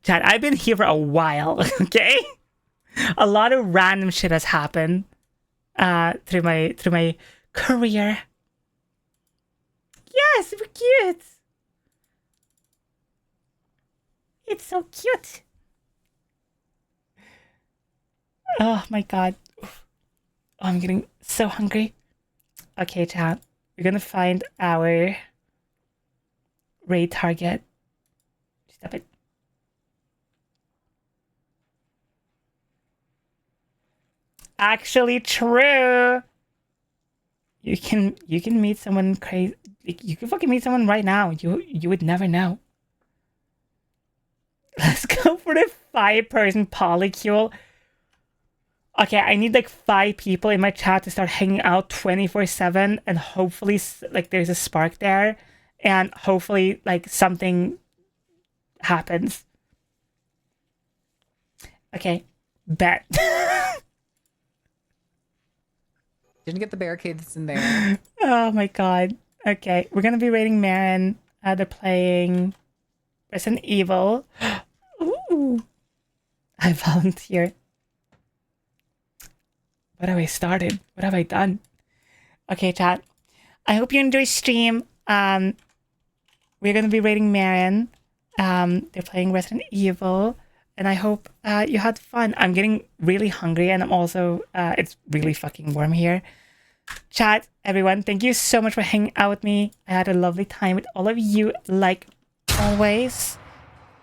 Chad, I've been here for a while, okay? A lot of random shit has happened through my career. Yeah, super cute. It's so cute. Oh my god. Oh, I'm getting so hungry. Okay, chat. We're gonna find our raid target. Stop it. Actually true. You can meet someone crazy. You can fucking meet someone right now. You would never know. Let's go for the 5-person polycule. Okay, I need like 5 people in my chat to start hanging out 24/7, and hopefully like there's a spark there, and hopefully like something happens. Okay, bet. Didn't get the barricades in there. Oh my god. Okay, we're gonna be raiding Marin. They're playing Resident Evil. Ooh. I volunteer. What have I started? What have I done? Okay, chat. I hope you enjoy stream. We're gonna be raiding Marin. They're playing Resident Evil. And I hope you had fun. I'm getting really hungry, and I'm also, it's really fucking warm here. Chat, everyone, thank you so much for hanging out with me. I had a lovely time with all of you, like always.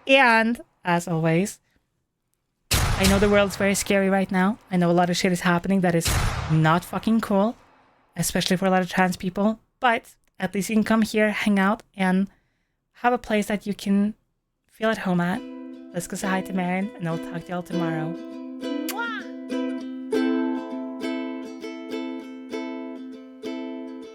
And, as always, I know the world's very scary right now. I know a lot of shit is happening that is not fucking cool, especially for a lot of trans people. But at least you can come here, hang out, and have a place that you can feel at home at. Let's go say hi to Marin, and I'll talk to y'all tomorrow.